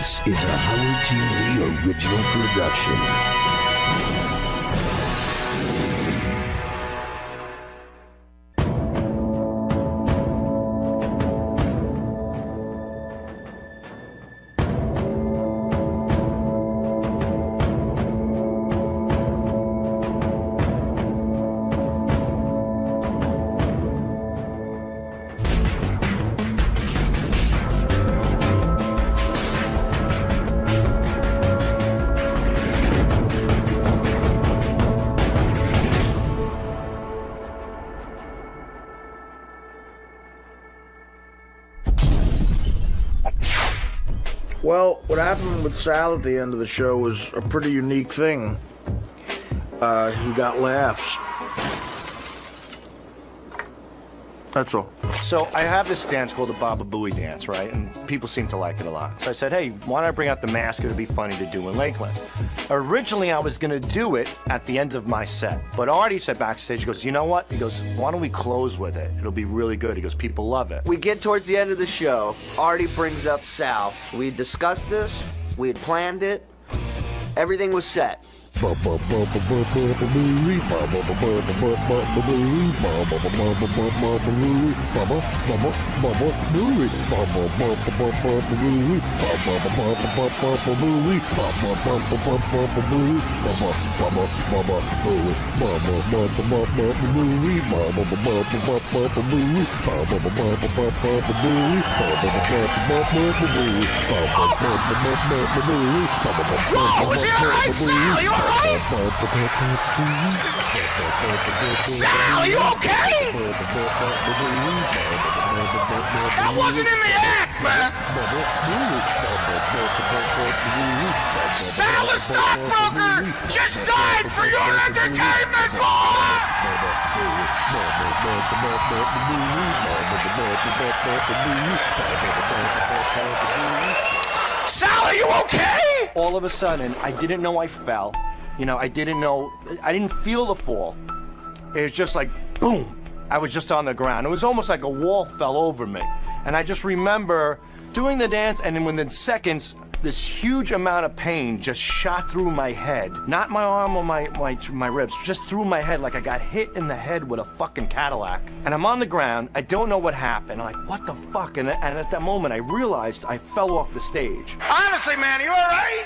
This is a Hollywood TV original production. Well, what happened with Sal at the end of the show was a pretty unique thing. He got laughs. That's all. So I have this dance called the 𝗵𝗲 𝗛𝗿 dance, right? And people seem to like it a lot. So I said, hey, why don't I bring out the mask? It'd be funny to do in Lakeland. Originally, I was going to do it at the end of my set. But Artie said backstage, he goes, you know what? He goes, why don't we close with it? It'll be really good. He goes, people love it. We get towards the end of the show. Artie brings up Sal. We discussed this. We had planned it. Everything was set. Whoa, is he all right, Sal? You all right? Sal, you okay? That wasn't in the act, man. Sal the stockbroker just died for your entertainment, Sal, are you okay? All of a sudden, I didn't know I fell. You know, I didn't feel the fall. It was just like, boom. I was just on the ground. It was almost like a wall fell over me. And I just remember doing the dance, and then within seconds, this huge amount of pain just shot through my head. Not my arm or my ribs, just through my head, like I got hit in the head with a fucking Cadillac. And I'm on the ground, I don't know what happened. I'm like, what the fuck? And at that moment, I realized I fell off the stage. Honestly, man, you all right?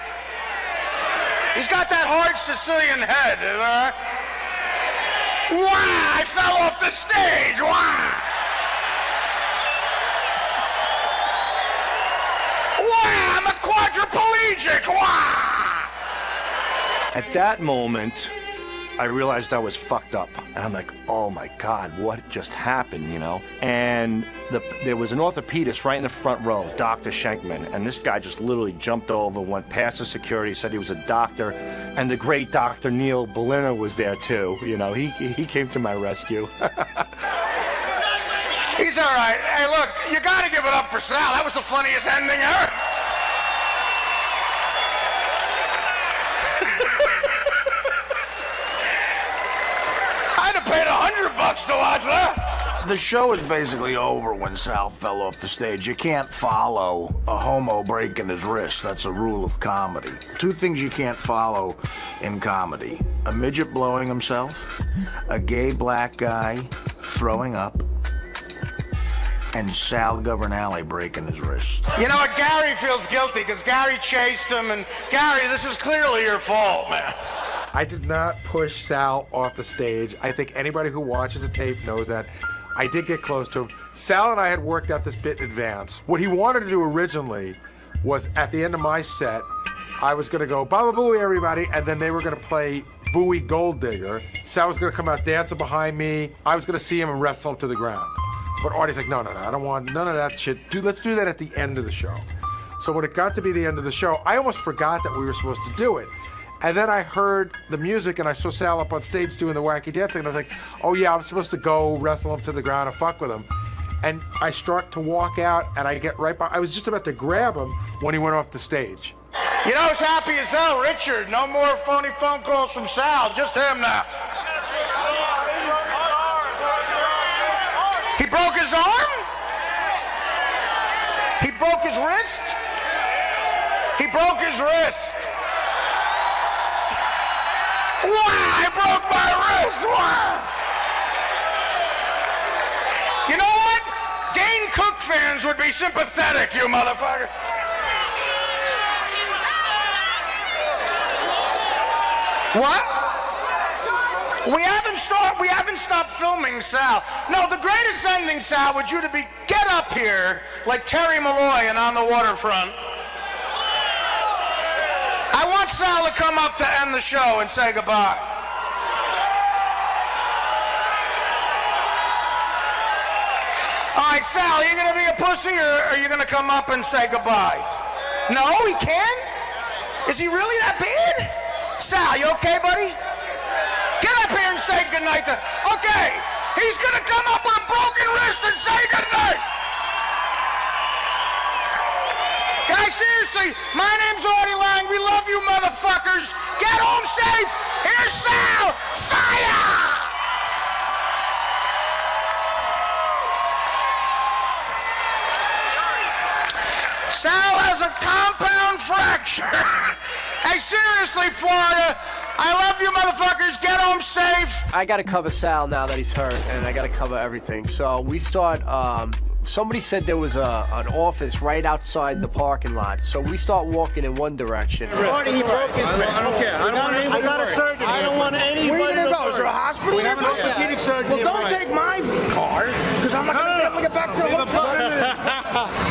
He's got that hard Sicilian head, all right? Wow, I fell off the stage, wow! Wow, I'm a quadriplegic, wow! At that moment, I realized I was fucked up. And I'm like, oh my God, what just happened, you know? And there was an orthopedist right in the front row, Dr. Schenkman, and this guy just literally jumped over, went past the security, said he was a doctor, and the great Dr. Neil Berliner was there too. You know, he came to my rescue. He's all right. Hey, look, you gotta give it up for Sal. That was the funniest ending ever. I'd have paid $100 to watch that. The show is basically over when Sal fell off the stage. You can't follow a homo breaking his wrist. That's a rule of comedy. Two things you can't follow in comedy: a midget blowing himself, a gay black guy throwing up, and Sal Governale breaking his wrist. You know what? Gary feels guilty because Gary chased him, and Gary, this is clearly your fault, man. I did not push Sal off the stage. I think anybody who watches the tape knows that. I did get close to him. Sal and I had worked out this bit in advance. What he wanted to do originally was, at the end of my set, I was gonna go, 𝗵𝗲 𝗛𝗿 everybody, and then they were gonna play Booey Gold Digger. Sal was gonna come out dancing behind me. I was gonna see him and wrestle him to the ground. But Artie's like, no, I don't want none of that shit. Let's do that at the end of the show. So when it got to be the end of the show, I almost forgot that we were supposed to do it. And then I heard the music and I saw Sal up on stage doing the wacky dancing, and I was like, oh yeah, I'm supposed to go wrestle him to the ground and fuck with him. And I start to walk out and I get right by, I was just about to grab him when he went off the stage. You know who's happy as hell? Richard. No more phony phone calls from Sal, just him now. He broke his arm? He broke his wrist? He broke his wrist. Wow, I broke my wrist. Wow. You know what? Dane Cook fans would be sympathetic, you motherfucker. What? We haven't stopped filming Sal. No, the greatest ending, Sal, would you to be get up here like Terry Malloy and On the Waterfront. I want Sal to come up to end the show and say goodbye. All right, Sal, are you gonna be a pussy or are you gonna come up and say goodbye? No, he can? Is he really that bad? Sal, you okay, buddy? Get up here and say goodnight to... Okay, he's gonna come up with a broken wrist and say goodnight. Guys, seriously, my name's Artie Lang. We love you, motherfuckers. Get home safe. Here's Sal. Fire! Sal has a compound fracture. Hey, seriously, Florida, I love you, motherfuckers. Get home safe. I gotta cover Sal now that he's hurt, and I gotta cover everything. So we start, somebody said there was an office right outside the parking lot. So we start walking in one direction. Artie, he broke his wrist. I don't care. I got a surgeon here. I don't want anybody. Where are you gonna go? Is there a hospital? We have an orthopedic surgeon. Well, don't take my car, because I'm not gonna be able to get back to the hotel.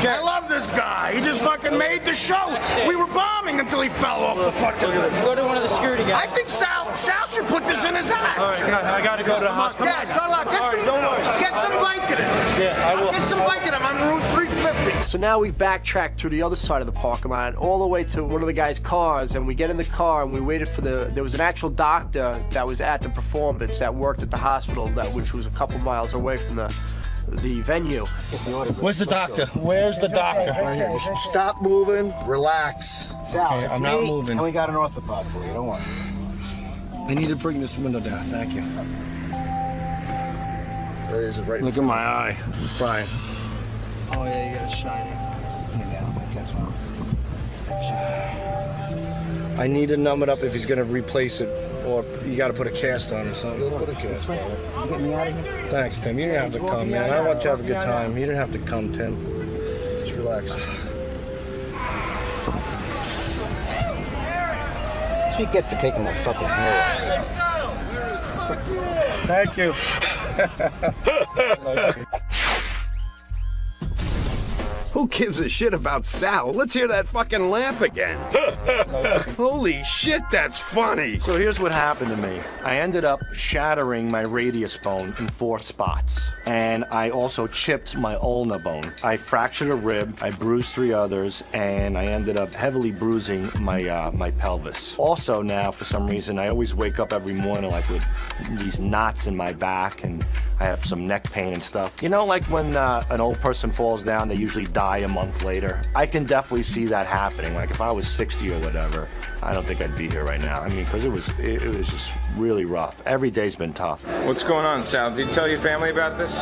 I love this guy. He just fucking made the show. We were bombing until he fell off the fucking roof. Go to one of the security guys. I think Sal should put this in his eye. All right, I gotta go to the hospital. Yeah, good luck. Get some Vicodin. Yeah, I will. Get some Vicodin. I'm on Route 350. So now we backtrack to the other side of the parking lot, all the way to one of the guy's cars, and we get in the car and we waited for there was an actual doctor that was at the performance that worked at the hospital, which was a couple miles away from the venue. Where's the doctor? Where's the doctor? Right here. Just stop moving. Relax. Sal, okay, I'm not moving. And we got an orthopod for you. Don't worry. I need to bring this window down. Thank you. There is it right. Look at my eye, Brian. Oh yeah, you got it shining. I need to numb it up if he's gonna replace it, or you gotta put a cast on or something. Put a cast on it. Get me out of here. Thanks, Tim. You didn't have to come, man. I want you to have a good time. You didn't have to come, Tim. Just relax. That's what you get for taking my fucking hair off. Thank you. Who gives a shit about Sal? Let's hear that fucking laugh again. Holy shit, that's funny. So here's what happened to me. I ended up shattering my radius bone in 4 spots. And I also chipped my ulna bone. I fractured a rib, I bruised 3 others, and I ended up heavily bruising my pelvis. Also now, for some reason, I always wake up every morning like with these knots in my back, and I have some neck pain and stuff. You know, like when an old person falls down, they usually die a month later. I can definitely see that happening. Like if I was 60 or whatever, I don't think I'd be here right now. I mean, because it was just really rough. Every day's been tough. What's going on, Sal? Did you tell your family about this?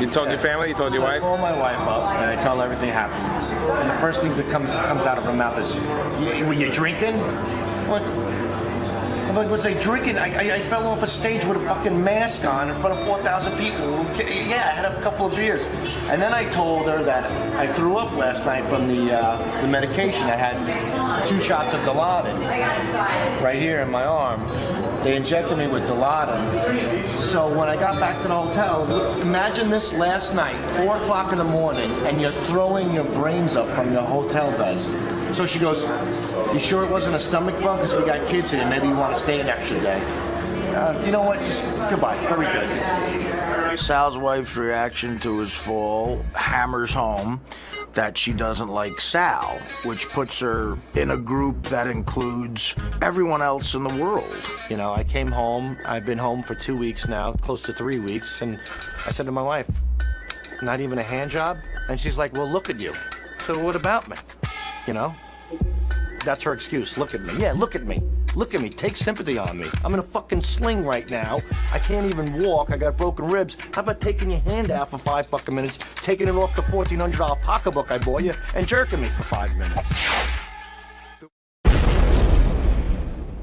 You told your family? You told your wife? I call my wife up and I tell her everything happens. And the first thing that comes out of her mouth is, "Were you drinking?" I'm like, was I drinking? I fell off a stage with a fucking mask on in front of 4,000 people. Yeah, I had a couple of beers. And then I told her that I threw up last night from the medication. I had 2 shots of Dilaudid right here in my arm. They injected me with Dilaudid. So when I got back to the hotel, imagine this last night, 4 o'clock in the morning, and you're throwing your brains up from your hotel bed. So she goes, "You sure it wasn't a stomach bug? Because we got kids here. Maybe you want to stay an extra day." You know what? Just goodbye. Very good. Sal's wife's reaction to his fall hammers home that she doesn't like Sal, which puts her in a group that includes everyone else in the world. You know, I came home. I've been home for 2 weeks now, close to 3 weeks, and I said to my wife, "Not even a hand job?" And she's like, "Well, look at you." So what about me? You know? That's her excuse. Look at me. Yeah, look at me. Look at me. Take sympathy on me. I'm in a fucking sling right now. I can't even walk. I got broken ribs. How about taking your hand out for 5 fucking minutes, taking it off the $1,400 pocketbook I bought you, and jerking me for 5 minutes?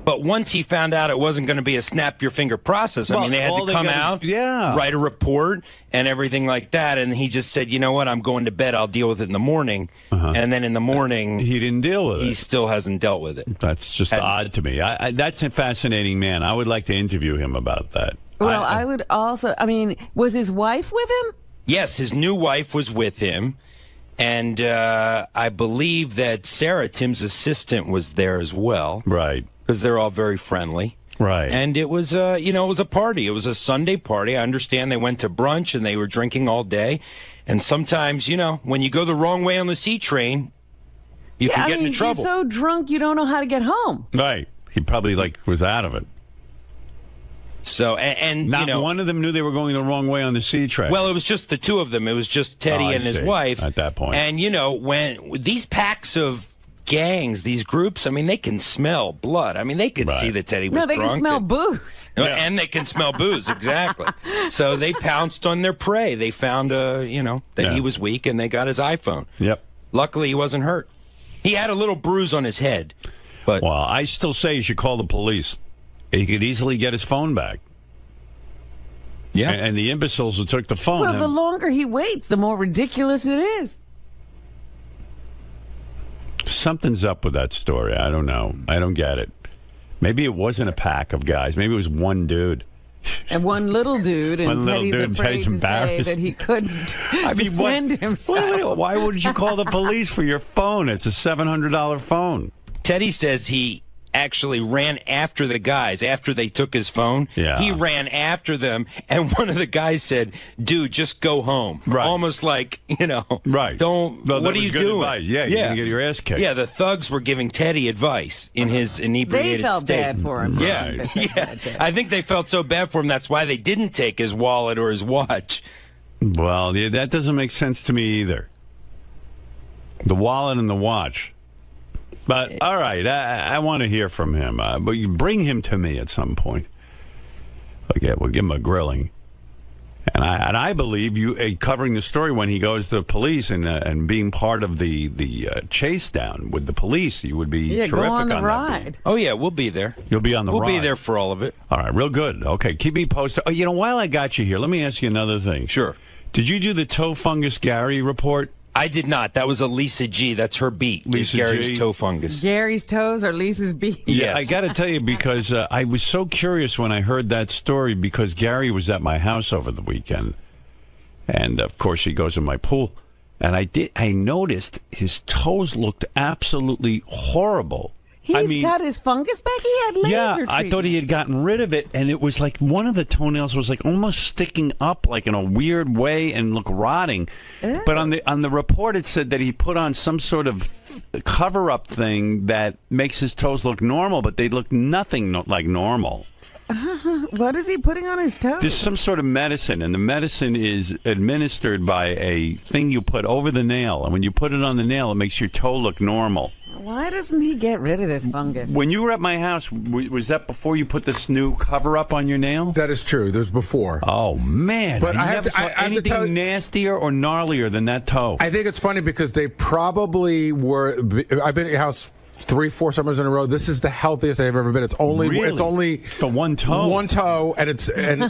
But once he found out it wasn't going to be a snap-your-finger process, I mean, they had to come out, write a report, and everything like that, and he just said, you know what, I'm going to bed, I'll deal with it in the morning. And then in the morning... He didn't deal with it. He still hasn't dealt with it. That's just odd to me. That's a fascinating man. I would like to interview him about that. Well, I would also... I mean, was his wife with him? Yes, his new wife was with him. And I believe that Sarah, Tim's assistant, was there as well. Right. Because they're all very friendly. Right. And it was, it was a party. It was a Sunday party. I understand they went to brunch and they were drinking all day. And sometimes, when you go the wrong way on the C train, you can get into trouble. You're so drunk you don't know how to get home. Right. He probably, was out of it. So, and not one of them knew they were going the wrong way on the C train. Well, it was just the two of them. It was just Teddy and his wife. At that point. And, when these packs of gangs, these groups, I mean, they can smell blood. I mean, they could see that Teddy was drunk. No, they can smell booze. And they can smell booze, exactly. So they pounced on their prey. They found, that he was weak, and they got his iPhone. Yep. Luckily, he wasn't hurt. He had a little bruise on his head. But well, I still say you should call the police. He could easily get his phone back. Yeah. And the imbeciles who took the phone. Well, the longer he waits, the more ridiculous it is. Something's up with that story. I don't know. I don't get it. Maybe it wasn't a pack of guys. Maybe it was one dude. And one little dude, and Teddy's afraid to say that he couldn't defend himself. Why would you call the police for your phone? It's a $700 phone. Teddy says he actually ran after the guys after they took his phone. Yeah. He ran after them, and one of the guys said, dude, just go home. Right. Almost like, right. Don't, well, what are you doing? Advice. Yeah, you're going to get your ass kicked. Yeah, the thugs were giving Teddy advice in his inebriated state. They felt bad for him. Yeah, I think they felt so bad for him, that's why they didn't take his wallet or his watch. Well, that doesn't make sense to me either. The wallet and the watch. But, all right, I want to hear from him. But you bring him to me at some point. Okay, we'll give him a grilling. And I believe you covering the story when he goes to the police and being part of the chase down with the police, you would be terrific go on the that ride. beat. Oh, yeah, we'll be there. You'll be on the ride. We'll be there for all of it. All right, real good. Okay, keep me posted. Oh, while I got you here, let me ask you another thing. Sure. Did you do the toe fungus Gary report? I did not. That was a Lisa G. That's her beat. Lisa Gary's G. toe fungus. Gary's toes are Lisa's beat. Yeah, I got to tell you, because I was so curious when I heard that story, because Gary was at my house over the weekend. And, of course, he goes in my pool. And I noticed his toes looked absolutely horrible. He's got his fungus back? He had laser treatment. I thought he had gotten rid of it, and it was like one of the toenails was like almost sticking up like in a weird way and look rotting. Ew. But on the report it said that he put on some sort of cover-up thing that makes his toes look normal, but they look nothing like normal. What is he putting on his toes? There's some sort of medicine, and the medicine is administered by a thing you put over the nail, and when you put it on the nail, it makes your toe look normal. Why doesn't he get rid of this fungus? When you were at my house, was that before you put this new cover-up on your nail? That is true. There's before. Oh, man. But I never saw anything nastier or gnarlier than that toe. I think it's funny because they probably were... I've been at your house 3-4 summers in a row. This is the healthiest I've ever been. It's only It's the one toe. One toe,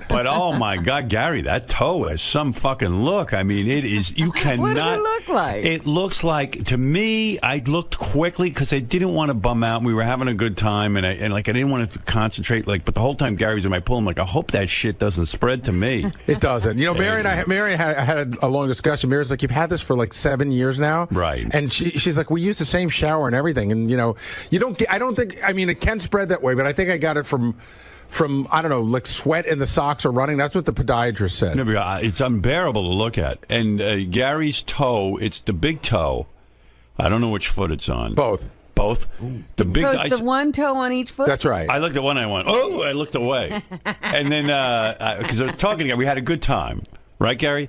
but oh my God, Gary, that toe has some fucking look. I mean, it is. You cannot. What does it look like? It looks like, to me, I looked quickly because I didn't want to bum out. We were having a good time, and I didn't want to concentrate. But the whole time Gary's in my pool, I'm like, I hope that shit doesn't spread to me. It doesn't. Mary and I had a long discussion. Mary's like, you've had this for like 7 years now, right? And she's like, we use the same shower and everything, and you don't get, I don't think, I mean, it can spread that way, but I think I got it from I don't know, like sweat in the socks or running. That's what the podiatrist said. No, it's unbearable to look at. And Gary's toe, it's the big toe. I don't know which foot it's on. Both. The big. So it's the one toe on each foot? That's right. I looked at one and I went, oh, I looked away. And then, because I was talking to him, we had a good time. Right, Gary?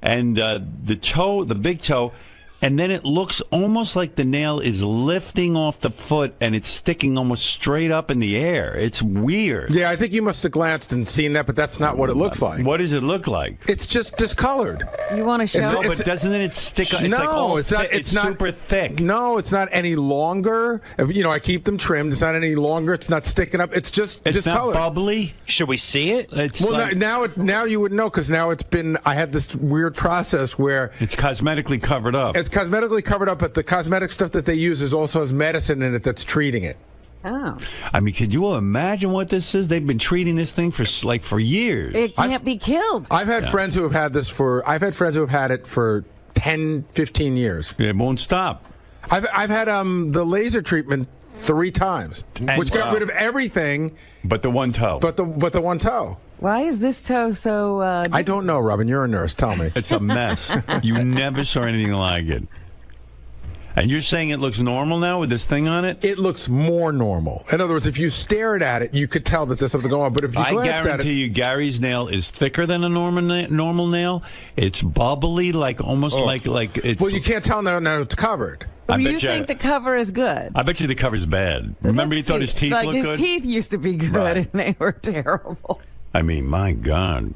And the big toe, and then it looks almost like the nail is lifting off the foot and it's sticking almost straight up in the air. It's weird. Yeah, I think you must have glanced and seen that, but that's not what it looks like. What does it look like? It's just discolored. You want to show? No, but doesn't it stick? It's no, like all it's not. It's not super thick. No, it's not any longer. You know, I keep them trimmed. It's not any longer. It's not sticking up. It's just It's not colored. bubbly. Should we see it? It's well, like, now you would know because now it's been. I have this weird process where it's cosmetically covered up. It's cosmetically covered up, but the cosmetic stuff that they use also has medicine in it that's treating it. Oh. I mean, could you imagine what this is? They've been treating this thing for years. It can't be killed. I've had friends who have had this I've had friends who have had it for 10, 15 years. It won't stop. I've had the laser treatment 3 times, which got rid of everything but the one toe. But the one toe. Why is this toe so... I don't know, Robin. You're a nurse. Tell me. It's a mess. You never saw anything like it. And you're saying it looks normal now with this thing on it? It looks more normal. In other words, if you stared at it, you could tell that there's something going on. But if you glanced at it... I guarantee you Gary's nail is thicker than a normal nail. It's bubbly, like almost like it's... Well, you can't tell now it's covered. Well, you think the cover is good? I bet you the cover's bad. Remember you thought his teeth looked good? His teeth used to be good, Right. and they were terrible. I mean, my God.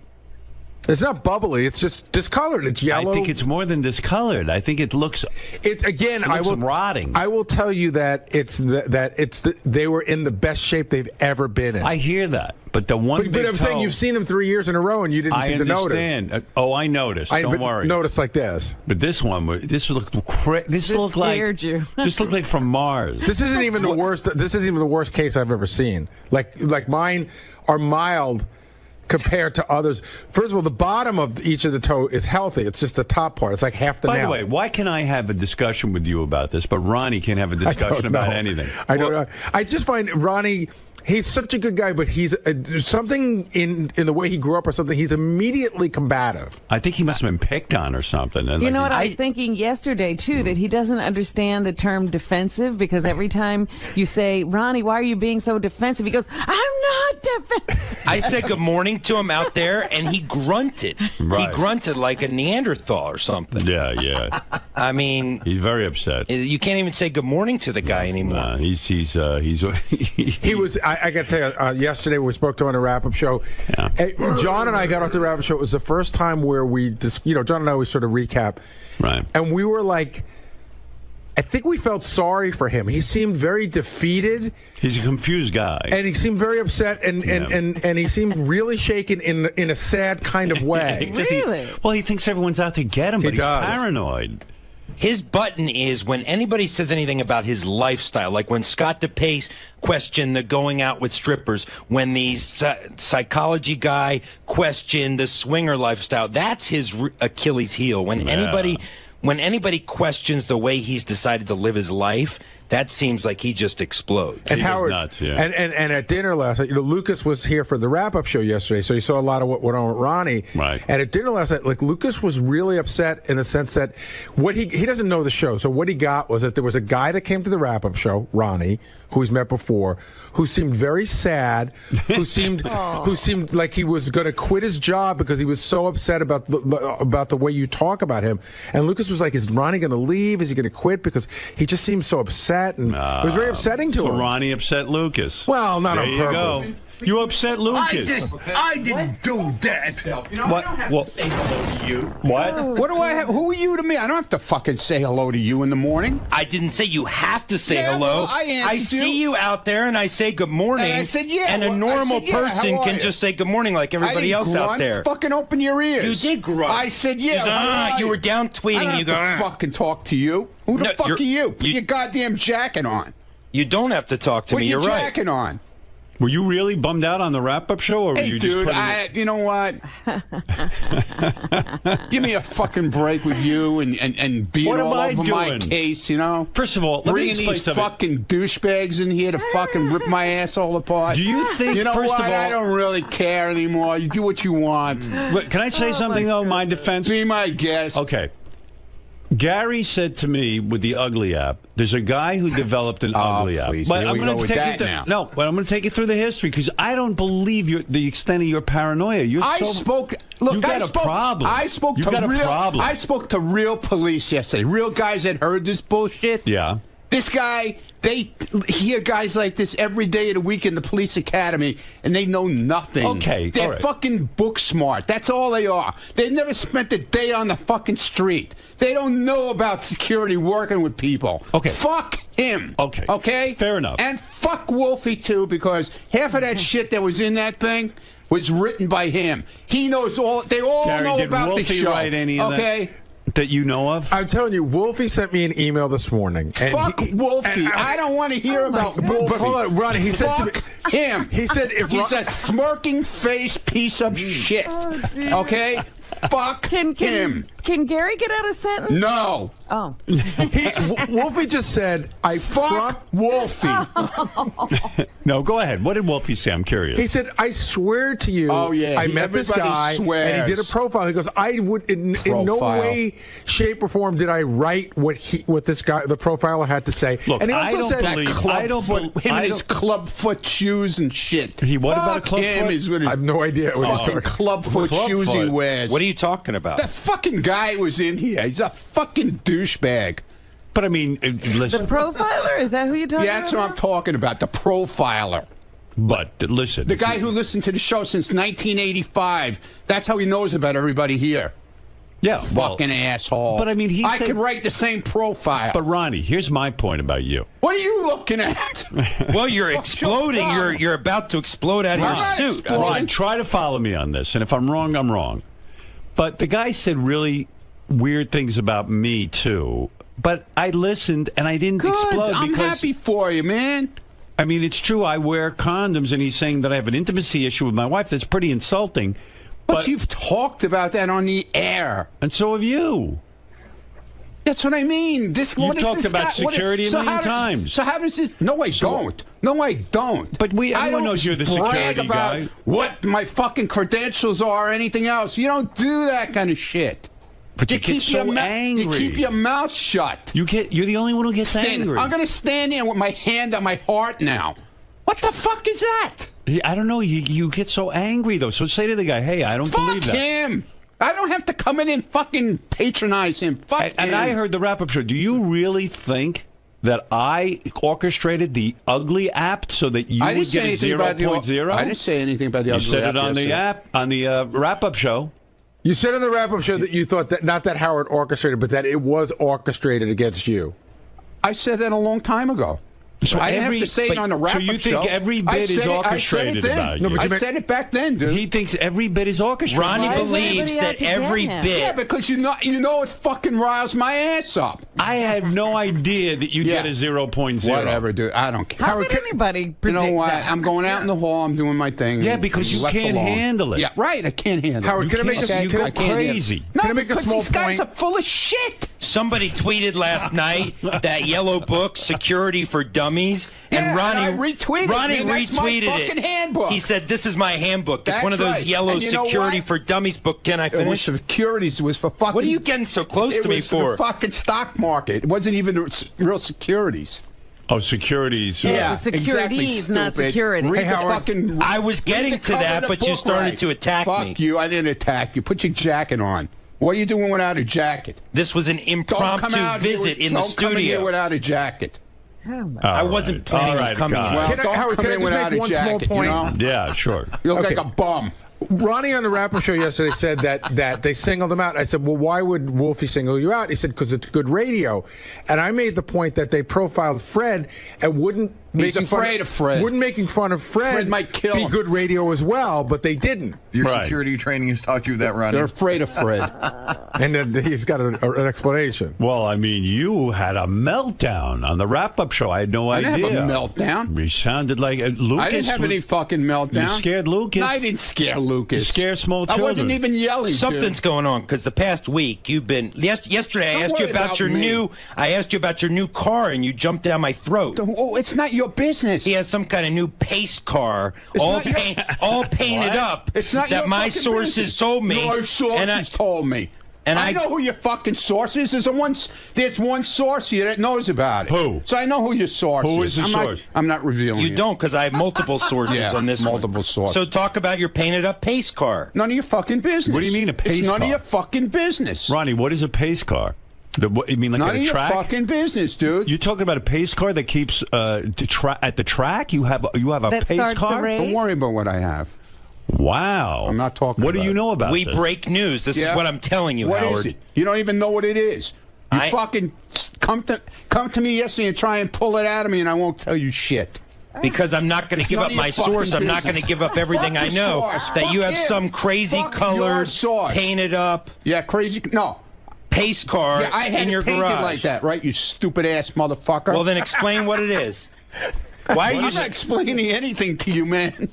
It's not bubbly. It's just discolored. It's yellow. I think it's more than discolored. I think it looks. Rotting. I will tell you that they were in the best shape they've ever been in. I hear that, but the one. But I'm saying you've seen them 3 years in a row and you didn't seem to notice. I understand. I noticed. Don't worry. Notice like this. But this one, this looked like. This looked like from Mars. This isn't even the worst. This isn't even the worst case I've ever seen. Like mine are mild compared to others. First of all, the bottom of each of the toe is healthy. It's just the top part. It's like half the nail. By the way, why can I have a discussion with you about this, but Ronnie can't have a discussion about anything? I don't know. I just find Ronnie, he's such a good guy, but he's something in the way he grew up or something. He's immediately combative. I think he must have been picked on or something. And you know what I was thinking yesterday, too, that he doesn't understand the term defensive, because every time you say, Ronnie, why are you being so defensive? He goes, I'm not defensive. I said good morning to him out there, and he grunted. Right. He grunted like a Neanderthal or something. Yeah. I mean, he's very upset. You can't even say good morning to the guy anymore. He was. I got to tell you, yesterday we spoke to him on a wrap-up show. Yeah. John and I got off the wrap-up show. It was the first time where we just, John and I always sort of recap, right? And we were like, I think we felt sorry for him. He seemed very defeated. He's a confused guy, and he seemed very upset, and he seemed really shaken in a sad kind of way. Really? He thinks everyone's out to get him, but he's paranoid. His button is when anybody says anything about his lifestyle, like when Scott DePace questioned the going out with strippers, when the psychology guy questioned the swinger lifestyle. That's his Achilles heel. When anybody questions the way he's decided to live his life, that seems like he just explodes. And Howard, nuts, yeah. and at dinner last night, Lucas was here for the wrap-up show yesterday, so he saw a lot of what went on with Ronnie. Right. And at dinner last night, Lucas was really upset in the sense that what he doesn't know the show, so what he got was that there was a guy that came to the wrap-up show, Ronnie, who he's met before, who seemed very sad, who seemed like he was going to quit his job because he was so upset about the way you talk about him. And Lucas was like, is Ronnie going to leave? Is he going to quit? Because he just seemed so upset. And it was very upsetting to him. So Ronnie upset Lucas. Well, not there on you purpose. Go. You upset Lucas. I didn't do that. What? I don't have to say hello to you. What? What do I have? Who are you to me? I don't have to fucking say hello to you in the morning. I didn't say you have to say hello. Well, I see you out there, and I say good morning. And I said, yeah. And a normal person can just say good morning like everybody else out there. Fucking open your ears. You did grunt. I said, yeah. You were down tweeting. I don't have to fucking talk to you. Who the fuck are you? Put your goddamn jacket on. You don't have to talk to me. You're right. Put your jacket on. Were you really bummed out on the wrap-up show, or were you dude, just you know what? Give me a fucking break with you and being all over my case, First of all, bringing these fucking douchebags in here to fucking rip my asshole apart. Do you think? You know first what? of all, I don't really care anymore. You do what you want. Can I say something though? My defense. Be my guest. Okay. Gary said to me with the Ugly app, there's a guy who developed an Ugly app. But I'm going to take you now. No, but I'm going to take you through the history because I don't believe the extent of your paranoia. I spoke. Look, You got a problem. I spoke You to got a real. problem. I spoke to real police yesterday. Real guys that heard this bullshit. Yeah. This guy, they hear guys like this every day of the week in the police academy, and they know nothing. Okay, They're all right. fucking book smart. That's all they are. They've never spent a day on the fucking street. They don't know about security working with people. Okay. Fuck him. Okay. Okay? Fair enough. And fuck Woelfie, too, because half of that shit that was in that thing was written by him. He knows all. They all Gary, know did about the Wolfie show. write any of okay? that you know of? I'm telling you, Wolfie sent me an email this morning. And Fuck Wolfie. I don't want to hear about Wolfie. But hold on, Ronnie, he said to me... Fuck him. He said if he's a smirking face piece of shit. Okay? Fuck him. Can Gary get out a sentence? No. Oh. Wolfie just said, I fuck Wolfie. No, go ahead. What did Wolfie say? I'm curious. He said, I swear to you, Oh, yeah. I met this Everybody guy, swears. and he did a profile. He goes, I would, in no Profile. way, shape, or form did I write what this guy, the profiler, had to say. Look, and he I also don't said, believe- Club I don't foot, bel- him I and his don't- club foot shoes and shit. He what about a Fuck club him. foot? He's with I his have no idea what he's fucking talking club foot Club shoes he foot. wears. What are you talking about? That fucking guy was in here. He's a fucking douchebag. But I mean, The listen. profiler? Is that who you're talking Yeah, about? that's what I'm talking about. The profiler. But listen. The guy who listened to the show since 1985. That's how he knows about everybody here. Yeah. Well, Fucking asshole. but I mean, he I said- could write the same profile. but Ronnie, here's my point about you. What are you looking at? Well, you're exploding. You're about to explode out of I'm your not suit. exploding. Ron, try to follow me on this, and if I'm wrong, I'm wrong. But the guy said really weird things about me too. But I listened and I didn't Good. explode I'm because happy for you, man. I mean, it's true. I wear condoms, and he's saying that I have an intimacy issue with my wife. That's pretty insulting. But you've talked about that on the air. And so have you. That's what I mean. You've talked about security a million times. So how does this? No, I don't. No, I don't. But everyone knows you're the brag security about guy. what my fucking credentials are or anything else. You don't do that kind of shit. But you get so angry. You keep your mouth shut. You're the only one who gets angry. I'm going to stand there with my hand on my heart now. What the fuck is that? I don't know. You get so angry, though. So say to the guy, hey, I don't believe that. Fuck him. I don't have to come in and fucking patronize him. Fuck him. And I heard the wrap-up show. Do you really think that I orchestrated the ugly app so that you would get a 0.0? I didn't say anything about the You ugly said app it on the yesterday. app, on the wrap-up show. You said in the wrap-up show that you thought that not that Howard orchestrated, but that it was orchestrated against you. I said that a long time ago. So I didn't have to say it on the wrap-up show. So you think every bit is orchestrated about you? I said it back then, dude. He thinks every bit is orchestrated. Ronnie believes that every bit. Yeah, because you know it fucking riles my ass up. I had no idea that you'd get a 0.0. Whatever, dude. I don't care. How could anybody predict You know what? that? I'm going out in the hall. I'm doing my thing. Yeah, because you left can't alone. handle it. Yeah, right. I can't handle Howard, it. can I make Okay? a can I- I can't handle it. crazy? No, Can I make a because small these guys point? are full of shit. Somebody tweeted last night that yellow book, Security for Dummies, and Yeah, Ronnie and I retweeted it, Ronnie man. That's my retweeted fucking it. handbook. He said, "This is my handbook. It's That's one of those right. yellow And you know Security what? for Dummies book." Can I It was finish? securities. It was for fucking. What are you getting so close It to me was for for? the fucking stock market. It wasn't even real securities. Oh, securities. Yeah, it's securities, exactly, not stupid. security. Read Hey, the Howard. fucking. I was getting read the to cover that, of the but you book started right. to attack me. Fuck you! I didn't attack you. Put your jacket on. What are you doing without a jacket? This was an Don't impromptu come out here visit with- in the Don't come in here studio. without a jacket. I wasn't planning on coming in. Well, Can I- don't Howard, come can I in just without make a one small jacket. point? You know? Yeah, sure. You look Okay. like a bum. Ronnie on the wrap-up show yesterday said that they singled him out. I said, well, why would Wolfie single you out? He said, because it's good radio. And I made the point that they profiled Fred and wouldn't He's afraid of Fred. Wouldn't making fun of Fred might kill be him. good radio as well, but they didn't. Your Right. security training has taught you that, Ronnie. They're afraid of Fred. And then he's got an explanation. Well, I mean, you had a meltdown on the wrap-up show. I had no I idea. didn't have a meltdown. You sounded like Lucas. I didn't have any fucking meltdown. You scared Lucas. No, I didn't scare Lucas. You scare small I children. wasn't even yelling. Something's going on because the past week you've been. Yesterday I Don't asked you worry about about your me. I asked you about your new car and you jumped down my throat. Oh, it's not your business. He has some kind of new pace car, It's all not your- all painted up. It's not that your my fucking sources business. told me. My sources told me. And I know who your fucking source is. There's one source here that knows about it. Who? So I know who your source is. Who is the source? I'm not revealing You don't, because I have multiple sources on this multiple sources. So talk about your painted up pace car. None of your fucking business. What do you mean a pace It's car? none of your fucking business. Ronnie, what is a pace car? You mean like None at of a your track? fucking business, dude. You're talking about a pace car that keeps at the track? You have a That pace starts the car? race? Don't worry about what I have. Wow. I'm not talking What about do you know about We this? break news. This is what I'm telling you, What Howard. is it? You don't even know what it is. You fucking come to me yesterday and try and pull it out of me, and I won't tell you shit. Because I'm not going to give up my source. I'm not going to give up everything I know. That you have some crazy colored, painted up. Yeah, crazy. No. Pace car I had in your it painted garage. like that, right? You stupid ass motherfucker. Well, then explain what it is. Why are you? I'm not explaining anything to you, man.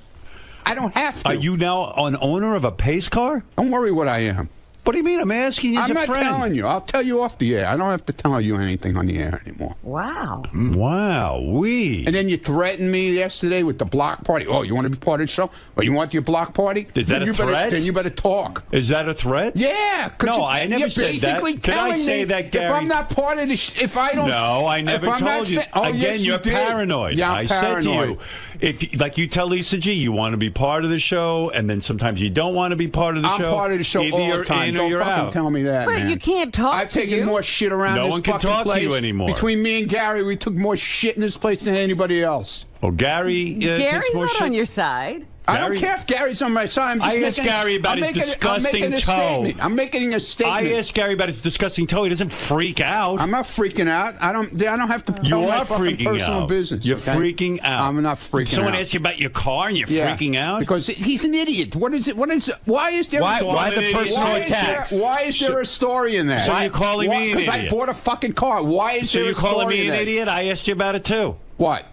I don't have to. Are you now an owner of a pace car? Don't worry what I am. What do you mean? I'm asking you as I'm a not friend. telling you. I'll tell you off the air. I don't have to tell you anything on the air anymore. Wow. Wow. And then you threatened me yesterday with the block party. Oh, you want to be part of the show? Oh, you want your block party? Is that a threat? Then you better talk. Is that a threat? Yeah. No, I never said that. Basically Did I telling say me that, Gary? if I'm not part of the if I don't... No, I never if I'm not told you. Oh, Again, yes, you're you did. paranoid. Yeah, I I'm said to paranoid. you, if like you tell Lisa G, you want to be part of the show, and then sometimes you don't want to be part of the show. I'm part of the show Either all you're the time. in or Don't you're fucking out. tell me that, But man. you can't talk I've to taken you. more shit around No this one can fucking talk to place. you anymore. Between me and Gary, we took more shit in this place than anybody else. Oh, Gary Gary's takes more not shit. on your side. I don't care if Gary's on my side. I asked Gary about his disgusting toe. I'm making a statement. I asked Gary about his disgusting toe. He doesn't freak out. I'm not freaking out. I don't have to You tell my are fucking freaking personal out. business. You're okay? freaking out. I'm not freaking Someone out. asked you about your car and you're freaking out? Because he's an idiot. What is it? What is it? Why is there Why a the personal attacks? Why is there a story in that? So you're calling me an Because I idiot? bought a fucking car. Why is So there you're a story calling me in an that? idiot? I asked you about it too. What?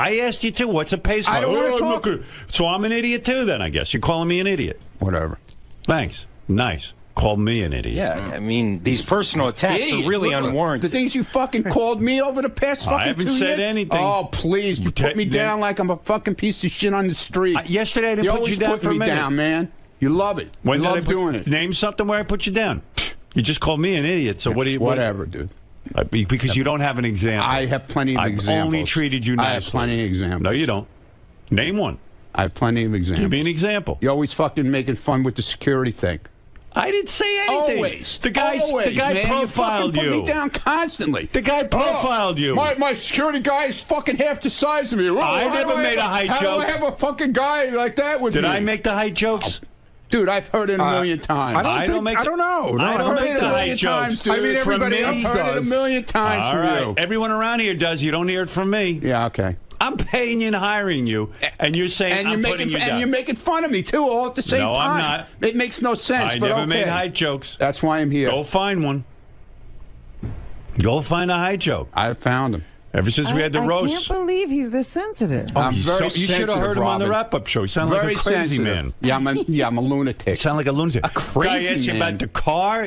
I asked you too. What's a pace car? I don't wanna Oh, talk. look, so I'm an idiot too then, I guess. You're calling me an idiot. Whatever. Thanks. Nice. Call me an idiot. Yeah, I mean, these personal attacks Idiot. are really Look, unwarranted. The things you fucking called me over the past I fucking haven't 2 said years. anything. Oh, please. You put me down like I'm a fucking piece of shit on the street. Yesterday I didn't you put always you down put for a me minute. down, man. You love it. When you did I love put- doing it. Name something where I put you down. You just called me an idiot, so what do you... Whatever, dude. Because you don't have an example. I have plenty of I've examples. only treated you nicely. I have plenty of examples. No, you don't. Name one. I have plenty of examples. Give me an example. You're always fucking making fun with the security thing. I didn't say anything. Always. The guy man. profiled you. you. Put me down constantly. The guy profiled you. My security guy is fucking half the size of me. I never made a height How joke. do I have a fucking guy like that with me? Did I make the height jokes? Dude, I've heard it a million times. I don't know. No, I don't I've make heard it the a height million jokes. times, dude. I mean, everybody From me, else I've heard does. it a million times All from right. you. Everyone around here does. You don't hear it from me. Yeah, okay. I'm paying you and hiring you, and you're saying And I'm you're putting making you down. and you're making fun of me too, all at the same No, time. I'm not. It makes no sense. I but never okay. made height jokes. That's why I'm here. Go find one. Go find a height joke. I found him. Ever since we had the I roast. can't believe he's this sensitive. I'm you very you should have sensitive, heard him on the Robin. wrap-up show. He sounded Very like a crazy sensitive. man. Yeah, I'm a lunatic. You sound like a lunatic. A crazy Guy asked you man. about the car.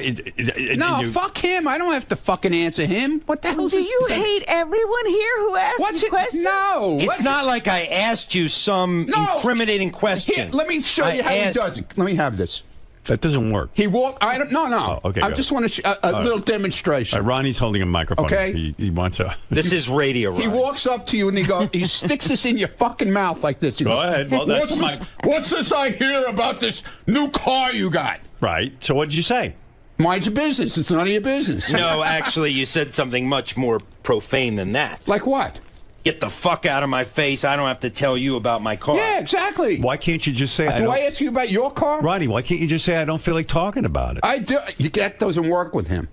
No, fuck him. I don't have to fucking answer him. What the hell is Do this? you hate everyone here who asks What's you it? questions? No. It's not like I asked you some incriminating question. Here, let me show you how he does it. Let me have this. That doesn't work. He walked. I don't. No. Oh, okay, I go just ahead. want to a little demonstration. Ronnie's holding a microphone. Okay. He wants a. This is radio, He Ron. walks up to you and he sticks this in your fucking mouth like this. He Go goes, ahead. Well, that's what's this I hear about this new car you got? Right. So what did you say? Mind your business. It's none of your business. No, actually, you said something much more profane than that. Like what? Get the fuck out of my face. I don't have to tell you about my car. Yeah, exactly. Why can't you just say? Do I ask you about your car? Ronnie, why can't you just say I don't feel like talking about it? I do. That doesn't work with him.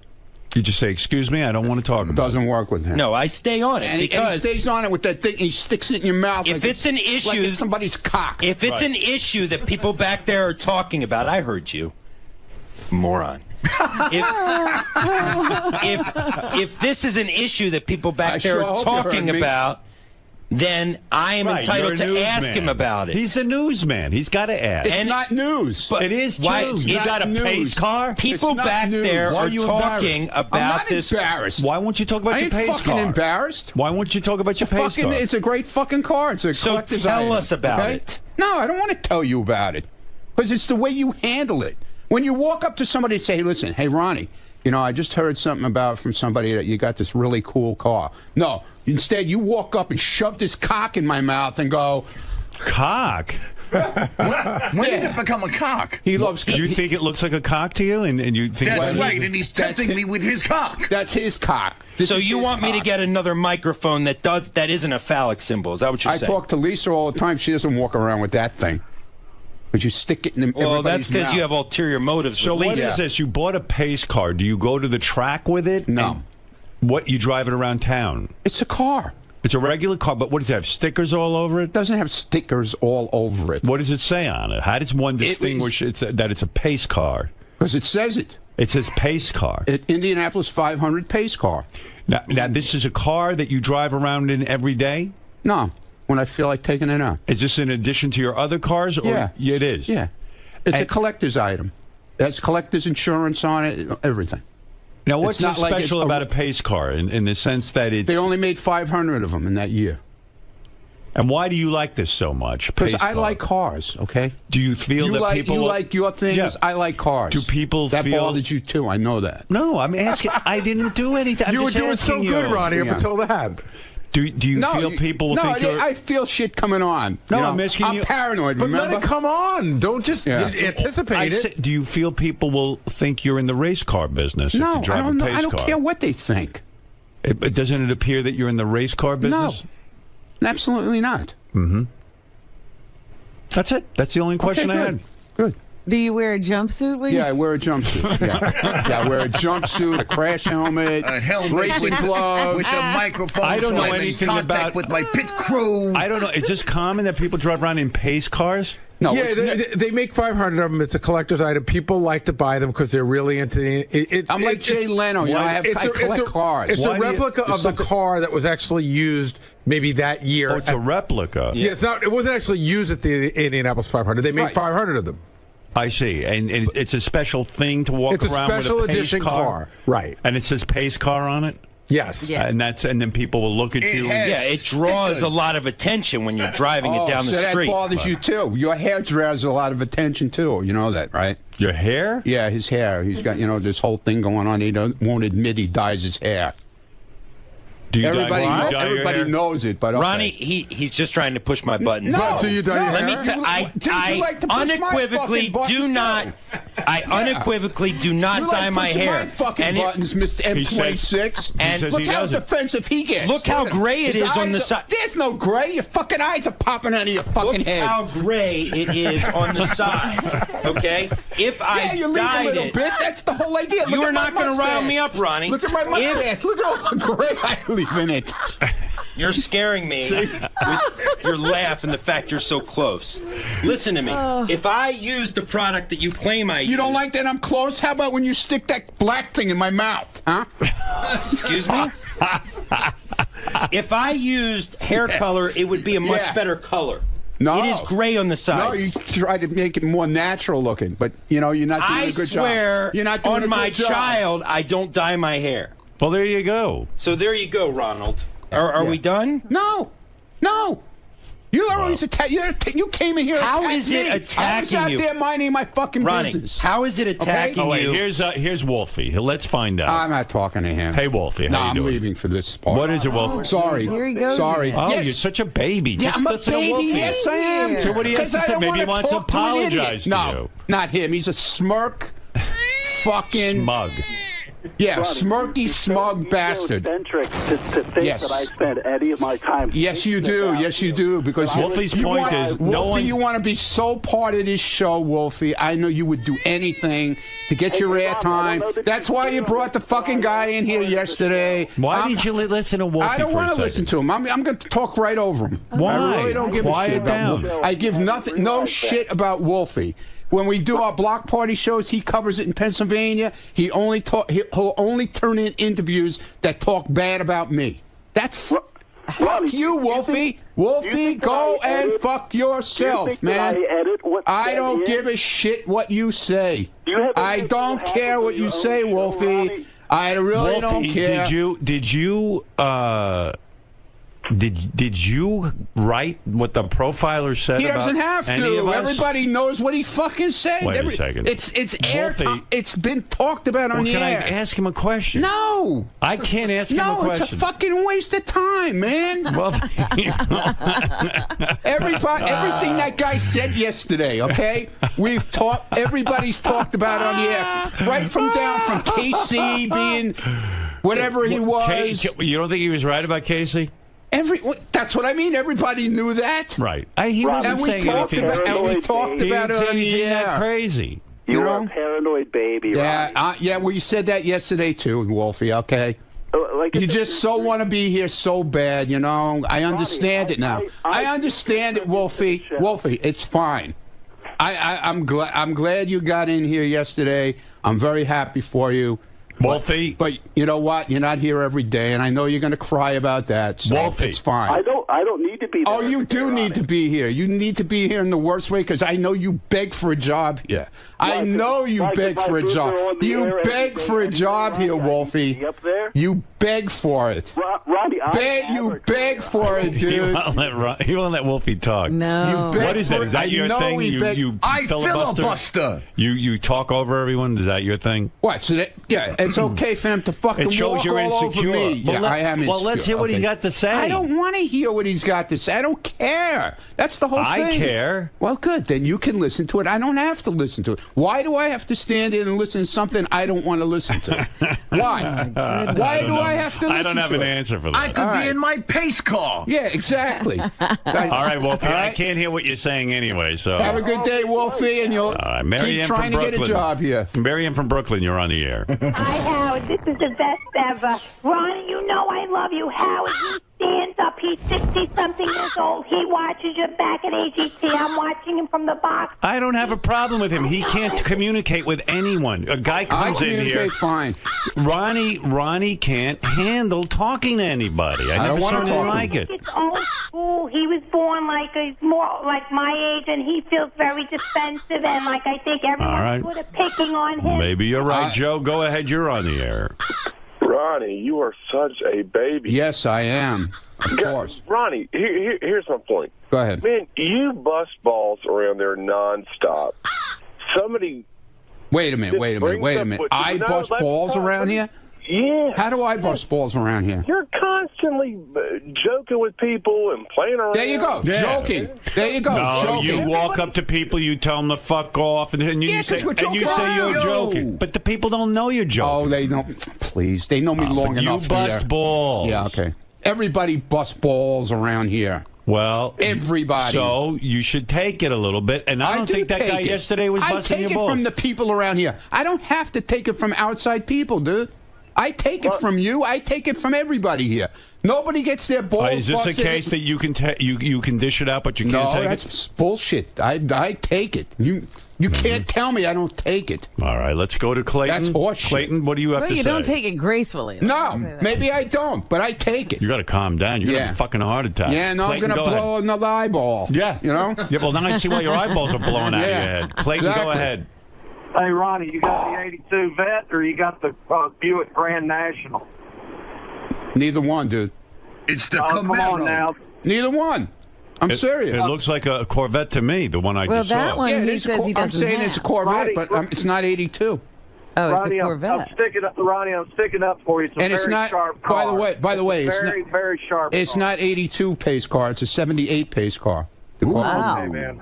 You just say, excuse me, I don't want to talk about Doesn't work with him. No, I stay on it And he because stays on it with that thing. He sticks it in your mouth. if it's an issue, like it's somebody's cock. if it's an issue that people back there are talking about, I heard you, moron. If this is an issue that people back there are talking about, then I am entitled to ask him about it. He's the newsman. He's got to ask. It's not news. But it is why- true. it's You not got a news. pace car? People It's not back news. there Why are are you talking embarrassed? I'm about not this. embarrassed. Why won't you talk about I your ain't pace fucking car? embarrassed. Why won't you talk about your pace car? It's a great fucking car. It's a So collector's tell item, us about okay? it. No, I don't want to tell you about it because it's the way you handle it. When you walk up to somebody and say, hey, listen, hey, Ronnie, you know, I just heard something from somebody that you got this really cool car. No, instead you walk up and shove this cock in my mouth and go, cock? When did it become a cock? He loves. You think it looks like a cock to you, and you think that's right, and he's tempting me with his cock. That's his cock. So you want me to get another microphone that isn't a phallic symbol? Is that what you're saying? I talk to Lisa all the time. She doesn't walk around with that thing. But you stick it in everybody's mouth. Well, that's because you have ulterior motives. So what is this? You bought a pace car. Do you go to the track with it? No. What, you drive it around town? It's a car. It's a regular car, but what does it have? Stickers all over it? It doesn't have stickers all over it. What does it say on it? How does one distinguish that it's a pace car? Because it says it. It says pace car. Indianapolis 500 pace car. Now, this is a car that you drive around in every day? No, when I feel like taking it out. Is this in addition to your other cars? Or Yeah. It is? Yeah. It's a collector's item. It has collector's insurance on it, everything. Now, what's so special about a pace car in the sense that it's... They only made 500 of them in that year. And why do you like this so much? Because I like cars, okay? Do you feel that people... You like your things, Yeah. I like cars. Do people that feel... That bothered you too, I know that. No, I'm asking... I didn't do anything. You were doing so good, Ronnie, up until that. Do you feel people will think you're... No, I feel shit coming on. No, you know, I'm asking you... I'm paranoid, But remember? let it come on. Don't just anticipate it. Do you feel people will think you're in the race car business if you drive a pace car? I don't care what they think. Doesn't it appear that you're in the race car business? No, absolutely not. Mm-hmm. That's it. That's the only question I had. Good. Do you wear a jumpsuit? Yeah, I wear a jumpsuit. Yeah, I wear a jumpsuit, a crash helmet, racing gloves, with a microphone. I don't so know I'm in anything contact about with my pit crew. I don't know. Is this common that people drive around in pace cars? No. Yeah, they make 500 of them. It's a collector's item. People like to buy them because they're really into it. I'm like Jay Leno. You know, I collect cars. It's a replica of the car that was actually used maybe that year. Oh, it's a replica. Yeah, it's not. It wasn't actually used at the Indianapolis 500. They made 500 of them. I see, and it's a special thing to walk around with a pace special edition car, right? And it says pace car on it. Yes. And then people will look at you. Yeah, it draws a lot of attention when you're driving it down the street. That bothers you too. Your hair draws a lot of attention too. You know that, right? Your hair? Yeah, his hair. He's got this whole thing going on. He won't admit he dyes his hair. Do you everybody knows it, but okay. Ronnie, he's just trying to push my buttons. No, do you dye your Let hair? me tell I like to push unequivocally my do not. I unequivocally do not dye my hair. My fucking buttons, Mr. M26. And look how defensive he gets. Look how gray it is on the side. There's no gray. Your fucking eyes are popping out of your fucking head. Look how gray it is on the sides. Okay, if I you leave a little bit. That's the whole idea. You are not going to rile me up, Ronnie. Look at my mustache. Look at all the gray I leave in it. You're scaring me with your laugh and the fact you're so close. Listen to me. If I use the product that you claim I use... You don't like that I'm close? How about when you stick that black thing in my mouth, huh? Excuse me? If I used hair color, it would be a much better color. No. It is gray on the sides. No, you try to make it more natural looking, but, you're not doing a good job. I swear, you're not doing on a good my job. child, I don't dye my hair. Well, there you go. So there you go, Ronald. Are we done? No. You always you came in here. How is it attacking I was out you? there minding my fucking Ronnie, business. how is it attacking Oh, wait, you? here's Wolfie. Let's find out. I'm not talking to him. Hey, Wolfie, how you I'm doing? leaving for this part. What is it, Wolfie? Sorry. Here he goes. Sorry. Oh, Yes. you're such a baby. Yeah, Just I'm a listen to baby. Wolfie. Yes, I am. So what he has to say? Maybe he wants to apologize to no, you. not him. He's a smirk, fucking smug. Yeah, smirky, smug bastard. Eccentric to think that I spend any of my time. Yes, you do. Yes, you do. Because Wolfie's point is, no Wolfie, one's... you want to be so part of this show, Wolfie. I know you would do anything to get your airtime. That's why you brought the fucking guy in here yesterday. Why did you listen to Wolfie? I don't want to listen to him. I'm going to talk right over him. Why? I really don't give a shit about Wolfie. I give no shit about Wolfie. When we do our block party shows, he covers it in Pennsylvania. He'll only turn in interviews that talk bad about me. That's fuck you, Wolfie. Wolfie, go and fuck yourself, man. I don't give a shit what you say. I don't care what you say, Wolfie. I really don't care. Did you Did you write what the profiler said? He doesn't about have any of to. us? Everybody knows what he fucking said. Wait a second. It's air. Wolfie. It's been talked about on the air. Can I ask him a question? No. I can't ask him a question. No, it's a fucking waste of time, man. Well, everything that guy said yesterday, okay? We've talked. Everybody's talked about it on the air, right from KC being whatever he was. You don't think he was right about Casey? That's what I mean. Everybody knew that. Right. He wasn't saying anything. And we talked about it on the air. That crazy. You are a paranoid baby, Yeah, well, you said that yesterday too, Wolfie, okay? You just so want to be here so bad, you know? I understand it now. I understand it, Wolfie. Wolfie, it's fine. I'm glad you got in here yesterday. I'm very happy for you. Wolfie. But you know what? You're not here every day, and I know you're going to cry about that, so Wolfie. it's fine. I don't need to be there. Oh, you do need to be here. You need to be here in the worst way, because I know you beg for a job here. I know you beg for a job. You beg for a job here, Wolfie. You beg for it. Ronnie, you beg for it, dude. He won't let Wolfie talk. No. What is that? Is that your thing? You I filibuster? filibuster. You talk over everyone? Is that your thing? What? So it's okay for him to fucking It shows walk you're all insecure. over me. Well, I am insecure. Well, let's hear what he's got to say. I don't want to hear what he's got to say. I don't care. That's the whole thing. I care. Well, good. Then you can listen to it. I don't have to listen to it. Why do I have to stand in and listen to something I don't want to listen to? Why? Why do I have to listen to it? I don't have an answer for that. I could be in my pace car. Yeah, exactly. All right, Wolfie. I can't hear what you're saying anyway, so... Have a good day, Wolfie, and you'll keep trying to get a job here. Marianne from Brooklyn, you're on the air. Hi, Howard. This is the best ever. Ronnie, you know I love you. Howard, he stands up. He's 60-something years old. He watches you back at AGT. I'm watching him from the box. I don't have a problem with him. He can't communicate with anyone. A guy comes in here. Fine. Ronnie can't handle talking to anybody. I never saw anything like it. It's old school. He was born he's more like my age, and he feels very defensive, and I think everyone's sort of picking on him. Maybe you're right, Joe. Go ahead. You're on the air. Ronnie, you are such a baby. Yes, I am. Of course. Ronnie, here's my point. Go ahead. Man, you bust balls around there nonstop. Somebody... Wait a minute. I bust balls around here? Yeah. How do I bust balls around here? You're constantly joking with people and playing around. There you go. Yeah. Joking. There you go. No, joking. You walk up to people, you tell them to fuck off, and then you say you're joking. But the people don't know you're joking. Oh, they don't. Please. They know me long enough. You bust balls. Yeah, okay. Everybody busts balls around here. Well, everybody. So you should take it a little bit, and I don't think that guy yesterday was busting your balls. I take it from the people around here. I don't have to take it from outside people, dude. I take it from you. I take it from everybody here. Nobody gets their balls Is this busted. a case that you can dish it out, but you can't take it? No, that's bullshit. I take it. You can't tell me I don't take it. All right, let's go to Clayton. That's horseshit. Clayton, what do you have to say? You don't take it gracefully. No, maybe I don't, but I take it. You got to calm down. You're going to have a fucking heart attack. Yeah, no, Clayton, I'm going to blow another eyeball. Yeah. You know? Yeah, well, now I see why your eyeballs are blowing out of your head. Clayton, go ahead. Hey, Ronnie, you got the 82 Vet or you got the Buick Grand National? Neither one, dude. It's the Come on now. Neither one. I'm serious. It looks like a Corvette to me, the one I just saw. Well, that one he says he doesn't I'm saying it's a Corvette, but it's not 82. Oh, Ronnie, it's a Corvette. I'm sticking up for you. It's and it's not. Sharp car. By the way, it's not very sharp. It's not 82 pace car. It's a 78 pace car. Wow. Okay, man.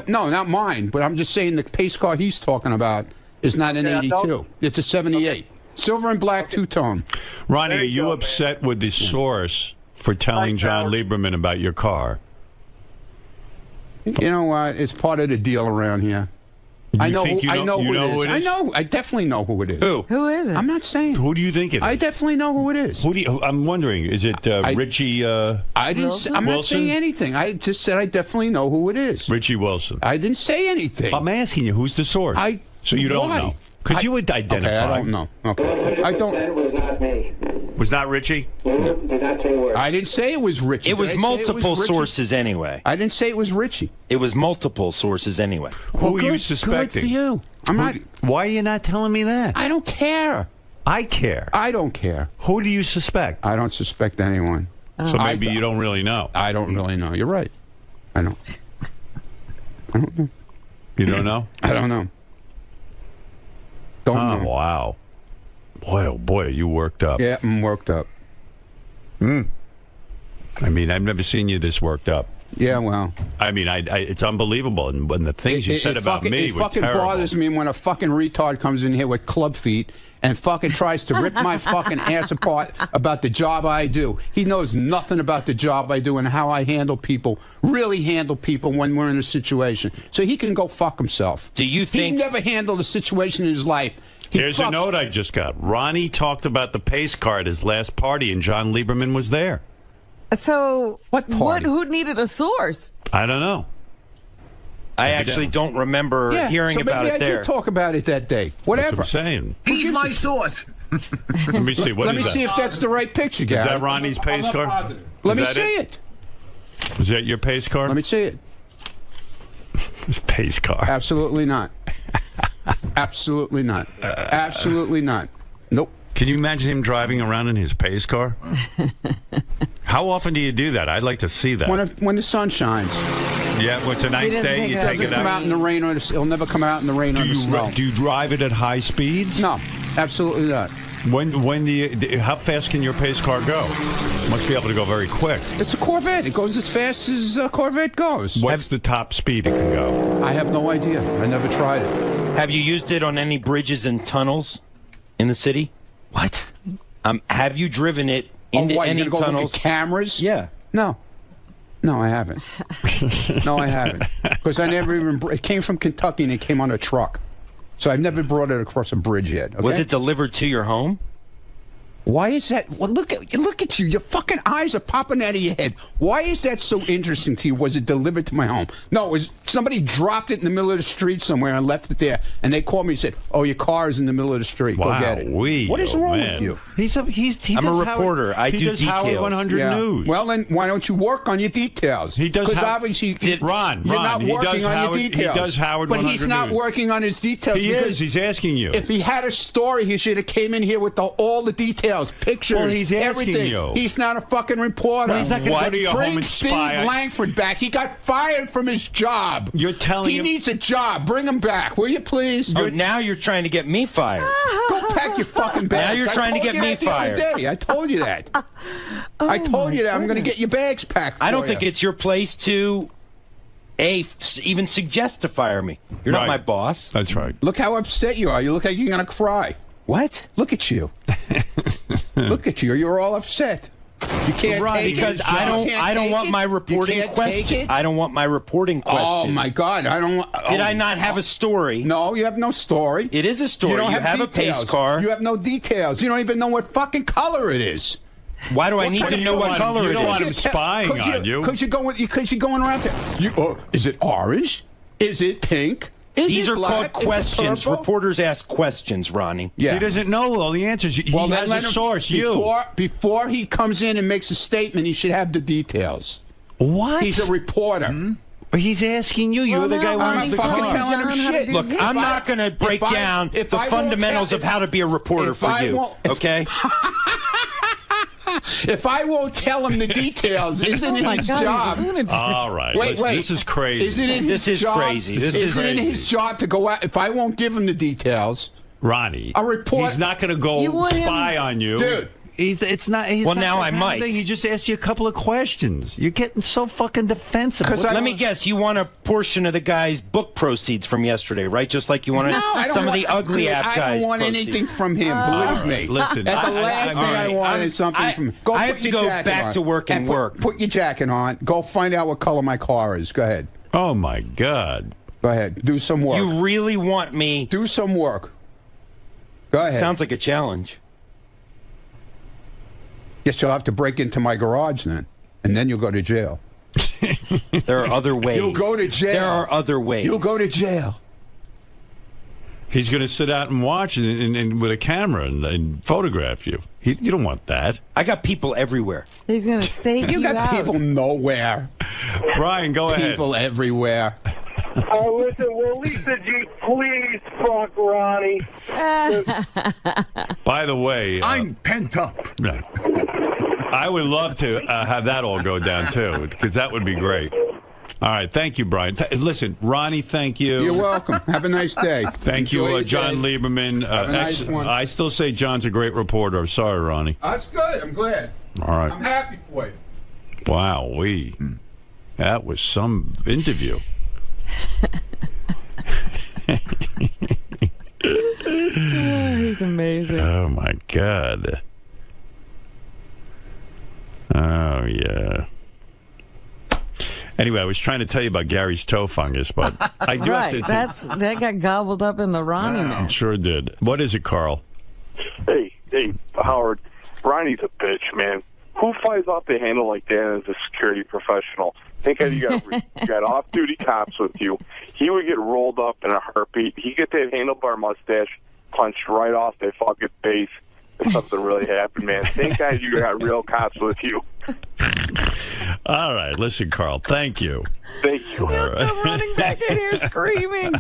No, not mine. But I'm just saying the pace car he's talking about is not an 82. It's a 78. Silver and black two-tone. Ronnie, are you upset with the source for telling John Lieberman about your car? You know what? It's part of the deal around here. I know who it is. I definitely know who it is. Who is it? I'm not saying. Who do you think it is? I definitely know who it is. I'm wondering. Is it Richie? I'm not saying anything. I just said I definitely know who it is. Richie Wilson. I didn't say anything. I'm asking you. Who's the source? So you don't know. Because you would identify. Okay, I don't know. Okay. I don't. It was not me. Was not Richie? Did not say a word. I didn't say it was Richie. It was multiple sources anyway. I didn't say it was Richie. It was multiple sources anyway. Who are you suspecting? Good for you. Why are you not telling me that? I don't care. I care. I don't care. Who do you suspect? I don't suspect anyone. So maybe you don't really know. I don't really know. You're right. I don't know. You don't know? I don't know. Don't know. Wow. Boy, oh boy, are you worked up. Yeah, I'm worked up. I mean, I've never seen you this worked up. Yeah, well. I mean, it's unbelievable. And when the things you said about me were fucking terrible. bothers me when a fucking retard comes in here with club feet and fucking tries to rip my fucking ass apart about the job I do. He knows nothing about the job I do and how I handle people, really handle people when we're in a situation. So he can go fuck himself. Do you think... He never handled a situation in his life. Here's a note I just got. Ronnie talked about the pace car at his last party, and John Lieberman was there. So, who needed a source? I don't know. I actually don't remember hearing about it there. Maybe I did talk about it that day. Whatever. That's what I'm saying. He's my source. Let me see. Let me see if that's the right picture, Gary. Is that Ronnie's pace car? Let me see it. Is that your pace car? Let me see it. His pace car. Absolutely not. Absolutely not. Absolutely not. Nope. Can you imagine him driving around in his pace car? How often do you do that? I'd like to see that. When the sun shines. Yeah, what's a nice day? You take it out. Come out in the rain or it'll never come out in the rain or the snow. Do you drive it at high speeds? No, absolutely not. When do you? How fast can your pace car go? Must be able to go very quick. It's a Corvette. It goes as fast as a Corvette goes. What's the top speed it can go? I have no idea. I never tried it. Have you used it on any bridges and tunnels in the city? What? Have you driven it into any you're gonna tunnels? Go look at cameras? Yeah. No, I haven't. No, I haven't. Because I never even. It came from Kentucky and it came on a truck, so I've never brought it across a bridge yet. Okay? Was it delivered to your home? Why is that? Well, look at you. Your fucking eyes are popping out of your head. Why is that so interesting to you? Was it delivered to my home? No, it was somebody dropped it in the middle of the street somewhere and left it there. And they called me and said, "Oh, your car is in the middle of the street. Go get it." What is wrong with you? I'm a reporter. I do details. Howard 100 News. Well, then why don't you work on your details? He does. Because obviously, Ron, you're not working on your details. He does Howard 100 But he's not working on his details. He is. He's asking you. If he had a story, he should have came in here with all the details, pictures. Well, he's asking everything. you. He's not a fucking reporter. Well, he's not going to go to your home and Bring spy. Steve Langford back. He got fired from his job. You're telling him he needs a job. Bring him back, will you please? Now you're trying to get me fired. Go pack your fucking bags. Now you're trying to get me fired. I told you that. I told you that. I'm going to get your bags packed. I don't think it's your place to even suggest to fire me. You're not my boss. That's right. Look how upset you are. You look like you're going to cry. What? Look at you. Look at you. You're all upset. You can't take because it. I don't want my reporting question. I don't want my reporting question. Oh my God! I don't want. Did I not have a story? No, you have no story. It is a story. You don't have details. A pace car. You have no details. You don't even know what fucking color it is. Why do I need to know what color it is? You don't want him spying on you. Because you're going around there. Is it orange? Is it pink? These are called questions. Reporters ask questions, Ronnie. Yeah. He doesn't know all the answers. He has a source, Before he comes in and makes a statement, he should have the details. What? He's a reporter. But he's asking you. You're the guy who runs the car. I'm fucking telling him shit. Look, I'm not going to break down the fundamentals of how to be a reporter for you, okay? If I won't tell him the details, isn't it his job? All right. Wait. This is crazy. Isn't it his job? Crazy. Isn't it his job to go out? If I won't give him the details, Ronnie, a report. He's not going to go spy on you, dude. Now I might. He just asked you a couple of questions. You're getting so fucking defensive. Let me guess. You want a portion of the guy's book proceeds from yesterday, right? Just like you wanted some of the ugly app guys. I don't want anything from him. Believe me. Listen, that's the last thing I want is something from him. I have to go back to work and work. Put your jacket on. Go find out what color my car is. Go ahead. Oh my God. Go ahead. Do some work. You really want me? Do some work. Go ahead. Sounds like a challenge. Guess you'll have to break into my garage then, and then you'll go to jail. There are other ways. You'll go to jail. There are other ways. You'll go to jail. He's going to sit out and watch and with a camera and photograph you. You don't want that. I got people everywhere. He's going to stake you got out. people nowhere. Brian, go ahead. People everywhere. Listen, will Lisa G please fuck Ronnie? By the way, I'm pent up. I would love to have that all go down, too, because that would be great. All right. Thank you, Brian. Listen, Ronnie, thank you. You're welcome. Have a nice day. Thank you, John Lieberman. Have a nice one. I still say John's a great reporter. Sorry, Ronnie. That's good. I'm glad. All right. I'm happy for you. Wow, that was some interview. He's amazing. Oh, my God. Oh, yeah. Anyway, I was trying to tell you about Gary's toe fungus, but I do have to... That got gobbled up in the Ronnie man. Sure did. What is it, Carl? Hey, Howard. Ronnie's a bitch, man. Who flies off the handle like that as a security professional? Think of you got off-duty cops with you. He would get rolled up in a heartbeat. He'd get that handlebar mustache punched right off their fucking face if something really happened, man. Thank God you got real cops with you. All right, listen, Carl. Thank you. Thank you. He'll come running back in here screaming.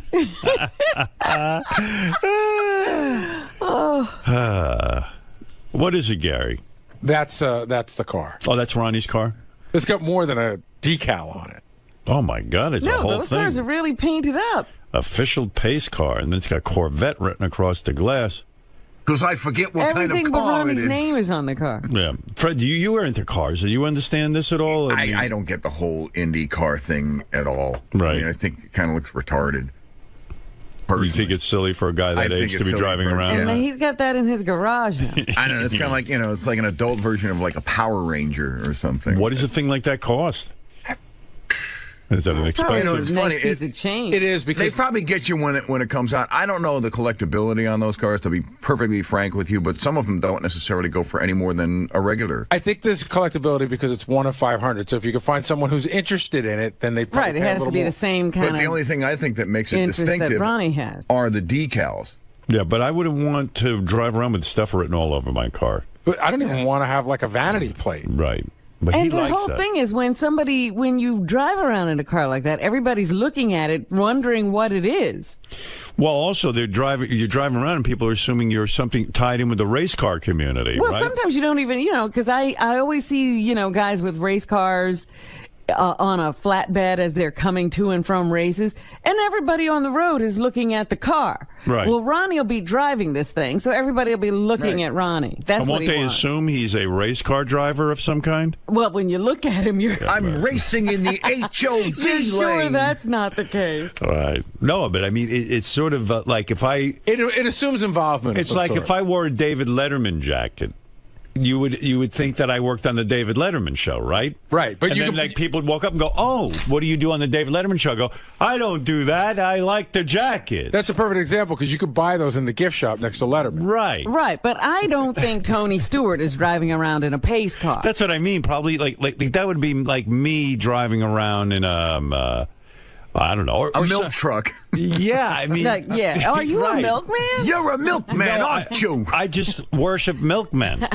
What is it, Gary? That's the car. Oh, that's Ronnie's car? It's got more than a decal on it. Oh, my God. It's a whole those thing. cars are really painted up. Official pace car, and then it's got Corvette written across the glass. Because I forget what Everything kind of but car Ronnie's it is. name is on the car. Yeah. Fred, you were into cars. Do you understand this at all? I don't get the whole Indy car thing at all. Right. I mean, I think it kind of looks retarded. You think it's silly for a guy that age to be driving around? And he's got that in his garage now. I don't know. It's kind of like, it's like an adult version of like a Power Ranger or something. What does a thing like that cost? Is that an expensive? It's funny. It is because they probably get you when it comes out. I don't know the collectability on those cars, to be perfectly frank with you, but some of them don't necessarily go for any more than a regular. I think there's collectability because it's 1 of 500. So if you can find someone who's interested in it, then they probably Right, it has to be the same kind of. But the only thing I think that makes it interest distinctive that Ronnie has are the decals. Yeah, but I wouldn't want to drive around with stuff written all over my car. But I don't even want to have like a vanity plate. Right. But and he the likes whole that. thing is when you drive around in a car like that, everybody's looking at it, wondering what it is. Well, also, you're driving around and people are assuming you're something tied in with the race car community, Well, right? sometimes you don't even, because I always see, guys with race cars on a flatbed as they're coming to and from races, and everybody on the road is looking at the car. Right. Well, Ronnie will be driving this thing, so everybody will be looking at Ronnie. That's and what won't he they wants. assume he's a race car driver of some kind? Well, when you look at him, I'm racing in the HOV You're sure lane. that's not the case. All right. No, but I mean, it's sort of like if I... It assumes involvement. It's like if I wore a David Letterman jacket, you would think that I worked on the David Letterman show, right? Right. But and then people would walk up and go, "Oh, what do you do on the David Letterman show?" I go, "I don't do that. I like the jacket." That's a perfect example because you could buy those in the gift shop next to Letterman. Right. Right, but I don't think Tony Stewart is driving around in a pace car. That's what I mean. Probably like that would be like me driving around in a I don't know, a milk truck. Yeah, I mean, yeah. Are you a milkman? You're a milkman, aren't you? I just worship milkmen.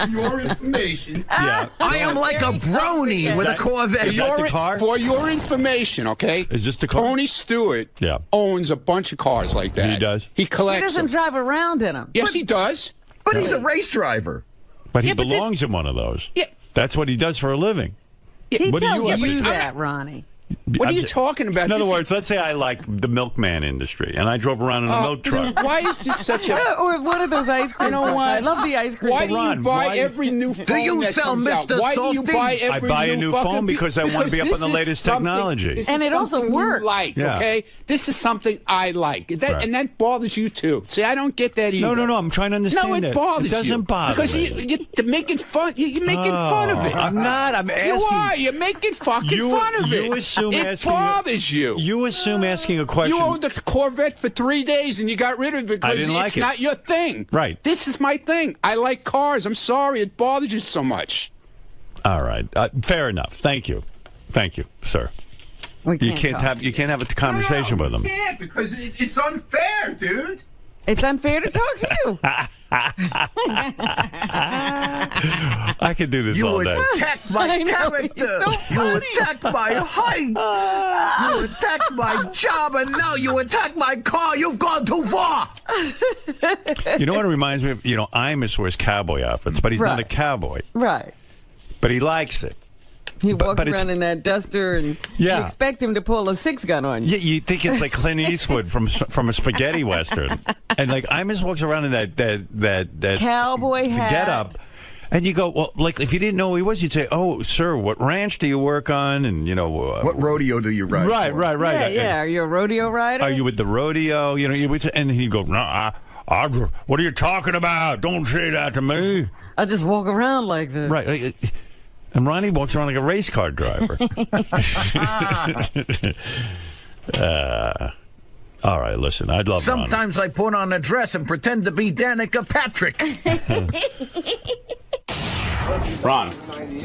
Your information. Yeah. I am like a brony with a Corvette. Is that the car? For your information, okay? Is this the car? Tony Stewart owns a bunch of cars like that. He does? He collects He doesn't them. drive around in them. Yes, he does. But he's a race driver. But he Yeah, but belongs in one of those. Yeah. That's what he does for a living. He What do tells you you have to- that, Ronnie. What are you talking about? In other This is- words, let's say I like the milkman industry, and I drove around in a milk truck. Why is this such a... Or one of those ice cream. You know what? I love the ice cream. Why do you Ron, buy why- every new phone Do you that sell comes out? Mr. Why do you Softy? buy I every buy a new fucking phone because I want to be up on the this is latest something- technology. this And is it also something you works. like, Yeah. okay? This is something I like. Right. And that bothers you, too. See, I don't get that either. No, I'm trying to understand No, it that. bothers It doesn't you. bother because me. you're making fun. You're making fun of it. I'm not. I'm asking. You are. You're making fucking fun of it. You assume it asking bothers you. You assume asking a question. You owned the Corvette for 3 days and you got rid of it because I didn't like it's it. not your thing. Right. This is my thing. I like cars. I'm sorry it bothers you so much. All right. Fair enough. Thank you, sir. We You can't have a conversation with him. You can't because it's unfair, dude. It's unfair to talk to you. I could do this all day. You attacked my character. You attacked my height. You attacked my job, and now you attack my car. You've gone too far. You know what it reminds me of? You know, Amos wears cowboy outfits, but he's not a cowboy. Right. But he likes it. He walks around in that duster, and you expect him to pull a 6-gun on you. Yeah, you think it's like Clint Eastwood from a spaghetti western, and like Amos walks around in that cowboy hat, get up, and you go, well, like if you didn't know who he was, you'd say, oh, sir, what ranch do you work on, and you know, what rodeo do you ride? Right. Yeah. Are you a rodeo rider? Are you with the rodeo? You know, you would say, and he'd go, no, what are you talking about? Don't say that to me. I just walk around like this. Right. And Ronnie walks around like a race car driver. All right, listen, I'd love Sometimes Ronnie. I put on a dress and pretend to be Danica Patrick. Ron.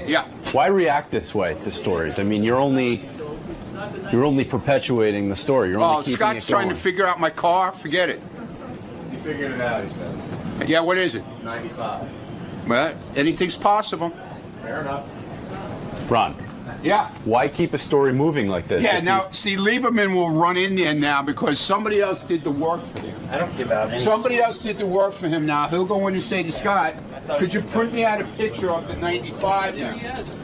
Yeah. Why react this way to stories? I mean, you're only perpetuating the story. You're only keeping Scott's it going. trying to figure out my car. Forget it. He figured it out, he says. Yeah, what is it? 95. Well, anything's possible. Fair enough. Ron. Yeah. Why keep a story moving like this? Yeah, now, see, Lieberman will run in there now because somebody else did the work for him. I don't give out any. Somebody else did the work for him now. He'll go in and say to Scott, could you print me out a picture of the 95 now? He has.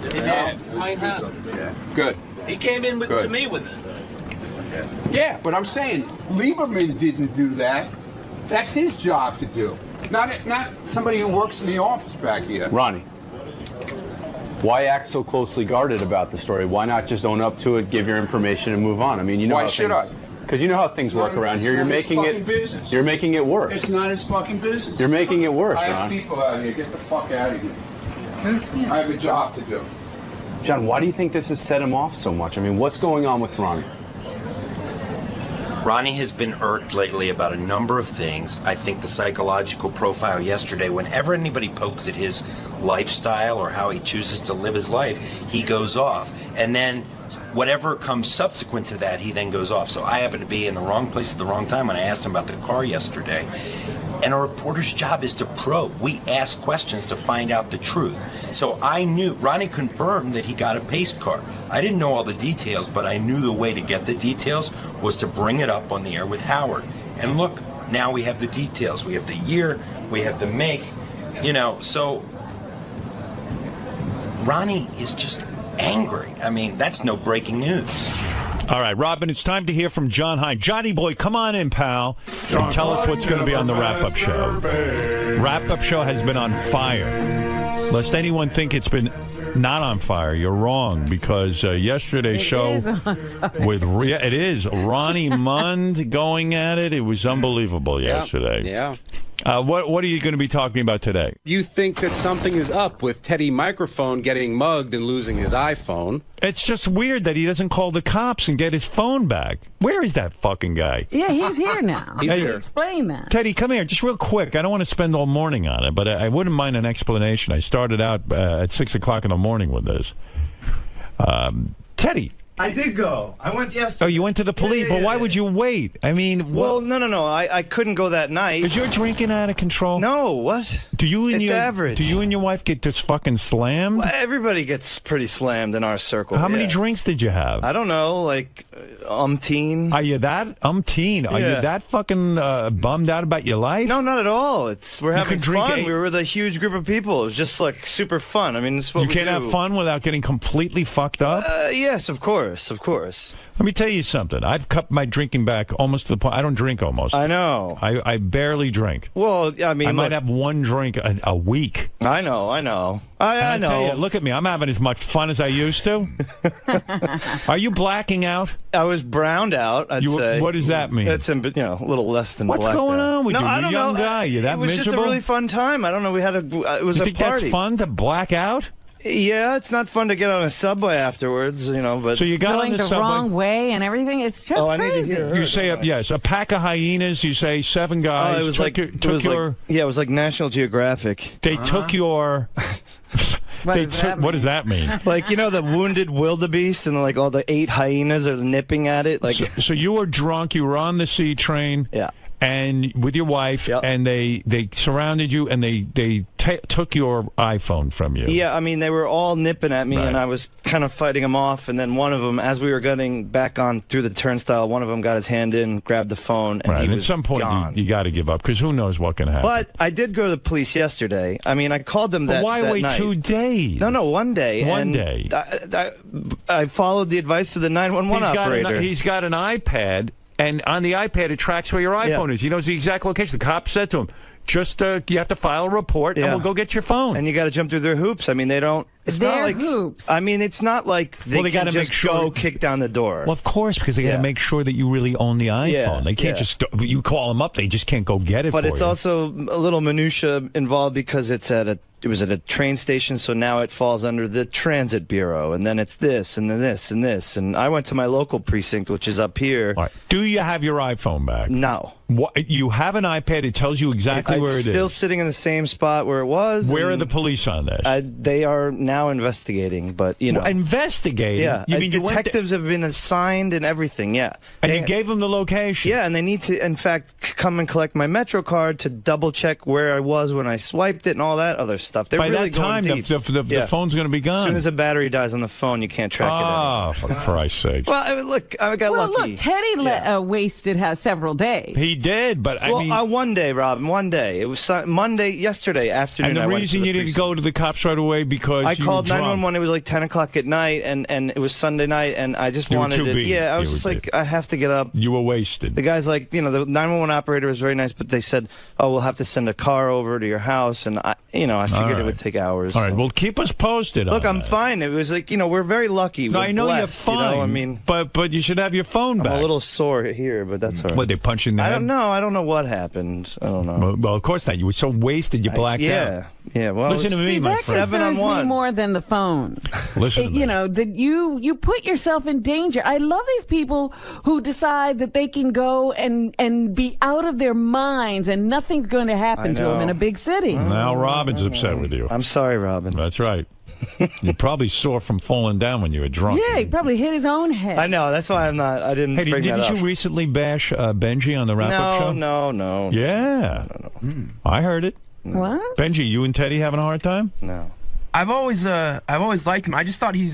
Good. He came in to me with it. Yeah, but I'm saying Lieberman didn't do that. That's his job to do. Not somebody who works in the office back here. Ronnie. Why act so closely guarded about the story? Why not just own up to it, give your information, and move on? I mean, you know. Why should I? Because you know how things work around here. You're making it worse. It's not his fucking business. You're making it worse, I have Ron. people out here. Get the fuck out of here. I have a job to do. John, why do you think this has set him off so much? I mean, what's going on with Ronnie? Ronnie has been irked lately about a number of things. I think the psychological profile yesterday, whenever anybody pokes at his lifestyle or how he chooses to live his life, he goes off. And then whatever comes subsequent to that, he then goes off. So I happen to be in the wrong place at the wrong time when I asked him about the car yesterday. And a reporter's job is to probe. We ask questions to find out the truth. So I knew, Ronnie confirmed that he got a pace car. I didn't know all the details, but I knew the way to get the details was to bring it up on the air with Howard. And look, now we have the details. We have the year, we have the make, you know, so Ronnie is just angry. I mean, that's no breaking news. All right, Robin, it's time to hear from John Hein. Johnny boy, come on in, pal, and tell us what's going to be on the wrap-up show. Wrap-up show has been on fire. Lest anyone think it's been not on fire, you're wrong, because yesterday's show with it is Ronnie Mund going at it. It was unbelievable yesterday. Yeah. What are you going to be talking about today? You think that something is up with Teddy Microphone getting mugged and losing his iPhone. It's just weird that he doesn't call the cops and get his phone back. Where is that fucking guy? Yeah, he's here now. He's here. Explain that. Teddy, come here, just real quick. I don't want to spend all morning on it, but I wouldn't mind an explanation. I started out at 6 o'clock in the morning with this. Teddy. I did go. I went yesterday. Oh, you went to the police? But why would you wait? I mean, well, no. I couldn't go that night. Is your drinking out of control? No, what? Do you and it's average. Do you and your wife get just fucking slammed? Well, everybody gets pretty slammed in our circle. How many drinks did you have? I don't know, like umpteen. Are you that umpteen? Are you that fucking bummed out about your life? No, not at all. We're having fun. 8. We were with a huge group of people. It was just like super fun. I mean, it's what you we can't do. have fun without getting completely fucked up? Yes, of course. Let me tell you something. I've cut my drinking back almost to the point. I don't drink almost. I know. I barely drink. Well, I mean, I might have one drink a week. I know. I know. Tell you, look at me. I'm having as much fun as I used to. Are you blacking out? I was browned out, I'd say. What does that mean? It's a little less than What's going on with you? I don't You're a young know. guy. You're that miserable? It was just a really fun time. I don't know. We had it was you a think party. That's fun to black out? Yeah, it's not fun to get on a subway afterwards, but so you got going on the subway wrong way and everything. It's just crazy. You say a pack of hyenas. You say 7 guys. It was like National Geographic. They took your. What does that mean? Like, the wounded wildebeest and like all the 8 hyenas are nipping at it. Like, so you were drunk. You were on the C train. Yeah. and with your wife, and they surrounded you, and they took your iPhone from you. Yeah, I mean, they were all nipping at me, and I was kind of fighting them off. And then one of them, as we were getting back on through the turnstile, one of them got his hand in, grabbed the phone, and he was at some point, gone. you got to give up, because who knows what can happen. But I did go to the police yesterday. I mean, I called them that why wait night. 2 days? No, 1 day. One day. I folled the advice of the 911 operator. He's got an iPad, and on the iPad it tracks where your iPhone is. He knows the exact location. The cop said to him, just you have to file a report, and we'll go get your phone. And you got to jump through their hoops. I mean, they don't. It's not like hoops. I mean, it's not like they got to just make sure go kick down the door. Well, of course, because they got to make sure that you really own the iPhone. Yeah, They can't just you call them up. They just can't go get it. But for it's you. also a little minutia involved because it was at a train station, so now it falls under the Transit Bureau, and then it's this, and then this, and this. And I went to my local precinct, which is up here. All right. Do you have your iPhone back? No. What, you have an iPad. It tells you exactly where it is. It's still sitting in the same spot where it was. Where are the police on this? They are now investigating, but you know, investigating. Yeah, you mean detectives have been assigned and everything. Yeah, and you gave them the location. Yeah, and they need to, in fact, come and collect my Metro card to double check where I was when I swiped it and all that other stuff. They're By really that time, going deep. the phone's going to be gone. As soon as the battery dies on the phone, you can't track it anymore. Oh, for Christ's sake! Well, I mean, look, I got lucky. Look, Teddy wasted several days. He did, but I mean, 1 day, Robin, 1 day. It was Monday, yesterday afternoon. And the reason you didn't go to the cops right away because I you called were drunk. 911. It was like 10 o'clock at night, and it was Sunday night, and I just You were wanted too it. beat. Yeah, I was You just were like, I have to get up. You were wasted. The guy's like, the 911 operator was very nice, but they said, oh, we'll have to send a car over to your house, and I figured it would take hours. All right, well, keep us posted. Look, on I'm fine. It was like, we're very lucky. No, We're I know blessed, you're fine. I mean, but you should have your phone back. I'm a little sore here, but that's all right. What, they punch you in the head? I don't know what happened. I don't know. Well, of course not. You were so wasted, you blacked out. Yeah. Well, listen to me, my that friend. concerns me more than the phone. Listen to me. That you put yourself in danger. I love these people who decide that they can go and be out of their minds and nothing's going to happen to them in a big city. Now Robin's upset with you. I'm sorry, Robin. That's right. You probably sore from falling down when you were drunk. Yeah, he probably hit his own head. I know. That's why I didn't bring that up. Didn't you recently bash Benji on the wrap-up show? No. Yeah. No. I heard it. What? Benji, you and Teddy having a hard time? No. I've always liked him. I just thought he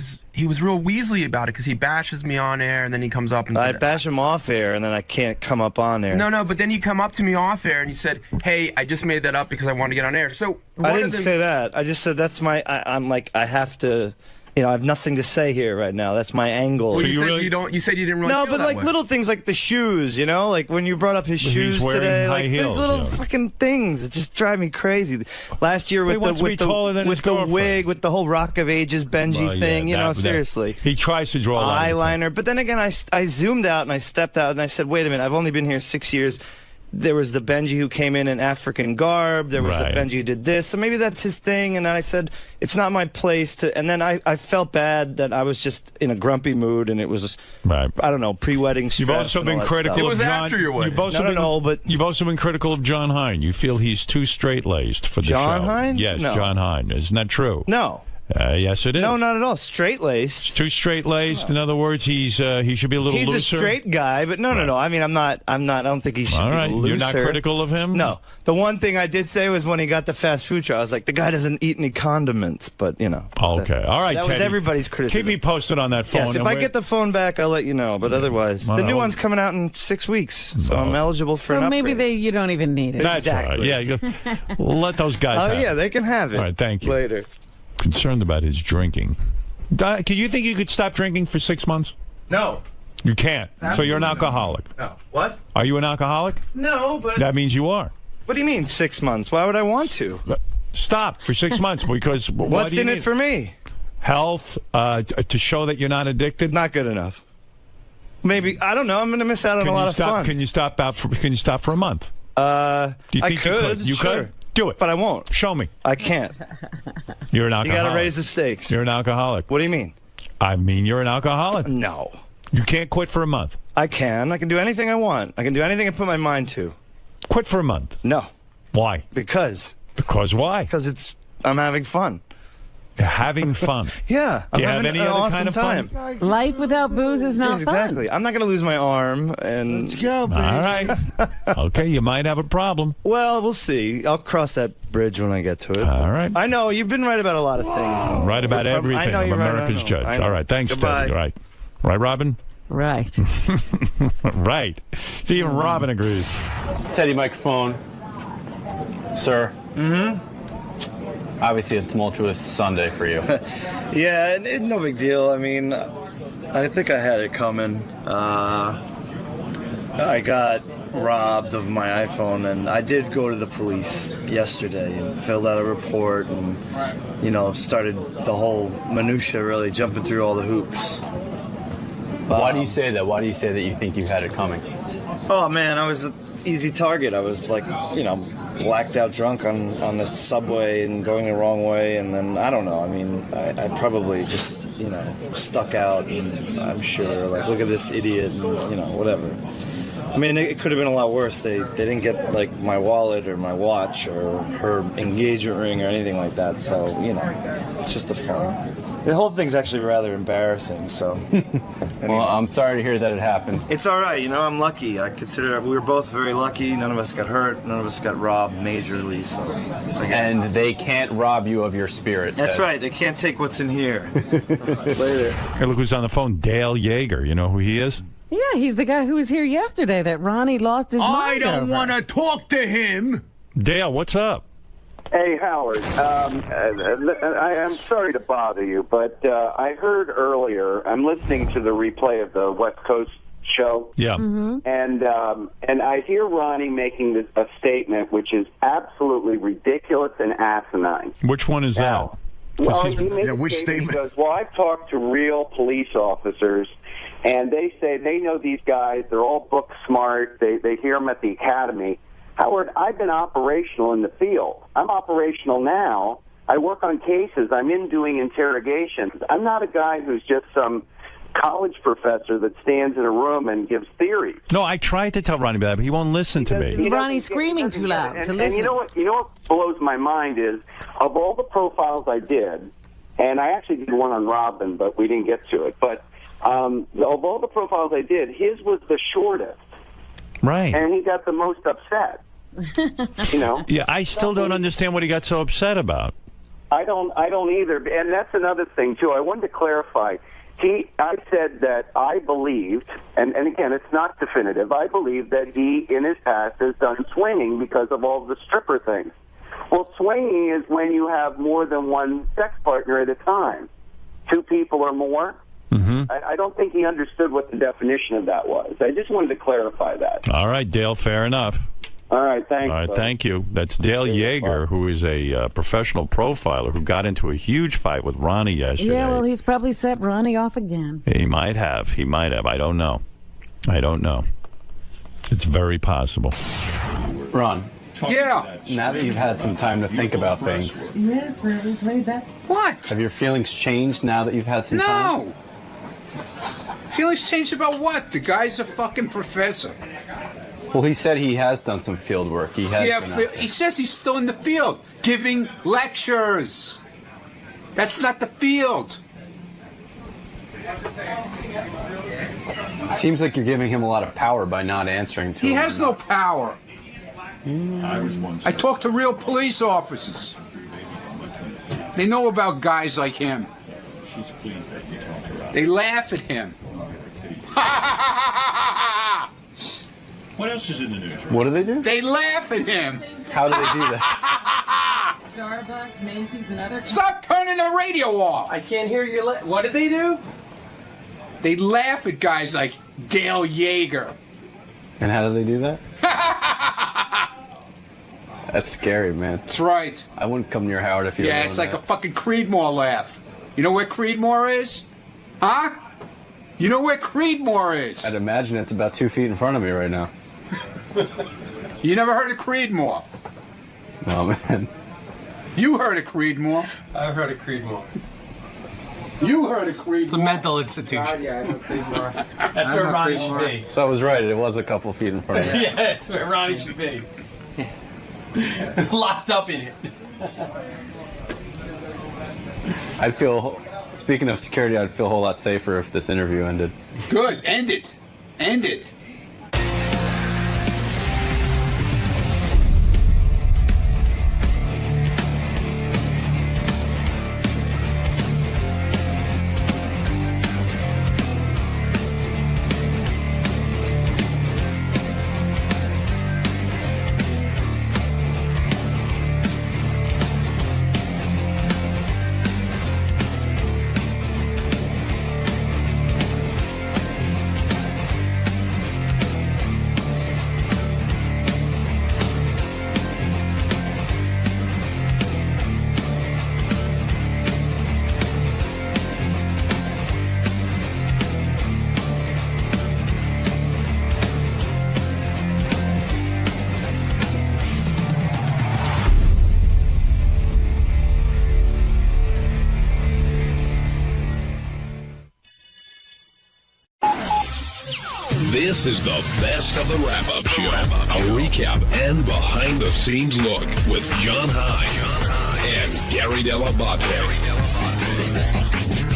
was real Weasley about it because he bashes me on air and then he comes up and I bash him off air and then I can't come up on air. No, but then you come up to me off air and you said, "Hey, I just made that up because I wanted to get on air." So I didn't say that. I just said that's my. I'm like I have to. I have nothing to say here right now. That's my angle. Well, you said you didn't really. No, feel but that like way. little things like the shoes. Like when you brought up his shoes today, like these little fucking things that just drive me crazy. Last year with the wig, with the whole Rock of Ages Benji thing. Seriously. He tries to draw eyeliner, but then again, I zoomed out and I stepped out and I said, wait a minute, I've only been here 6 years. There was the Benji who came in African garb. There was the Benji who did this. So maybe that's his thing. And then I said, it's not my place to. And then I felt bad that I was just in a grumpy mood. And it was, I don't know, pre-wedding stress. You've also been critical of John. After your wedding. You've also been critical of John Hine. You feel he's too straight-laced for the show. John Hine? Yes, No. John Hine. Isn't that true? No. Yes, it is. No, not at all. Straight-laced. Too straight-laced. In other words, he should be a little looser. He's a straight guy, but no. I mean, I'm not. I don't think he should be looser. You're not critical of him? No. The one thing I did say was when he got the fast food truck, I was like, the guy doesn't eat any condiments, but Okay. All right, that was Teddy. everybody's criticism. Keep me posted on that phone. Yes, if I get the phone back, I'll let you know. But otherwise, the new one's coming out in 6 weeks, so I'm eligible for an upgrade. Maybe you don't even need it. That's exactly. right. Yeah, let those guys have it. They can have it. All right, thank you. Later. Concerned about his drinking. Can you think you could stop drinking for 6 months? No. You can't. So you're an alcoholic. No. What? Are you an alcoholic? No, but... That means you are. What do you mean 6 months? Why would I want to? Stop for 6 months because... What's in it for me? Health, to show that you're not addicted? Not good enough. Maybe, I don't know, I'm going to miss out on a lot of fun. Can you stop for a month? Do you think I could. You sure. could? Do it. But I won't. Show me. I can't. You're an alcoholic. You got to raise the stakes. You're an alcoholic. What do you mean? I mean you're an alcoholic. No. You can't quit for a month. I can. I can do anything I want. I can do anything I put my mind to. Quit for a month. No. Why? Because. Because why? Because I'm having fun. You're having fun. Yeah. Do you I'm have having any an other awesome kind of time. fun? Life without booze is not Yes, fun. exactly. I'm not going to lose my arm. And Let's go, baby. All right. Okay, you might have a problem. Well, we'll see. I'll cross that bridge when I get to it. All right. I know you've been right about a lot of things. Right about everything. I know I'm you're right, America's I know. judge. I know. All right. Thanks, Goodbye. Teddy. Right. Right, Robin? Right. Right. See, even Robin agrees. Teddy microphone. Sir. Mm-hmm. Obviously a tumultuous Sunday for you. Yeah, no big deal. I mean, I think I had it coming. I got robbed of my iPhone, and I did go to the police yesterday and filled out a report and, started the whole minutia, really jumping through all the hoops. Why do you say that? Why do you say that you think you had it coming? Oh, man, I was an easy target. I was blacked out drunk on the subway and going the wrong way, and then I don't know. I mean, I probably just stuck out, and I'm sure look at this idiot, and whatever. I mean, it could have been a lot worse. They didn't get my wallet or my watch or her engagement ring or anything like that. So it's just a fun. The whole thing's actually rather embarrassing. So, well, I'm sorry to hear that it happened. It's all right. I'm lucky. I consider we were both very lucky. None of us got hurt. None of us got robbed majorly. So, and they can't rob you of your spirit. That's right. They can't take what's in here. Later. Hey, look who's on the phone. Dale Yeager. You know who he is? Yeah, he's the guy who was here yesterday that Ronnie lost his mind I don't over. want to talk to him. Dale, what's up? Hey, Howard. I'm sorry to bother you, but I heard earlier, I'm listening to the replay of the West Coast show. Yeah. Mm-hmm. And I hear Ronnie making a statement which is absolutely ridiculous and asinine. Which one is that? Well, he makes a statement. He goes, well, I've talked to real police officers, and they say they know these guys. They're all book smart. They hear them at the academy. Howard, I've been operational in the field. I'm operational now. I work on cases. I'm in doing interrogations. I'm not a guy who's just some college professor that stands in a room and gives theories. No, I tried to tell Ronnie about it, but he won't listen to me. Ronnie's screaming too loud to listen. And you know what blows my mind is, of all the profiles I did, and I actually did one on Robin, but we didn't get to it, but of all the profiles I did, his was the shortest. Right. And he got the most upset. Yeah, I still don't understand what he got so upset about. I don't either. And that's another thing, too. I wanted to clarify. I said that I believed, and again, it's not definitive, I believe that he, in his past, has done swinging because of all the stripper things. Well, swinging is when you have more than one sex partner at a time. 2 people or more. Mm-hmm. I don't think he understood what the definition of that was. I just wanted to clarify that. All right, Dale, fair enough. All right, thanks. All right, thank you. That's Dale Yeager, who is a professional profiler who got into a huge fight with Ronnie yesterday. Yeah, well, he's probably set Ronnie off again. He might have. He might have. I don't know. It's very possible. Ron. Yeah. Now that you've had some time to think about things, Yes, we played that. What? have your feelings changed now that you've had some time? No. Feelings changed about what? The guy's a fucking professor. Well, he said he has done some field work. He has. Yeah, been out. he says he's still in the field, giving lectures. That's not the field. It seems like you're giving him a lot of power by not answering to him. He has no power. I talk to real police officers. They know about guys like him. They laugh at him. What else is in the news? What do they do? They laugh at him. How do they do that? Starbucks, Macy's, and other. Stop turning the radio off. I can't hear you. What did they do? They laugh at guys like Dale Yeager. And how do they do that? That's scary, man. That's right. I wouldn't come near Howard if you Yeah, it's like a fucking Creedmoor laugh. You know where Creedmoor is? Huh? You know where Creedmoor is? I'd imagine it's about 2 feet in front of me right now. You never heard of Creedmoor? Oh, man. You heard of Creedmoor. I've heard of Creedmoor. You heard of Creedmoor. It's a mental institution. Yeah, I know Creedmoor. That's where Ronnie should be. So I was right. It was a couple feet in front of me. Yeah, it's where Ronnie should be. Locked up in it. I'd feel, speaking of security, I'd feel a whole lot safer if this interview ended. Good. End it. End it. This is the best of the wrap-up show. A recap and behind-the-scenes look with John High and Gary 𝗏𝗏.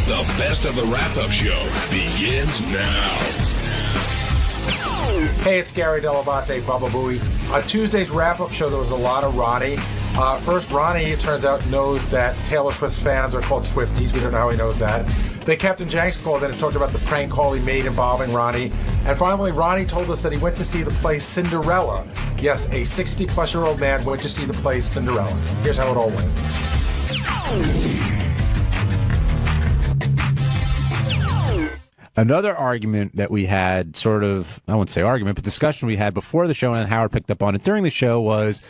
The best of the wrap-up show begins now. Hey, it's Gary 𝗏𝗏, Bubba Booey. On Tuesday's wrap-up show, there was a lot of Ronnie. First, Ronnie, it turns out, knows that Taylor Swift's fans are called Swifties. We don't know how he knows that. Then Captain Jenks called in and talked about the prank call he made involving Ronnie. And finally, Ronnie told us that he went to see the play Cinderella. Yes, a 60-plus-year-old man went to see the play Cinderella. Here's how it all went. Another argument that we had, sort of, I wouldn't say argument, but discussion we had before the show, and Howard picked up on it during the show, was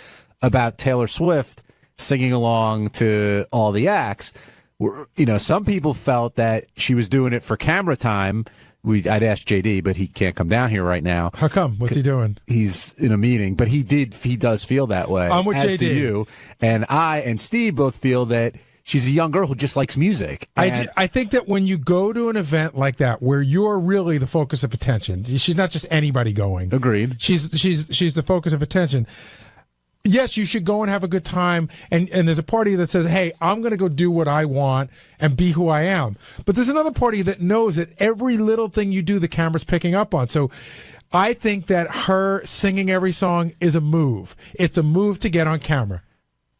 about Taylor Swift singing along to all the acts. You know, some people felt that she was doing it for camera time. I'd asked JD, but he can't come down here right now. How come? What's he doing? He's in a meeting, but he does feel that way. I'm with as JD. Do you. And I and Steve both feel that she's a young girl who just likes music. I think that when you go to an event like that, where you're really the focus of attention, she's not just anybody going. Agreed. She's the focus of attention. Yes, you should go and have a good time, and there's a party that says, hey, I'm going to go do what I want and be who I am. But there's another party that knows that every little thing you do, the camera's picking up on. So I think that her singing every song is a move. It's a move to get on camera.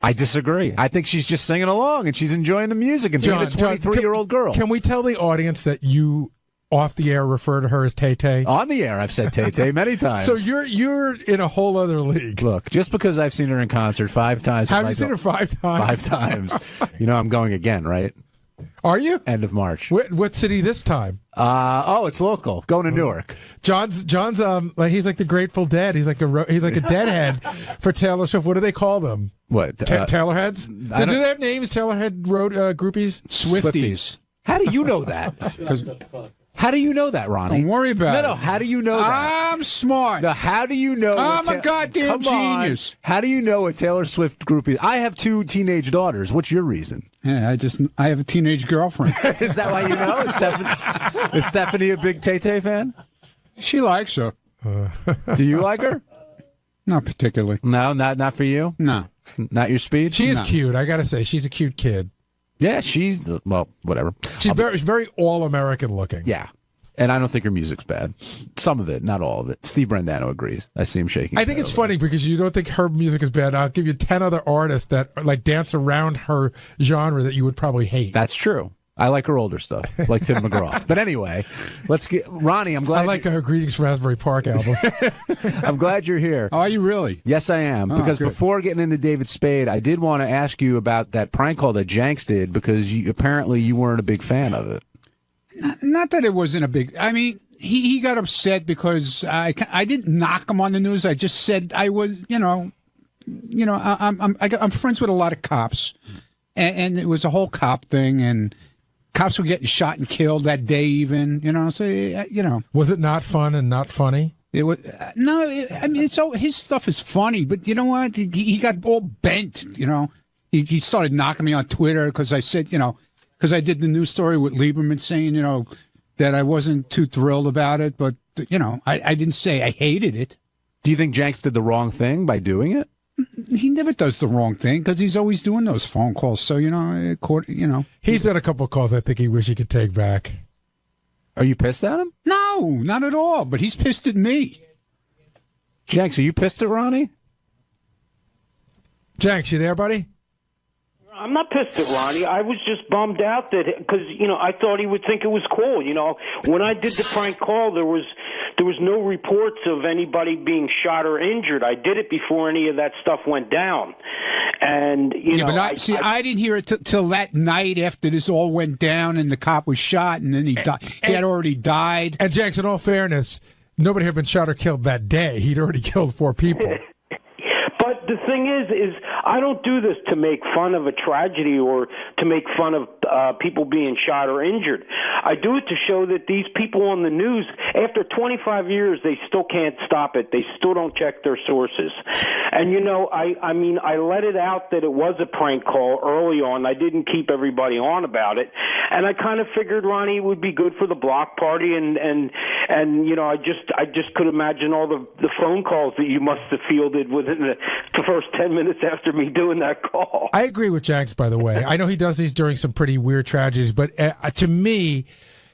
I disagree. I think she's just singing along, and she's enjoying the music and being a 23-year-old girl. Can we tell the audience that you, off the air, refer to her as Tay-Tay? On the air, I've said Tay-Tay many times. So you're in a whole other league. Look, just because I've seen her in concert 5 times. Have you seen her 5 times? 5 times. You know I'm going again, right? Are you? End of March. What city this time? It's local. Going to Newark. John's he's like the Grateful Dead. He's like a deadhead for Taylor Swift. What do they call them? What? Taylorheads? Do they have names? Taylorhead road groupies? Swifties. How do you know that? How do you know that, Ronnie? Don't worry about it. No, how do you know that? I'm smart. No, how do you know? I'm a goddamn genius. How do you know what Taylor Swift group is? I have 2 teenage daughters. What's your reason? Yeah, I have a teenage girlfriend. Is that why you know? Is Stephanie a big Tay-Tay fan? She likes her. Do you like her? Not particularly. No, not for you? No. Not your speed? She is cute. I got to say, she's a cute kid. Yeah, she's, well, whatever. She's very all-American looking. Yeah. And I don't think her music's bad. Some of it, not all of it. Steve Brandano agrees. I see him shaking. I think it's funny because you don't think her music is bad. I'll give you 10 other artists that like dance around her genre that you would probably hate. That's true. I like her older stuff, like Tim McGraw. But anyway, let's get Ronnie. I'm glad. I like her Greetings from Asbury Park album. I'm glad you're here. Are you really? Yes, I am. Because before getting into David Spade, I did want to ask you about that prank call that Jenks did because apparently you weren't a big fan of it. Not that it wasn't a big. I mean, he got upset because I didn't knock him on the news. I just said I was, I'm friends with a lot of cops, and it was a whole cop thing and. Cops were getting shot and killed that day, even, so, Was it not fun and not funny? It was his stuff is funny, but you know what? He got all bent, He started knocking me on Twitter because I said, because I did the news story with Lieberman saying, that I wasn't too thrilled about it, but, I didn't say I hated it. Do you think Jenks did the wrong thing by doing it? he never does the wrong thing because he's always doing those phone calls. So he's done a couple of calls I think he wish he could take back. Are you pissed at him? No, not at all. But he's pissed at me. Jenks, are you pissed at Ronnie? Jenks, you there, buddy? I'm not pissed at Ronnie. I was just bummed out that because I thought he would think it was cool. When I did the prank call, there was no reports of anybody being shot or injured. I did it before any of that stuff went down, and I didn't hear it till that night after this all went down and the cop was shot and then he died. He had already died. And Jenks, in all fairness, nobody had been shot or killed that day. He'd already killed 4 people. But the thing is I don't do this to make fun of a tragedy or to make fun of people being shot or injured. I do it to show that these people on the news, after 25 years, they still can't stop it. They still don't check their sources. And, I let it out that it was a prank call early on. I didn't keep everybody on about it. And I kind of figured, Ronnie, it would be good for the block party. And I just could imagine all the phone calls that you must have fielded within the first 10 minutes after me doing that call. I agree with Jenks, by the way. I know he does these during some pretty weird tragedies, but to me,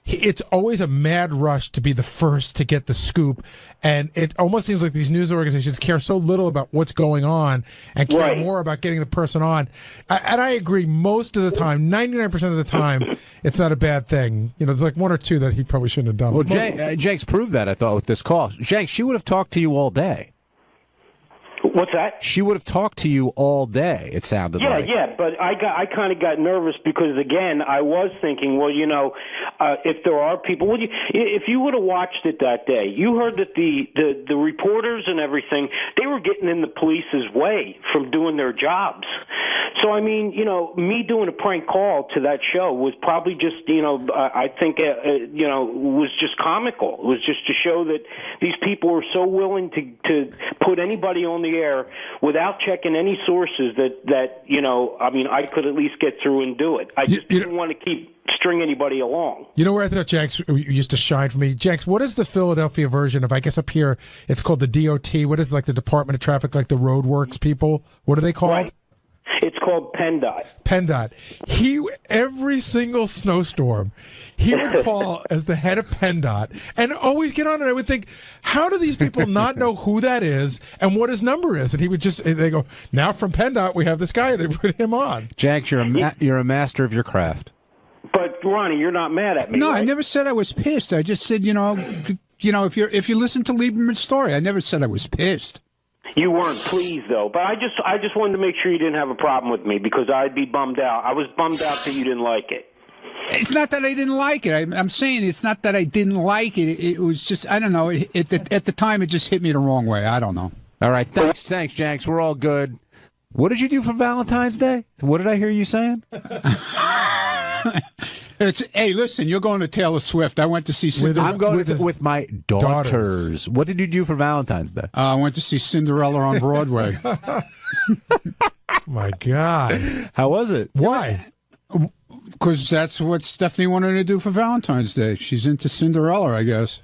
it's always a mad rush to be the first to get the scoop, and it almost seems like these news organizations care so little about what's going on and care more about getting the person on. And I agree, most of the time, 99% of the time, it's not a bad thing. There's like 1 or 2 that he probably shouldn't have done. Well, Jenks proved that, I thought, with this call. Jenks, she would have talked to you all day. What's that? She would have talked to you all day, it sounded like. Yeah, but I kind of got nervous because, again, I was thinking, well, if there are people, if you would have watched it that day, you heard that the reporters and everything, they were getting in the police's way from doing their jobs. So, me doing a prank call to that show was probably just, I think, was just comical. It was just to show that these people were so willing to put anybody on the air without checking any sources that I could at least get through and do it. I just didn't want to keep string anybody along. You know where I thought Jenks used to shine for me? Jenks, what is the Philadelphia version of, I guess up here, it's called the DOT. What is like the Department of Traffic, like the roadworks people? What are they called? Right. It's called PennDOT. PennDOT. Every single snowstorm, he would call as the head of PennDOT and always get on. And I would think, how do these people not know who that is and what his number is? And he would they go, now from PennDOT, we have this guy. They put him on. Jenks, you're a master of your craft. But Ronnie, you're not mad at me. No, right? I never said I was pissed. I just said, if you listen to Lieberman's story, I never said I was pissed. You weren't pleased, though. But I just wanted to make sure you didn't have a problem with me because I'd be bummed out. I was bummed out that you didn't like it. It's not that I didn't like it. I'm saying it's not that I didn't like it. It was just, I don't know. At the time, it just hit me the wrong way. I don't know. All right. Thanks, Jenks. We're all good. What did you do for Valentine's Day? What did I hear you saying? Hey, listen, you're going to Taylor Swift. I went to see Cinderella. I'm going with my daughters. What did you do for Valentine's Day? I went to see Cinderella on Broadway. My God. How was it? Why? Because that's what Stephanie wanted to do for Valentine's Day. She's into Cinderella, I guess.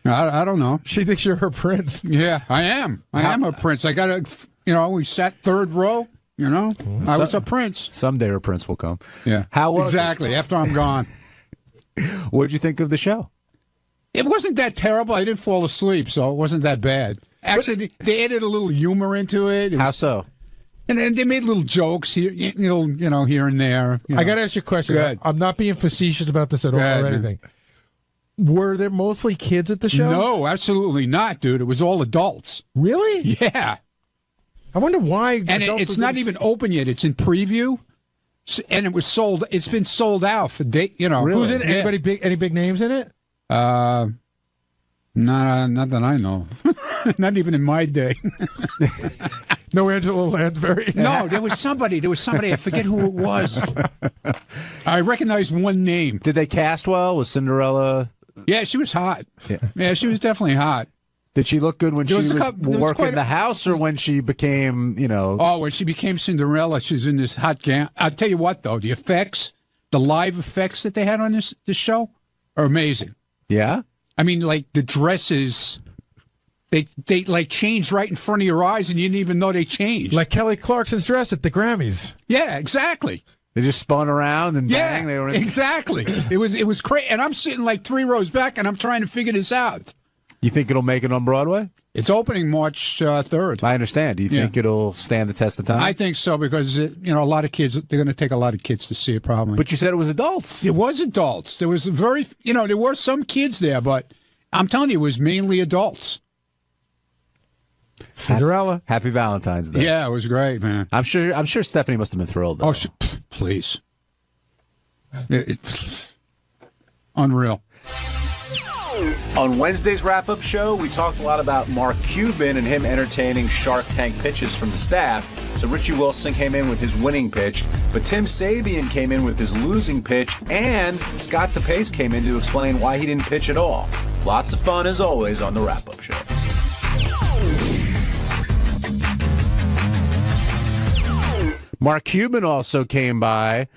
I don't know. She thinks you're her prince. Yeah, I am. I am her prince. I got to, we sat third row. I was a prince. Someday her prince will come. Yeah. How was exactly it? After I'm gone. What did you think of the show? It wasn't that terrible. I didn't fall asleep, so it wasn't that bad. Actually, they added a little humor into it. How so? And they made little jokes here, here and there. I got to ask you a question. I'm not being facetious about this at all or anything. Were there mostly kids at the show? No, absolutely not, dude. It was all adults. Really? Yeah. I wonder why. And it's not even open yet. It's in preview, and it was sold. It's been sold out for date. Really? Who's in it? Yeah. Anybody big? Any big names in it? Not that I know. Not even in my day. No Angela Lansbury. No, there was somebody. I forget who it was. I recognize one name. Did they cast well? Was Cinderella? Yeah, she was hot. Yeah, she was definitely hot. Did she look good when she was working the house or when she became, Oh, when she became Cinderella, she's in this hot gown. I'll tell you what, though, the live effects that they had on this show are amazing. Yeah? I mean, like the dresses, They like changed right in front of your eyes, and you didn't even know they changed. Like Kelly Clarkson's dress at the Grammys. Yeah, exactly. They just spun around and bang. They were exactly. It was crazy, and I'm sitting like 3 rows back, and I'm trying to figure this out. You think it'll make it on Broadway? It's opening March 3rd. I understand. Do you think it'll stand the test of time? I think so because a lot of kids. They're going to take a lot of kids to see it probably. But you said it was adults. It was adults. There was there were some kids there, but I'm telling you, it was mainly adults. Cinderella. Happy Valentine's Day. Yeah, it was great, man. I'm sure Stephanie must have been thrilled. Though. Please. Unreal. On Wednesday's wrap-up show, we talked a lot about Mark Cuban and him entertaining Shark Tank pitches from the staff. So Richie Wilson came in with his winning pitch, but Tim Sabean came in with his losing pitch, and Scott DePace came in to explain why he didn't pitch at all. Lots of fun, as always, on the wrap-up show. Mark Cuban also came by,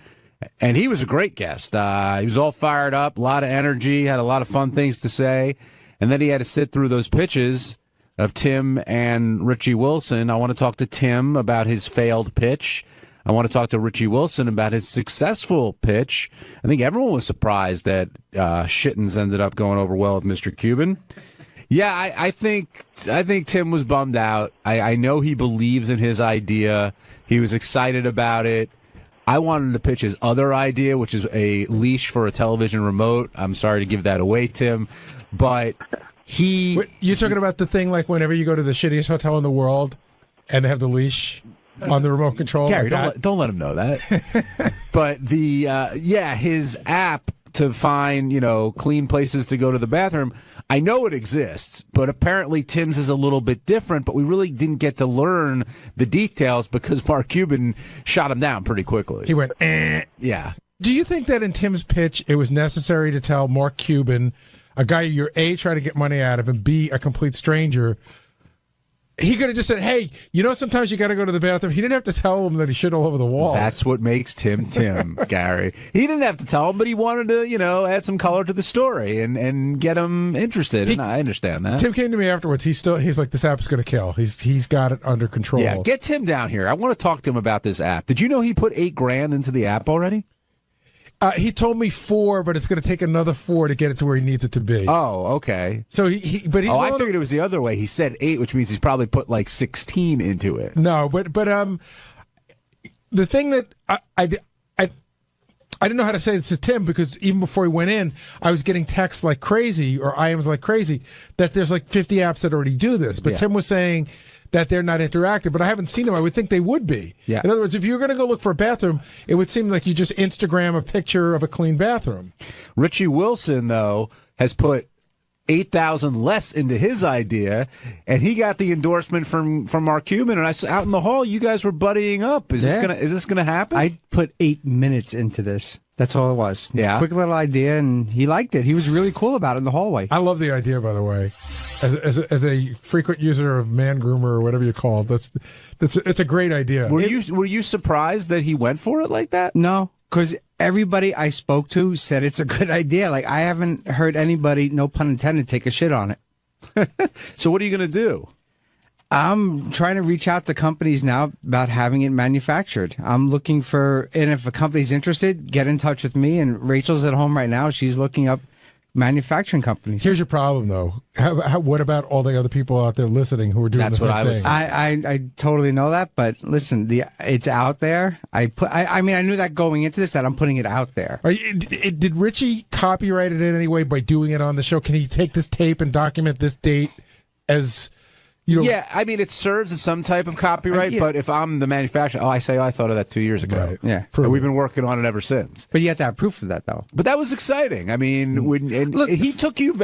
and he was a great guest. He was all fired up, a lot of energy, had a lot of fun things to say, and then he had to sit through those pitches of Tim and Richie Wilson. I want to talk to Tim about his failed pitch. I want to talk to Richie Wilson about his successful pitch. I think everyone was surprised that Shittens ended up going over well with Mr. Cuban. Yeah, I think Tim was bummed out. I know he believes in his idea. He was excited about it. I wanted to pitch his other idea, which is a leash for a television remote. I'm sorry to give that away, Tim, but you're talking about the thing like whenever you go to the shittiest hotel in the world and they have the leash on the remote control. Gary, like don't let him know that. But his app to find, clean places to go to the bathroom. I know it exists, but apparently Tim's is a little bit different, but we really didn't get to learn the details because Mark Cuban shot him down pretty quickly. He went, eh. Yeah. Do you think that in Tim's pitch, it was necessary to tell Mark Cuban, a guy you're A, trying to get money out of, and B, a complete stranger, he could have just said, hey, sometimes you got to go to the bathroom. He didn't have to tell him that he shit all over the wall. That's what makes Tim, Gary. He didn't have to tell him, but he wanted to, add some color to the story and get him interested, and I understand that. Tim came to me afterwards. He's like, this app is going to kill. He's got it under control. Yeah, get Tim down here. I want to talk to him about this app. Did you know he put $8,000 into the app already? He told me 4, but it's going to take another 4 to get it to where he needs it to be. Oh, okay. So I figured it was the other way. He said 8, which means he's probably put like 16 into it. No, but the thing that I didn't know how to say this to Tim because even before he went in, I was getting texts like crazy or IMs like crazy that there's like 50 apps that already do this. But Tim was saying that they're not interactive, but I haven't seen them. I would think they would be. Yeah. In other words, if you're going to go look for a bathroom, it would seem like you just Instagram a picture of a clean bathroom. Richie Wilson, though, has put $8,000 less into his idea, and he got the endorsement from Mark Cuban. And I saw out in the hall, you guys were buddying up. Is this gonna happen? I put 8 minutes into this. That's all it was. Yeah. Quick little idea, and he liked it. He was really cool about it in the hallway. I love the idea, by the way. As a frequent user of Man Groomer or whatever you call it, it's a great idea. Were you surprised that he went for it like that? No, because everybody I spoke to said it's a good idea. Like I haven't heard anybody, no pun intended, take a shit on it. So what are you going to do? I'm trying to reach out to companies now about having it manufactured. I'm looking for, and if a company's interested, get in touch with me. And Rachel's at home right now. She's looking up manufacturing companies. Here's your problem, though. What about all the other people out there listening who are doing the same thing? I totally know that, but listen, it's out there. I knew that going into this, that I'm putting it out there. Did Richie copyright it in any way by doing it on the show? Can he take this tape and document this date as... Yeah, I mean, it serves as some type of copyright, but if I'm the manufacturer, I thought of that 2 years ago. Right. Yeah. And we've been working on it ever since. But you have to have proof of that, though. But that was exciting. I mean, look, he took you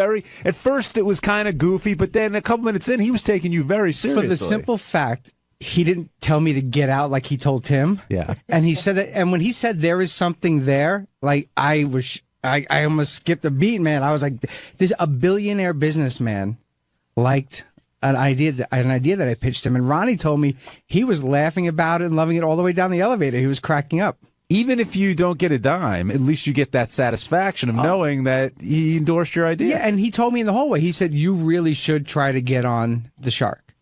at first it was kind of goofy, but then a couple minutes in, he was taking you very seriously. For the simple fact, he didn't tell me to get out like he told Tim. Yeah. And he said that, and when he said there is something there, like I almost skipped a beat, man. I was like, there's a billionaire businessman liked an idea that I pitched him, and Ronnie told me he was laughing about it and loving it all the way down the elevator. He was cracking up. even if you don't get a dime, at least you get that satisfaction of knowing that he endorsed your idea. Yeah, and he told me in the hallway, he said, you really should try to get on the Shark.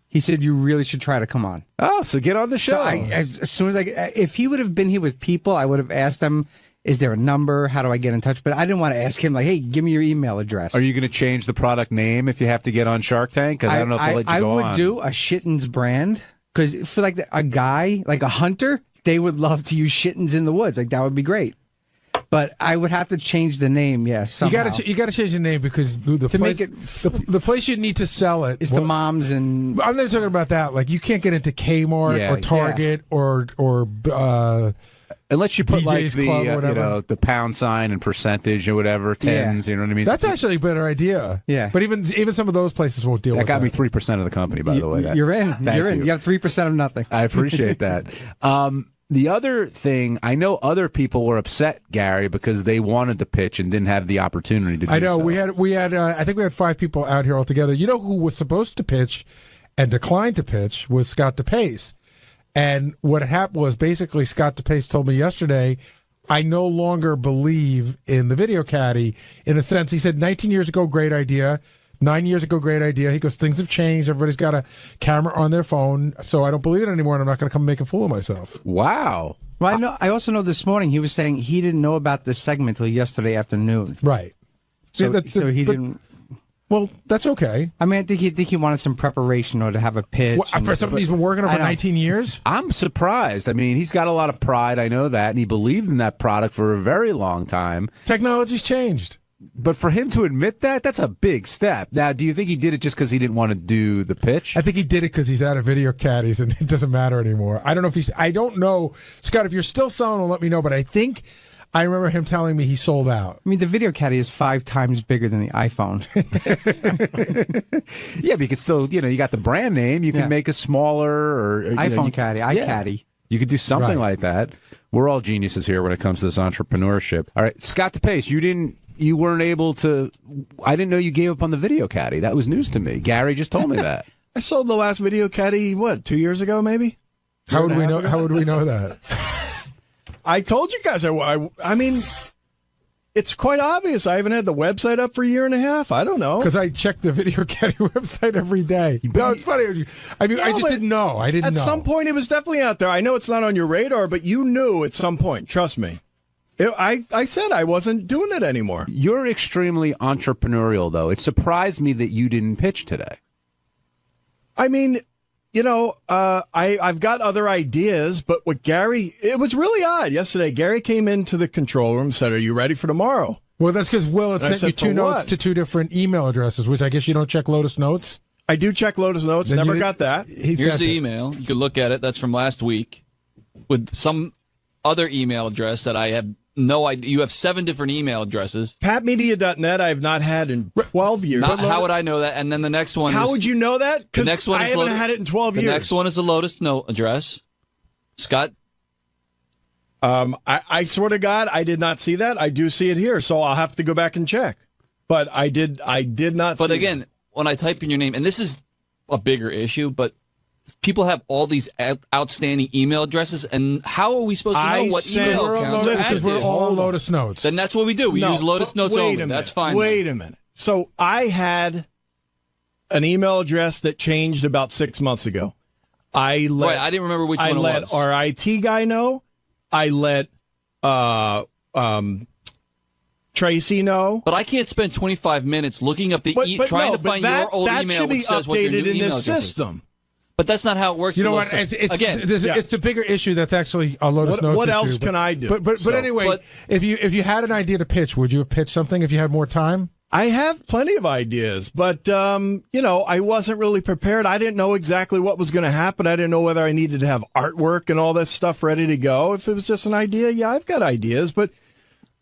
He said, you really should try to come on. Oh, so get on the show. So as soon as if he would have been here with people, I would have asked them, is there a number? How do I get in touch? But I didn't want to ask him, like, hey, give me your email address. Are you going to change the product name if you have to get on Shark Tank? Because I don't know if they'll let you go on. I would do a Shittens brand, because for like a guy, like a hunter, they would love to use Shittens in the woods. Like, that would be great. But I would have to change the name, yes. Somehow. You got to change the name, because the place you need to sell it is the moms and. I'm not talking about that. Like, you can't get into Kmart or Target or unless you put BJ's like the pound sign and percentage or whatever, tens. You know what I mean? That's actually a better idea. Yeah. But even some of those places won't deal with that. That got me 3% of the company, by the way. You're in. You're in. You have 3% of nothing. I appreciate that. The other thing, I know other people were upset, Gary, because they wanted to pitch and didn't have the opportunity to do so. I know. We had. I think we had 5 people out here altogether. You know who was supposed to pitch and declined to pitch was Scott DePace. And what happened was, basically, Scott DePace told me yesterday, I no longer believe in the video caddy. In a sense, he said 19 years ago, great idea. 9 years ago, great idea. He goes, things have changed. Everybody's got a camera on their phone, so I don't believe it anymore, and I'm not going to come make a fool of myself. Wow. Well, I also know this morning he was saying he didn't know about this segment till yesterday afternoon. Right. So he didn't. Well, that's okay. I mean, I think he wanted some preparation or to have a pitch. For somebody he's been working on for 19 years? I'm surprised. I mean, he's got a lot of pride. I know that, and he believed in that product for a very long time. Technology's changed. But for him to admit that, that's a big step. Now, do you think he did it just because he didn't want to do the pitch? I think he did it because he's out of video caddies and it doesn't matter anymore. I don't know if he's. I don't know, Scott. If you're still selling them, let me know. But I remember him telling me he sold out. I mean, the video caddy is 5 times bigger than the iPhone. Yeah, but you could still, you got the brand name. You can make a smaller or iPhone caddy, iCaddy. You could do something like that. We're all geniuses here when it comes to this entrepreneurship. All right, Scott DePace, you weren't able to. I didn't know you gave up on the video caddy. That was news to me. Gary just told me that. I sold the last video caddy 2 years ago, maybe. How would we know? How would we know that? I told you guys. I mean, it's quite obvious. I haven't had the website up for a year and a half. I don't know, because I check the video caddy website every day. No, it's funny. I mean, I just didn't know. I didn't know. At some point, it was definitely out there. I know it's not on your radar, but you knew at some point. Trust me. I said I wasn't doing it anymore. You're extremely entrepreneurial, though. It surprised me that you didn't pitch today. I mean, I've got other ideas, but it was really odd yesterday. Gary came into the control room and said, "Are you ready for tomorrow?" Well, that's because Will had sent you 2 notes to 2 different email addresses, which I guess you don't check Lotus Notes. I do check Lotus Notes. Never got that. Here's the email. You can look at it. That's from last week with some other email address that I have no idea. You have 7 different email addresses. PatMedia.net I have not had in 12 years. How would I know that? And then the next one How would you know that? The next one I haven't had it in 12 years. The next one is a Lotus Note address. Scott? I swear to God, I did not see that. I do see it here, so I'll have to go back and check. But I did not see it. But again, when I type in your name, and this is a bigger issue, but people have all these outstanding email addresses, and how are we supposed to know what email accounts are active? We're all Lotus Notes. Then that's what we do. We use Lotus Notes only. That's fine. Wait a minute. So I had an email address that changed about 6 months ago. I didn't remember which one it was. I let our IT guy know. I let Tracy know. But I can't spend 25 minutes looking up trying to find your old email which says what your new email address is. That should be updated in this system. But that's not how it works. You know what? It's a bigger issue. That's actually a Lotus Notes. What issue, else can I do? But anyway, if you had an idea to pitch, would you have pitched something if you had more time? I have plenty of ideas, but I wasn't really prepared. I didn't know exactly what was going to happen. I didn't know whether I needed to have artwork and all this stuff ready to go. If it was just an idea, yeah, I've got ideas, but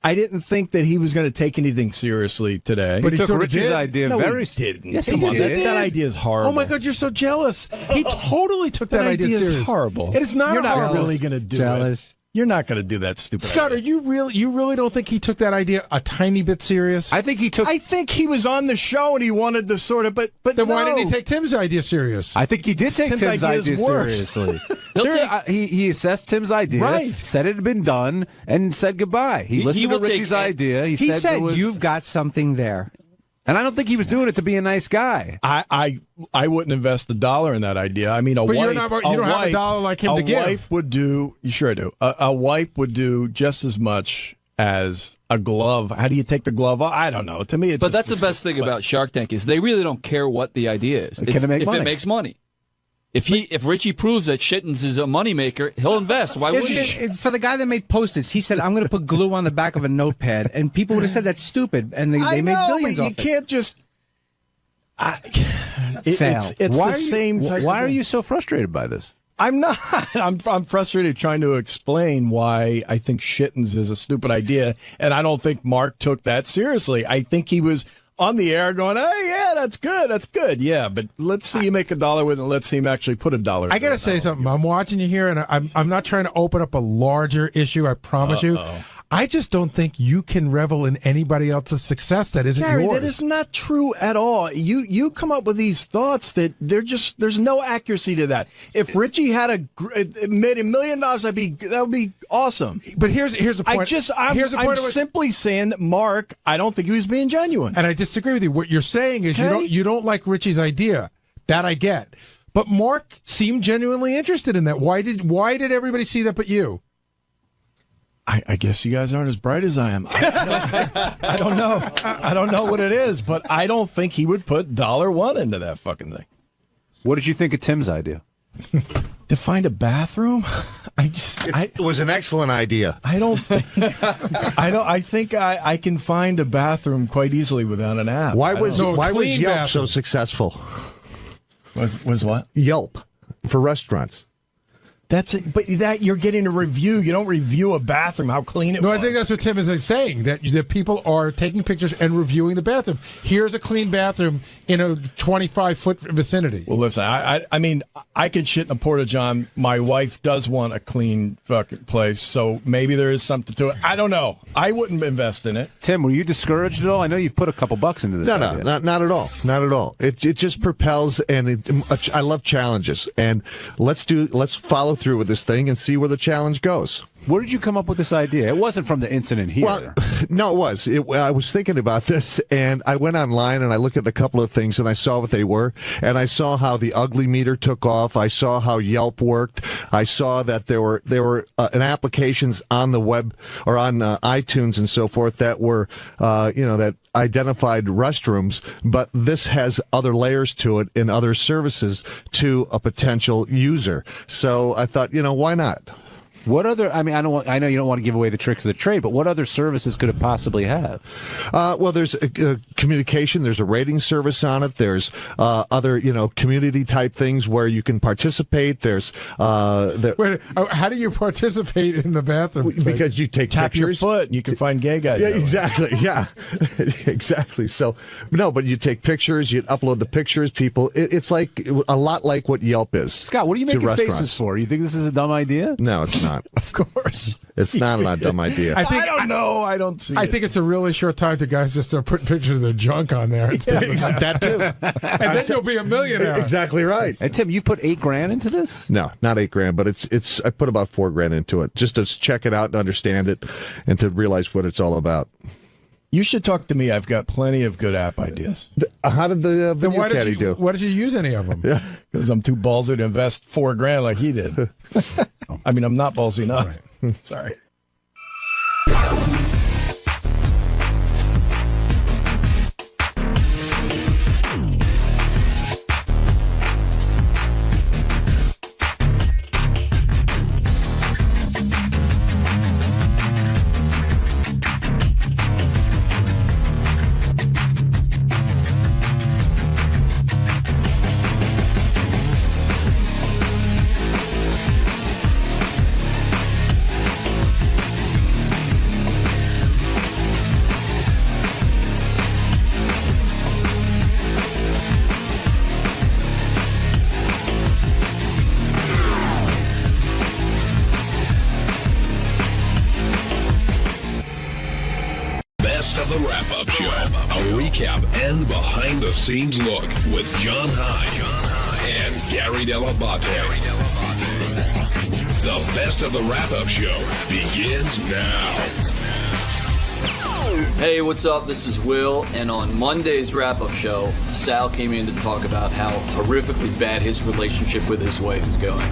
I didn't think that he was going to take anything seriously today. But he took Rich's idea very seriously. Yes, Come he on, did. that idea is horrible. Oh my God, you're so jealous. He totally took that idea is serious. horrible. It is not You're not horrible. really going to do jealous. it. You're not going to do that stupid Scott, idea. you really don't think he took that idea a tiny bit serious? I think he was on the show and he wanted to sort of, but then why no. didn't he take Tim's idea serious? I think he did take Tim's idea seriously. He assessed Tim's idea, Right. said it had been done, and said goodbye. He listened to Richie's idea. He said you've got something there. And I don't think he was doing it to be a nice guy. I wouldn't invest $1 in that idea. I mean, But you don't have a dollar like him to give. A wife would do. You sure I do. A wife would do just as much as a glove. How do you take the glove off? I don't know. To me, But that's the best thing about Shark Tank is they really don't care what the idea is. Can it make money? If it makes money. If Richie proves that Shittens is a moneymaker, he'll invest. Why wouldn't he? For the guy that made Post-its, he said, I'm going to put glue on the back of a notepad. And people would have said that's stupid. And they made billions but off you it. can't just... Fail. It's Why the same type Why of are thing. you so frustrated by this? I'm not. I'm frustrated trying to explain why I think Shittens is a stupid idea, and I don't think Mark took that seriously. I think he was on the air going, "Hey, yeah, that's good, yeah." But let's see you make $1 with it. Let's see him actually put $1. I got to say something. I'm watching you here, and I'm not trying to open up a larger issue. I promise you. I just don't think you can revel in anybody else's success that isn't Gary, yours. that is not true at all. You come up with these thoughts that there's no accuracy to that. If Richie had made $1 million, that would be awesome. But here's the point. I'm simply saying that Mark, I don't think he was being genuine. And I disagree with you. What you're saying is you don't like Richie's idea. That I get. But Mark seemed genuinely interested in that. Why did everybody see that but you? I guess you guys aren't as bright as I am. I don't know. I don't know what it is, but I don't think he would put $1 into that fucking thing. What did you think of Tim's idea? To find a bathroom? It was an excellent idea. I don't think I think I can find a bathroom quite easily without an app. Why was clean Yelp bathroom. so successful? Was what? Yelp for restaurants. That's it. But that you're getting a review. You don't review a bathroom, how clean it was. No, I think that's what Tim is saying, that people are taking pictures and reviewing the bathroom. Here's a clean bathroom in a 25-foot vicinity. Well, listen, I mean, I could shit in a porta-john. My wife does want a clean fucking place, so maybe there is something to it. I don't know. I wouldn't invest in it. Tim, were you discouraged at all? I know you've put a couple bucks into this. No, idea. not at all. Not at all. It just propels, and I love challenges. And let's follow through with this thing and see where the challenge goes. Where did you come up with this idea? It wasn't from the incident here. Well, no, it was. I was thinking about this, and I went online and I looked at a couple of things, and I saw what they were, and I saw how the ugly meter took off. I saw how Yelp worked. I saw that there were applications on the web or on iTunes and so forth that were that identified restrooms, but this has other layers to it and other services to a potential user. So I thought, why not? What other? I mean, I know you don't want to give away the tricks of the trade, but what other services could it possibly have? Well, there's communication. There's a rating service on it. There's other, community type things where you can participate. There's Wait, how do you participate in the bathroom? Because you tap pictures. your foot and you can find gay guys. Yeah, exactly. Yeah, exactly. So no, but you take pictures. You upload the pictures. People, it's like a lot like what Yelp is. Scott, what are you making faces for? You think this is a dumb idea? No, it's not. Of course. It's not a dumb idea. I don't know. I don't see I it. think it's a really short time to guys just start putting pictures of their junk on there. That too. And then you'll be a millionaire. Exactly right. And Tim, you put $8,000 into this? No, not $8,000, but it's. I put about $4,000 into it just to check it out and understand it, and to realize what it's all about. You should talk to me. I've got plenty of good app ideas. How did the Then video caddy do? Why did you use any of them? Yeah, because I'm too ballsy to invest $4,000 like he did. I mean, I'm not ballsy enough. Right. Sorry. wrap-up show. A recap and behind-the-scenes look with John High and Gary 𝗏𝗏. The best of the wrap-up show begins now. Hey, what's up? This is Will, and on Monday's wrap-up show, Sal came in to talk about how horrifically bad his relationship with his wife is going.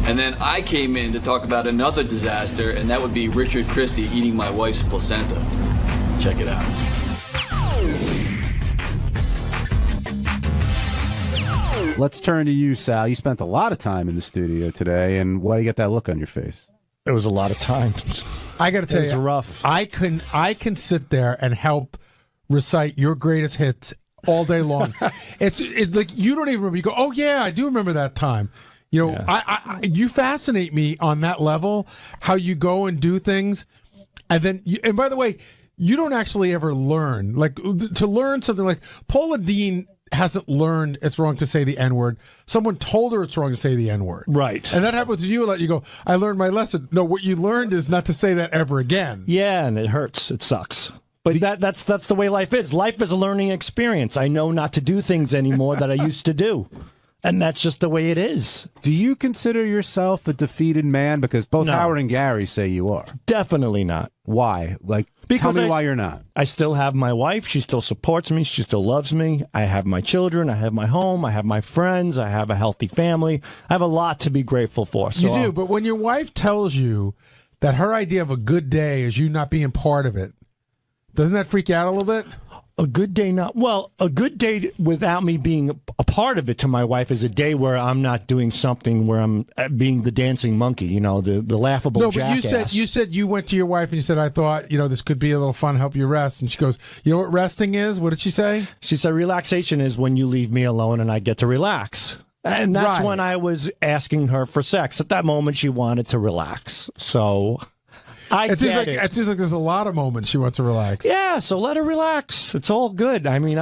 And then I came in to talk about another disaster, and that would be Richard Christie eating my wife's placenta. Check it out. Let's turn to you, Sal. You spent a lot of time in the studio today, and why do you get that look on your face? It was a lot of time. I got to tell you, it was rough. I can sit there and help recite your greatest hits all day long. it's like you don't even remember. You go, oh yeah, I do remember that time. You know, yeah. You fascinate me on that level. How you go and do things, and then and by the way, you don't actually ever learn. Like to learn something like Paula Deen hasn't learned it's wrong to say the N-word. Someone told her it's wrong to say the N-word. Right. And that happens to you a lot. You go, I learned my lesson. No, what you learned is not to say that ever again. Yeah, and it hurts. It sucks. But that's the way life is. Life is a learning experience. I know not to do things anymore that I used to do. And that's just the way it is. Do you consider yourself a defeated man? Because both Howard and Gary say you are. Definitely not. Why? Because tell me why you're not. I still have my wife. She still supports me. She still loves me. I have my children. I have my home. I have my friends. I have a healthy family. I have a lot to be grateful for. So you do, but when your wife tells you that her idea of a good day is you not being part of it, doesn't that freak you out a little bit? A good day, a good day without me being a part of it to my wife is a day where I'm not doing something where I'm being the dancing monkey, you know, the laughable jackass. No, but you said you went to your wife and you said, I thought, you know, this could be a little fun, help you rest. And she goes, you know what resting is? What did she say? She said relaxation is when you leave me alone and I get to relax. And that's when I was asking her for sex. At that moment, she wanted to relax. So It seems like there's a lot of moments she wants to relax. Yeah, so let her relax. It's all good. I mean,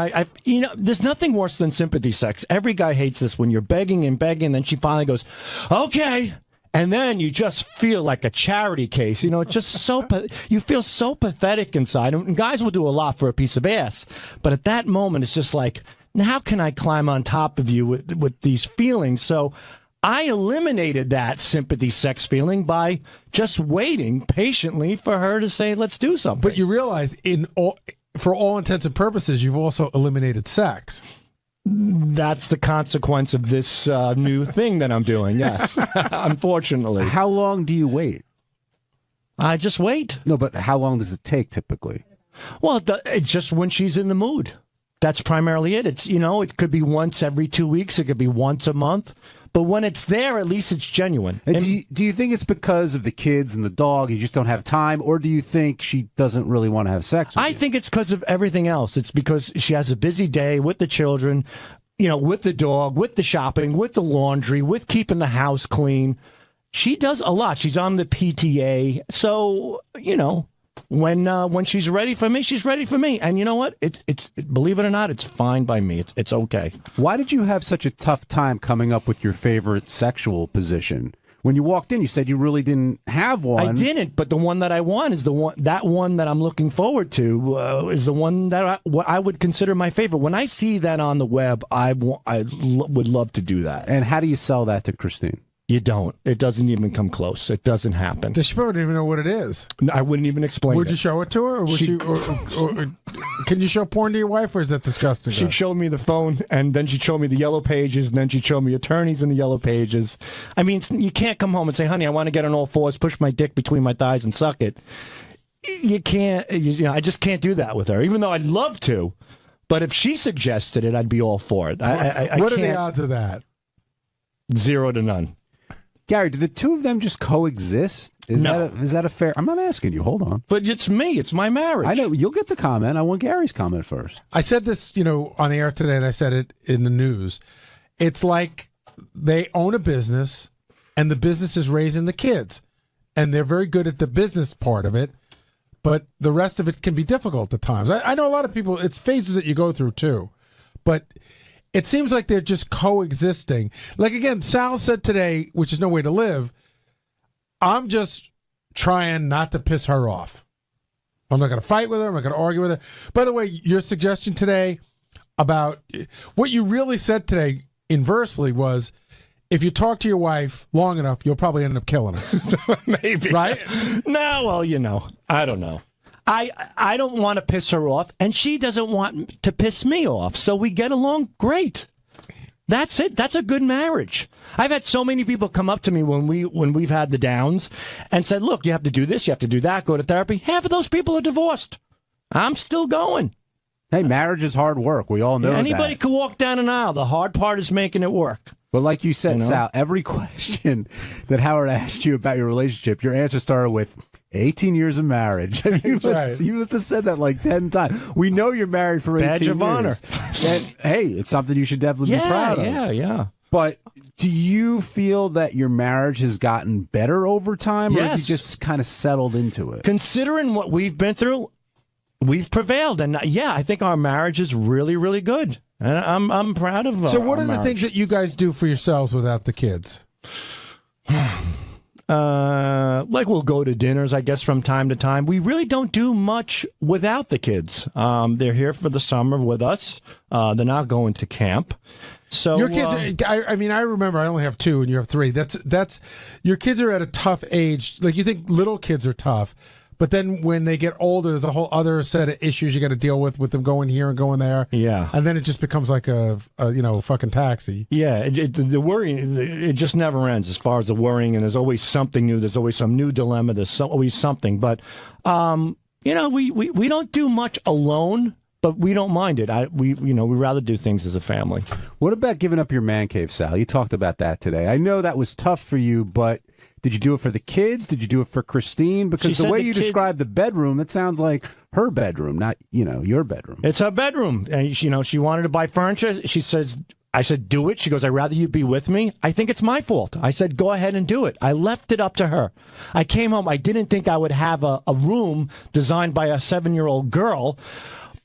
there's nothing worse than sympathy sex. Every guy hates this when you're begging and begging, and then she finally goes, okay. And then you just feel like a charity case. You know, it's just you feel so pathetic inside. And guys will do a lot for a piece of ass. But at that moment, it's just like, now how can I climb on top of you with these feelings? So I eliminated that sympathy sex feeling by just waiting patiently for her to say, let's do something. But you realize, for all intents and purposes, you've also eliminated sex. That's the consequence of this new thing that I'm doing, yes, unfortunately. How long do you wait? I just wait. No, but how long does it take typically? Well, it's just when she's in the mood. That's primarily it. It's, you know, it could be once every 2 weeks. It could be once a month. But when it's there, at least it's genuine. And do you think it's because of the kids and the dog, you just don't have time, or do you think she doesn't really want to have sex with you? I think it's because of everything else. It's because she has a busy day with the children, you know, with the dog, with the shopping, with the laundry, with keeping the house clean. She does a lot. She's on the PTA. So, you know, when she's ready for me, she's ready for me. And you know what? It's believe it or not, it's fine by me. It's okay. Why did you have such a tough time coming up with your favorite sexual position? When you walked in, you said you really didn't have one. I didn't, but the one that I want is the one that I'm looking forward to is the one that what I would consider my favorite. When I see that on the web, I would love to do that. And how do you sell that to Christine? You don't. It doesn't even come close. It doesn't happen. Does she probably even know what it is? I wouldn't even explain Would it. you show it to her? Or can you show porn to your wife, or is that disgusting? She'd show me the phone, and then she'd show me the yellow pages, and then she'd show me attorneys in the yellow pages. I mean, you can't come home and say, honey, I want to get on all fours, push my dick between my thighs, and suck it. You can't. You know, I just can't do that with her, even though I'd love to. But if she suggested it, I'd be all for it. What are the odds of that? 0 to none. Gary, do the two of them just coexist? Is that a fair? I'm not asking you. Hold on. But it's me. It's my marriage. I know. You'll get the comment. I want Gary's comment first. I said this, you know, on the air today, and I said it in the news. It's like they own a business, and the business is raising the kids, and they're very good at the business part of it, but the rest of it can be difficult at times. I know a lot of people. It's phases that you go through too, but it seems like they're just coexisting. Like, again, Sal said today, which is no way to live, I'm just trying not to piss her off. I'm not going to fight with her. I'm not going to argue with her. By the way, your suggestion today about what you really said today inversely was, if you talk to your wife long enough, you'll probably end up killing her. Maybe. Right? No, well, I don't know. I don't want to piss her off, and she doesn't want to piss me off, so we get along great. That's it. That's a good marriage. I've had so many people come up to me when we've had the downs and said, look, you have to do this, you have to do that, go to therapy. Half of those people are divorced. I'm still going. Hey, marriage is hard work. We all know that. Anybody can walk down an aisle. The hard part is making it work. But like you said, Sal, every question that Howard asked you about your relationship, your answer started with 18 years of marriage. I mean, you must have said that like 10 times. We know you're married for 18 years. Badge of honor. And, hey, it's something you should definitely be proud of. Yeah. But do you feel that your marriage has gotten better over time, or have you just kind of settled into it? Considering what we've been through, we've prevailed. And I think our marriage is really, really good. And I'm proud of So what our are the marriage. things that you guys do for yourselves without the kids? Like we'll go to dinners, I guess, from time to time. We really don't do much without the kids. They're here for the summer with us. They're not going to camp. So Your kids, I mean, I remember I only have 2 and you have 3. That's your kids are at a tough age. Like, you think little kids are tough, but then when they get older, there's a whole other set of issues you got to deal with them going here and going there. Yeah. And then it just becomes like a fucking taxi. Yeah, the worrying, it just never ends as far as the worrying, and there's always something new. There's always some new dilemma. There's always something. But, we don't do much alone, but we don't mind it. We rather do things as a family. What about giving up your man cave, Sal? You talked about that today. I know that was tough for you, but did you do it for the kids? Did you do it for Christine? Because the way you described the bedroom, it sounds like her bedroom, not, your bedroom. It's her bedroom. And, she wanted to buy furniture. I said, do it. She goes, I'd rather you be with me. I think it's my fault. I said, go ahead and do it. I left it up to her. I came home. I didn't think I would have a room designed by a 7-year-old girl,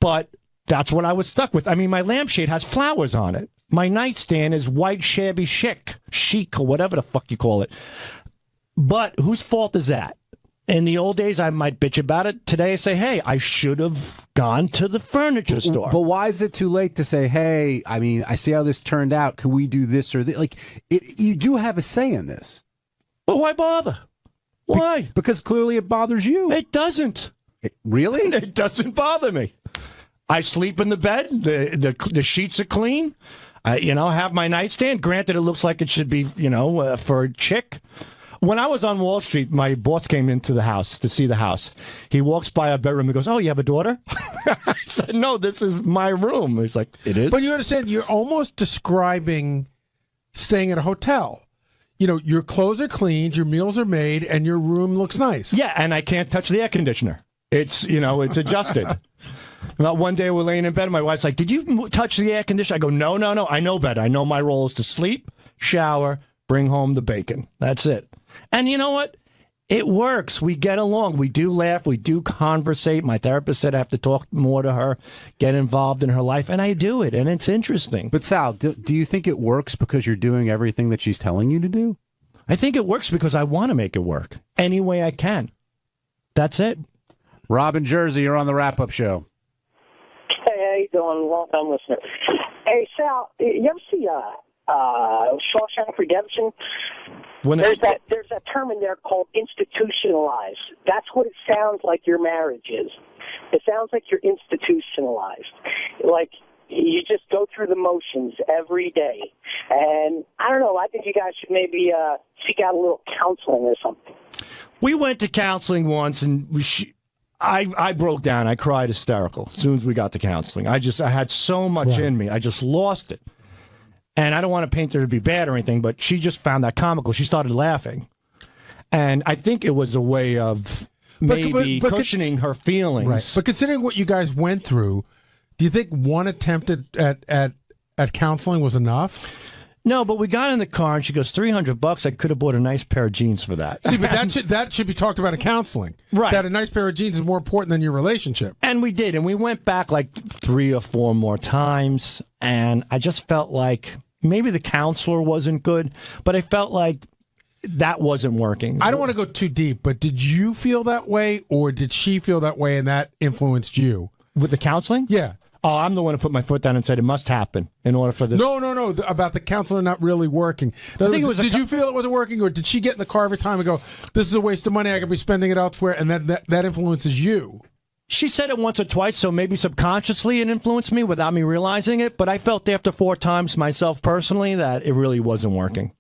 but that's what I was stuck with. I mean, my lampshade has flowers on it. My nightstand is white shabby chic, or whatever the fuck you call it. But whose fault is that? In the old days, I might bitch about it. Today, I say, hey, I should have gone to the furniture store. But why is it too late to say, hey, I mean, I see how this turned out. Can we do this or that? Like, you do have a say in this. But why bother? Why? Because clearly it bothers you. It doesn't. Really? It doesn't bother me. I sleep in the bed. The sheets are clean. I have my nightstand. Granted, it looks like it should be, for a chick. When I was on Wall Street, my boss came into the house to see the house. He walks by our bedroom and goes, oh, you have a daughter? I said, no, this is my room. He's like, it is? But you understand, you're almost describing staying at a hotel. Your clothes are cleaned, your meals are made, and your room looks nice. Yeah, and I can't touch the air conditioner. It's, it's adjusted. Well, one day we're laying in bed, and my wife's like, did you touch the air conditioner? I go, no. I know better. I know my role is to sleep, shower, bring home the bacon. That's it. And you know what? It works. We get along. We do laugh. We do conversate. My therapist said I have to talk more to her, get involved in her life, and I do it, and it's interesting. But Sal, do you think it works because you're doing everything that she's telling you to do? I think it works because I want to make it work any way I can. That's it. Rob in Jersey, you're on the wrap-up show. Hey, how you doing? Long-time listener. Hey, Sal, you ever see Shawshank Redemption? There's that term in there called institutionalized. That's what it sounds like your marriage is. It sounds like you're institutionalized. Like, you just go through the motions every day. And I don't know, I think you guys should maybe seek out a little counseling or something. We went to counseling once, and I broke down. I cried hysterical as soon as we got to counseling. I had so much in me. I just lost it. And I don't want to paint her to be bad or anything, but she just found that comical. She started laughing. And I think it was a way of maybe cushioning her feelings. Right. But considering what you guys went through, do you think one attempt at counseling was enough? No, but we got in the car, and she goes, $300. I could have bought a nice pair of jeans for that. See, but that should be talked about in counseling. Right. That a nice pair of jeans is more important than your relationship. And we did. And we went back like 3 or 4 more times. And I just felt like maybe the counselor wasn't good, but I felt like that wasn't working. I don't want to go too deep, but did you feel that way, or did she feel that way, and that influenced you? With the counseling? Yeah. Oh, I'm the one who put my foot down and said it must happen in order for this. No, about the counselor not really working. I think it was Did you feel it wasn't working, or did she get in the car every time and go, "This is a waste of money. I could be spending it elsewhere," and that influences you? She said it once or twice, so maybe subconsciously it influenced me without me realizing it. But I felt after 4 times myself personally that it really wasn't working.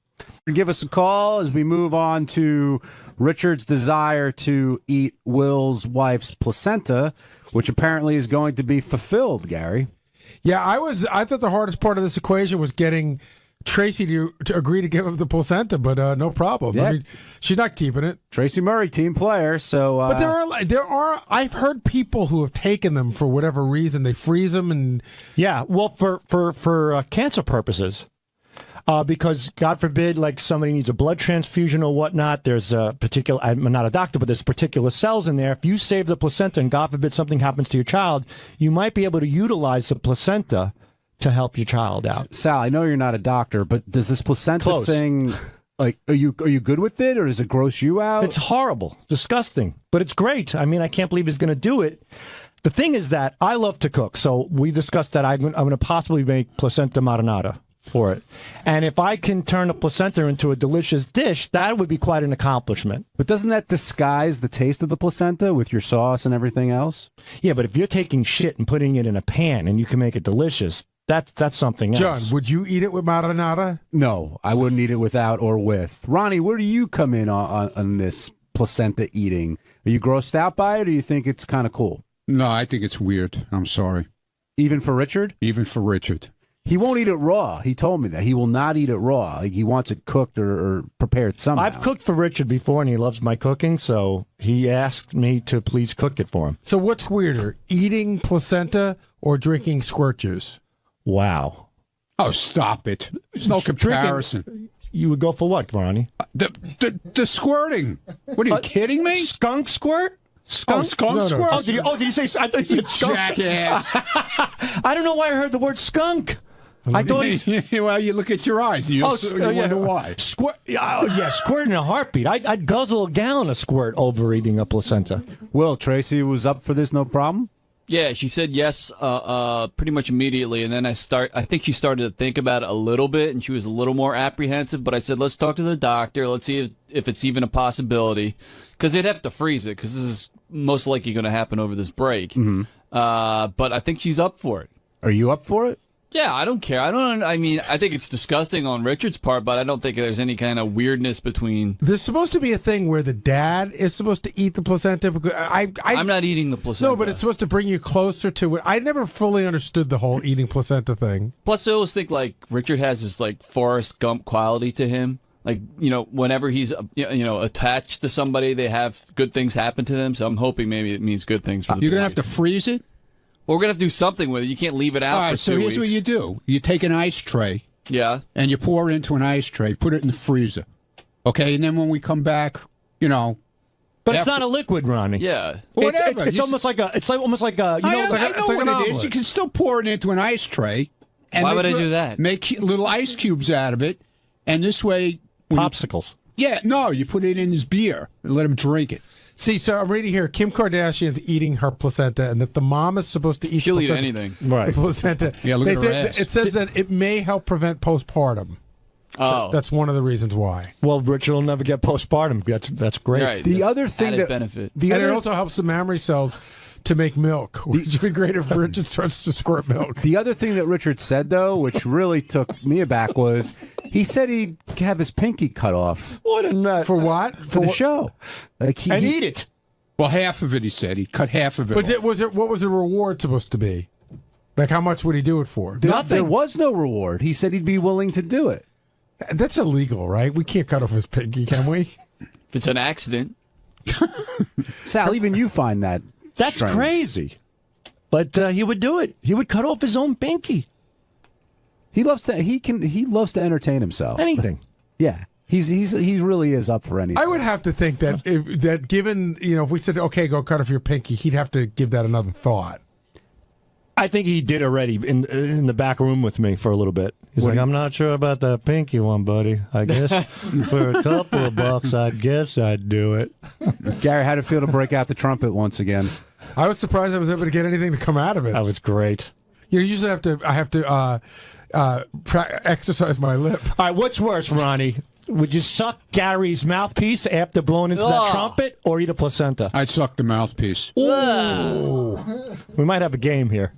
Give us a call as we move on to Richard's desire to eat Will's wife's placenta, which apparently is going to be fulfilled, Gary. Yeah, I thought the hardest part of this equation was getting Tracy to agree to give up the placenta, but no problem. Yeah. I mean, she's not keeping it. Tracy Murray, team player. So, but there are. I've heard people who have taken them for whatever reason. They freeze them, and yeah, well, for cancer purposes. Because, God forbid, like somebody needs a blood transfusion or whatnot, there's a particular, I'm not a doctor, but there's particular cells in there. If you save the placenta and, God forbid, something happens to your child, you might be able to utilize the placenta to help your child out. Sal, I know you're not a doctor, but does this placenta thing, like, are you good with it, or does it gross you out? It's horrible, disgusting, but it's great. I mean, I can't believe he's going to do it. The thing is that I love to cook, so we discussed that I'm going to possibly make placenta marinara for it. And if I can turn a placenta into a delicious dish, that would be quite an accomplishment. But doesn't that disguise the taste of the placenta with your sauce and everything else? Yeah, but if you're taking shit and putting it in a pan and you can make it delicious, that's something else. John, would you eat it with marinara? No, I wouldn't eat it without or with. Ronnie, where do you come in on this placenta eating? Are you grossed out by it, or do you think it's kind of cool? No, I think it's weird. I'm sorry. Even for Richard? Even for Richard. He won't eat it raw. He told me that. He will not eat it raw. Like, he wants it cooked or prepared somehow. I've cooked for Richard before, and he loves my cooking, so he asked me to please cook it for him. So what's weirder, eating placenta or drinking squirt juice? Wow. Oh, stop it. There's no comparison. You would go for what, Ronnie? The squirting. What, are you kidding me? Skunk squirt? Skunk? Oh, skunk squirt? Oh, did you say? I thought you said skunk. Jackass. I don't know why I heard the word skunk. I thought well, you look at your eyes and you wonder why. Squirt, squirt in a heartbeat. I'd guzzle a gallon of squirt over eating a placenta. Will, Tracy was up for this, no problem? Yeah, she said yes pretty much immediately, and then I think she started to think about it a little bit, and she was a little more apprehensive, but I said, let's talk to the doctor, let's see if it's even a possibility, because they'd have to freeze it, because this is most likely going to happen over this break. Mm-hmm. But I think she's up for it. Are you up for it? Yeah, I don't care. I mean, I think it's disgusting on Richard's part, but I don't think there's any kind of weirdness between. There's supposed to be a thing where the dad is supposed to eat the placenta. Because I'm not eating the placenta. No, but it's supposed to bring you closer to it. I never fully understood the whole eating placenta thing. Plus, I always think like Richard has this like Forrest Gump quality to him. Like, whenever he's attached to somebody, they have good things happen to them. So I'm hoping maybe it means good things for the You're gonna have to freeze it. Well, we're going to have to do something with it. You can't leave it out All right, for 2 so weeks. here's what you do. You take an ice tray. Yeah. And you pour into an ice tray, put it in the freezer. Okay, and then when we come back, But it's not a liquid, Ronnie. Yeah. Whatever. It's almost like a. It's almost like a. I know what it is. You can still pour it into an ice tray. And Why would I do that? Make little ice cubes out of it, and this way. Popsicles. You put it in his beer and let him drink it. See, so I'm reading here, Kim Kardashian's eating her placenta, and that the mom is supposed to eat She'll the eat placenta. anything. Right. The placenta. Yeah, look at her ass. It says that it may help prevent postpartum. Oh. That's one of the reasons why. Well, Richard will never get postpartum. That's great. Right. The other thing Added benefit. And it also helps the mammary cells to make milk, which would be great if Richard starts to squirt milk. The other thing that Richard said, though, which really took me aback, was he said he'd have his pinky cut off. What a nut. For what? For the show. Like and eat it. Well, half of it, he said. He cut half of it. But what was the reward supposed to be? Like, how much would he do it for? Nothing. There was no reward. He said he'd be willing to do it. That's illegal, right? We can't cut off his pinky, can we? If it's an accident. Sal, even you find that That's strange. crazy. But he would do it. He would cut off his own pinky. He loves to entertain himself. Anything. Yeah. He really is up for anything. I would have to think that that given, if we said, okay, go cut off your pinky, he'd have to give that another thought. I think he did already in the back room with me for a little bit. He's like, I'm not sure about that pinky one, buddy. I guess for a couple of bucks, I guess I'd do it. Gary, how'd it feel to break out the trumpet once again? I was surprised I was able to get anything to come out of it. That was great. You usually I have to exercise my lip. All right, what's worse, Ronnie? Would you suck Gary's mouthpiece after blowing into that trumpet, or eat a placenta? I'd suck the mouthpiece. Ooh. We might have a game here.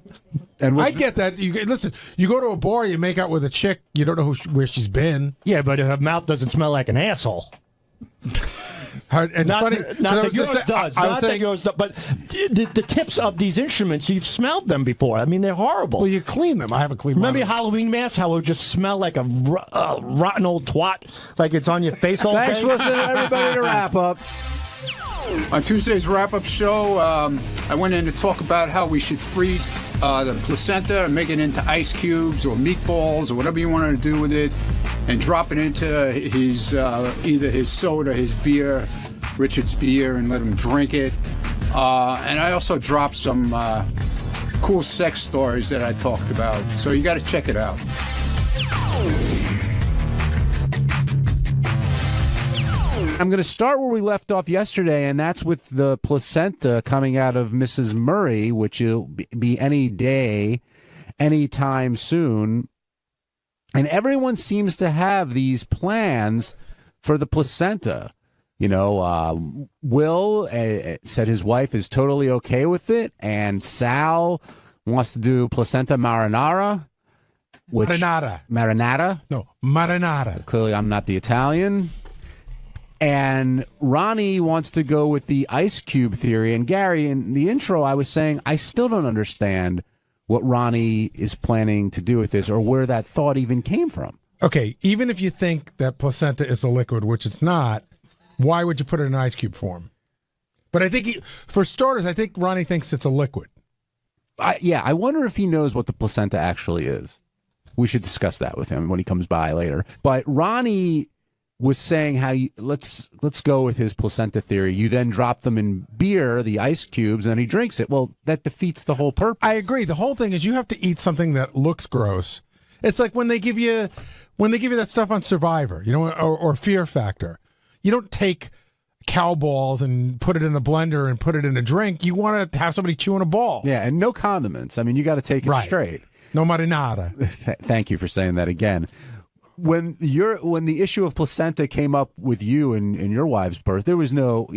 And I get that. Listen, you go to a bar, you make out with a chick, you don't know where she's been. Yeah, but her mouth doesn't smell like an asshole. And not funny, that yours does. I was Not saying, that yours does. But the tips of these instruments, you've smelled them before. I mean, they're horrible. Well, you clean them. I haven't cleaned them. Remember your Halloween mask, how it would just smell like a rotten old twat, like it's on your face all day? Thanks for listening, everybody, to Wrap Up. On Tuesday's wrap-up show, I went in to talk about how we should freeze the placenta and make it into ice cubes or meatballs or whatever you want to do with it, and drop it into his either his soda, his beer, Richard's beer, and let him drink it. And I also dropped some cool sex stories that I talked about, so you got to check it out. I'm going to start where we left off yesterday, and that's with the placenta coming out of Mrs. Murray, which will be any day, anytime soon. And everyone seems to have these plans for the placenta. You know, Will said his wife is totally okay with it, and Sal wants to do placenta marinara. Marinata? No, marinara. Clearly, I'm not the Italian. And Ronnie wants to go with the ice cube theory. And Gary, in the intro, I was saying I still don't understand what Ronnie is planning to do with this, or where that thought even came from. Okay, even if you think that placenta is a liquid, which it's not, why would you put it in ice cube form? But I think, for starters, I think Ronnie thinks it's a liquid. I wonder if he knows what the placenta actually is. We should discuss that with him when he comes by later. But Ronnie was saying how let's go with his placenta theory. You then drop them in beer, the ice cubes, and then he drinks it. Well, that defeats the whole purpose. I agree. The whole thing is you have to eat something that looks gross. It's like when they give you that stuff on Survivor, you know, or Fear Factor. You don't take cow balls and put it in the blender and put it in a drink. You want to have somebody chewing a ball. Yeah, and no condiments. I mean, you got to take it straight. No marinara. Thank you for saying that again. When the issue of placenta came up with you and your wife's birth, there was no,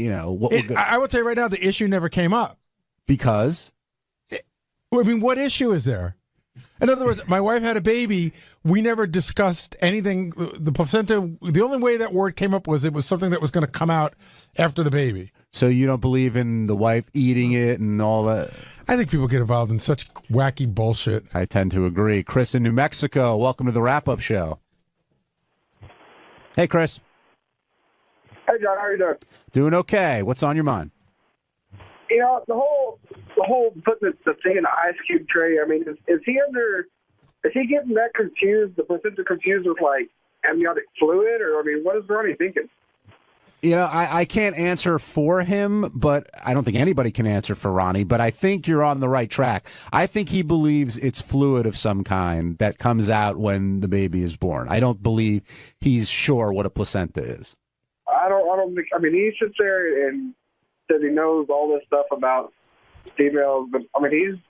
I would say right now the issue never came up. Because? I mean, what issue is there? In other words, my wife had a baby. We never discussed anything. The placenta, the only way that word came up was it was something that was going to come out after the baby. So you don't believe in the wife eating it and all that? I think people get involved in such wacky bullshit. I tend to agree. Chris in New Mexico, welcome to the Wrap-Up Show. Hey, Chris. Hey, John. How are you doing? Doing okay. What's on your mind? You know, the whole putting the thing in the ice cube tray. I mean, is he getting that confused? The placenta confused with like amniotic fluid, or I mean, what is Ronnie thinking? You know, I can't answer for him, but I don't think anybody can answer for Ronnie, but I think you're on the right track. I think he believes it's fluid of some kind that comes out when the baby is born. I don't believe he's sure what a placenta is. I don't think, I mean, he sits there and says he knows all this stuff about females, but I mean,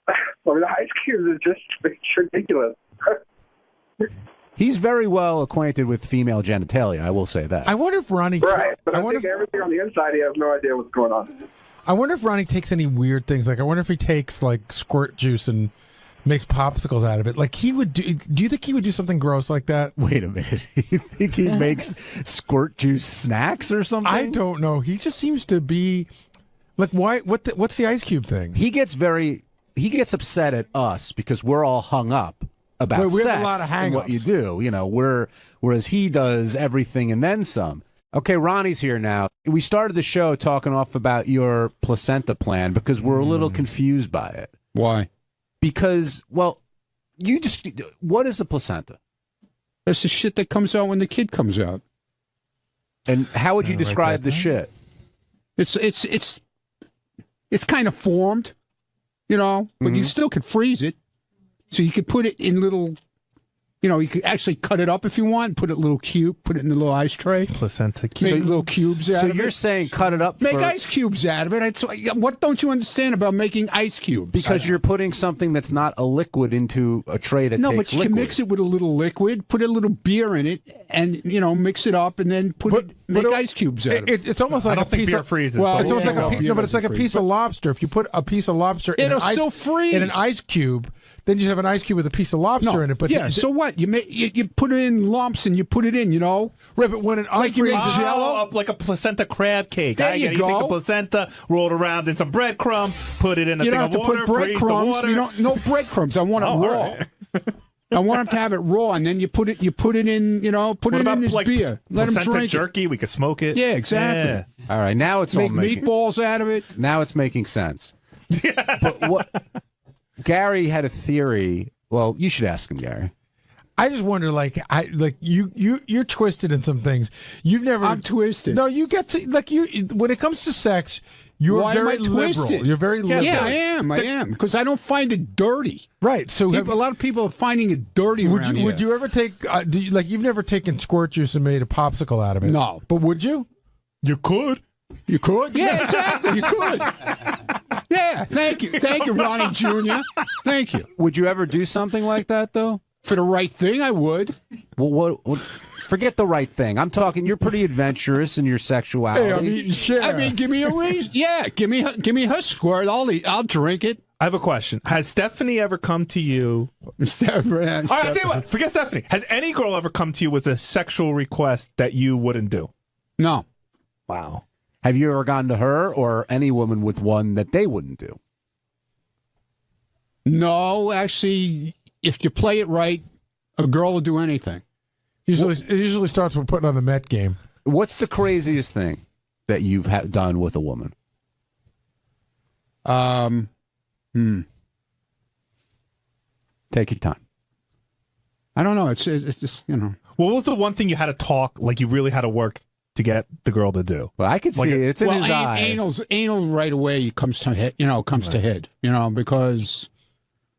the ice cubes is just, it's ridiculous. He's very well acquainted with female genitalia, I will say that. I wonder if Ronnie... Right, but I think everything on the inside, he has no idea what's going on. I wonder if Ronnie takes any weird things. Like, I wonder if he takes, like, squirt juice and makes popsicles out of it. Like, he would do... Do you think he would do something gross like that? Wait a minute. You think he makes squirt juice snacks or something? I don't know. He just seems to be... Like, why? What's the ice cube thing? He gets upset at us because we're all hung up about we sex have a lot of and what you do, you know, whereas he does everything and then some. Okay, Ronnie's here now. We started the show talking off about your placenta plan because we're a little confused by it. Why? Because, well, what is a placenta? That's the shit that comes out when the kid comes out. And how would you describe the shit? It's kind of formed. you know, but you still could freeze it. So you could put it in little, you know, you could actually cut it up if you want, put it in a little cube, put it in a little ice tray. Placenta cube. Make little cubes out of it. So you're saying cut it up Make for... ice cubes out of it. What don't you understand about making ice cubes? Because you're putting something that's not a liquid into a tray that no, takes but you liquid. can mix it with a little liquid, put a little beer in it, and, you know, mix it up, and then make ice cubes out of it. It's almost like I don't a think piece beer of freezes. Well, but it's almost yeah. like no, but it's like a piece of lobster. If you put a piece of lobster in It'll an ice, still freeze. in an ice cube, then you have an ice cube with a piece of lobster in it. But yeah, so what? You put it in lumps and you put it in, you know. Right, but when it like you make Jello, up like a placenta crab cake. There you take go. the placenta, roll it around in some breadcrumb, put it in a you thing don't have of to water, put freeze the breadcrumbs. water. You don't no breadcrumbs. I want it Oh, raw. all right. I want them to have it raw, and then you put it in, you know, put What it about in this like beer. Let them placenta drink jerky? We could smoke it. Yeah, exactly. Yeah. All right, now it's Make all making... meatballs out of it. Now it's making sense. But what... Gary had a theory. Well, you should ask him, Gary. I just wonder, you're twisted in some things. You've never. I'm twisted. No, you get to when it comes to sex. You're Why very am I liberal. twisted? You're very liberal. Yeah, I am, because I don't find it dirty. Right. So a lot of people are finding it dirty. Would you ever take? You've never taken squirt juice and made a popsicle out of it? No. But would you? You could. You could? Yeah, exactly. You could. Yeah, thank you, Ronnie Jr. Thank you. Would you ever do something like that, though? For the right thing, I would. Well, what forget the right thing. I'm talking. You're pretty adventurous in your sexuality. Hey, I'm eating shit. I mean, give me a reason. Yeah, give me her squirt. I'll drink it. I have a question. Has Stephanie ever come to you? All right, I'll tell you what. Forget Stephanie. Has any girl ever come to you with a sexual request that you wouldn't do? No. Wow. Have you ever gone to her or any woman with one that they wouldn't do? No, actually, if you play it right, a girl will do anything. It usually starts with putting on the Met game. What's the craziest thing that you've done with a woman? Take your time. I don't know. It's just, you know. What was the one thing you had to talk, like you really had to work to get the girl to do? Well, I could see it. It's in his eye. Anal right away comes to head, to head, because,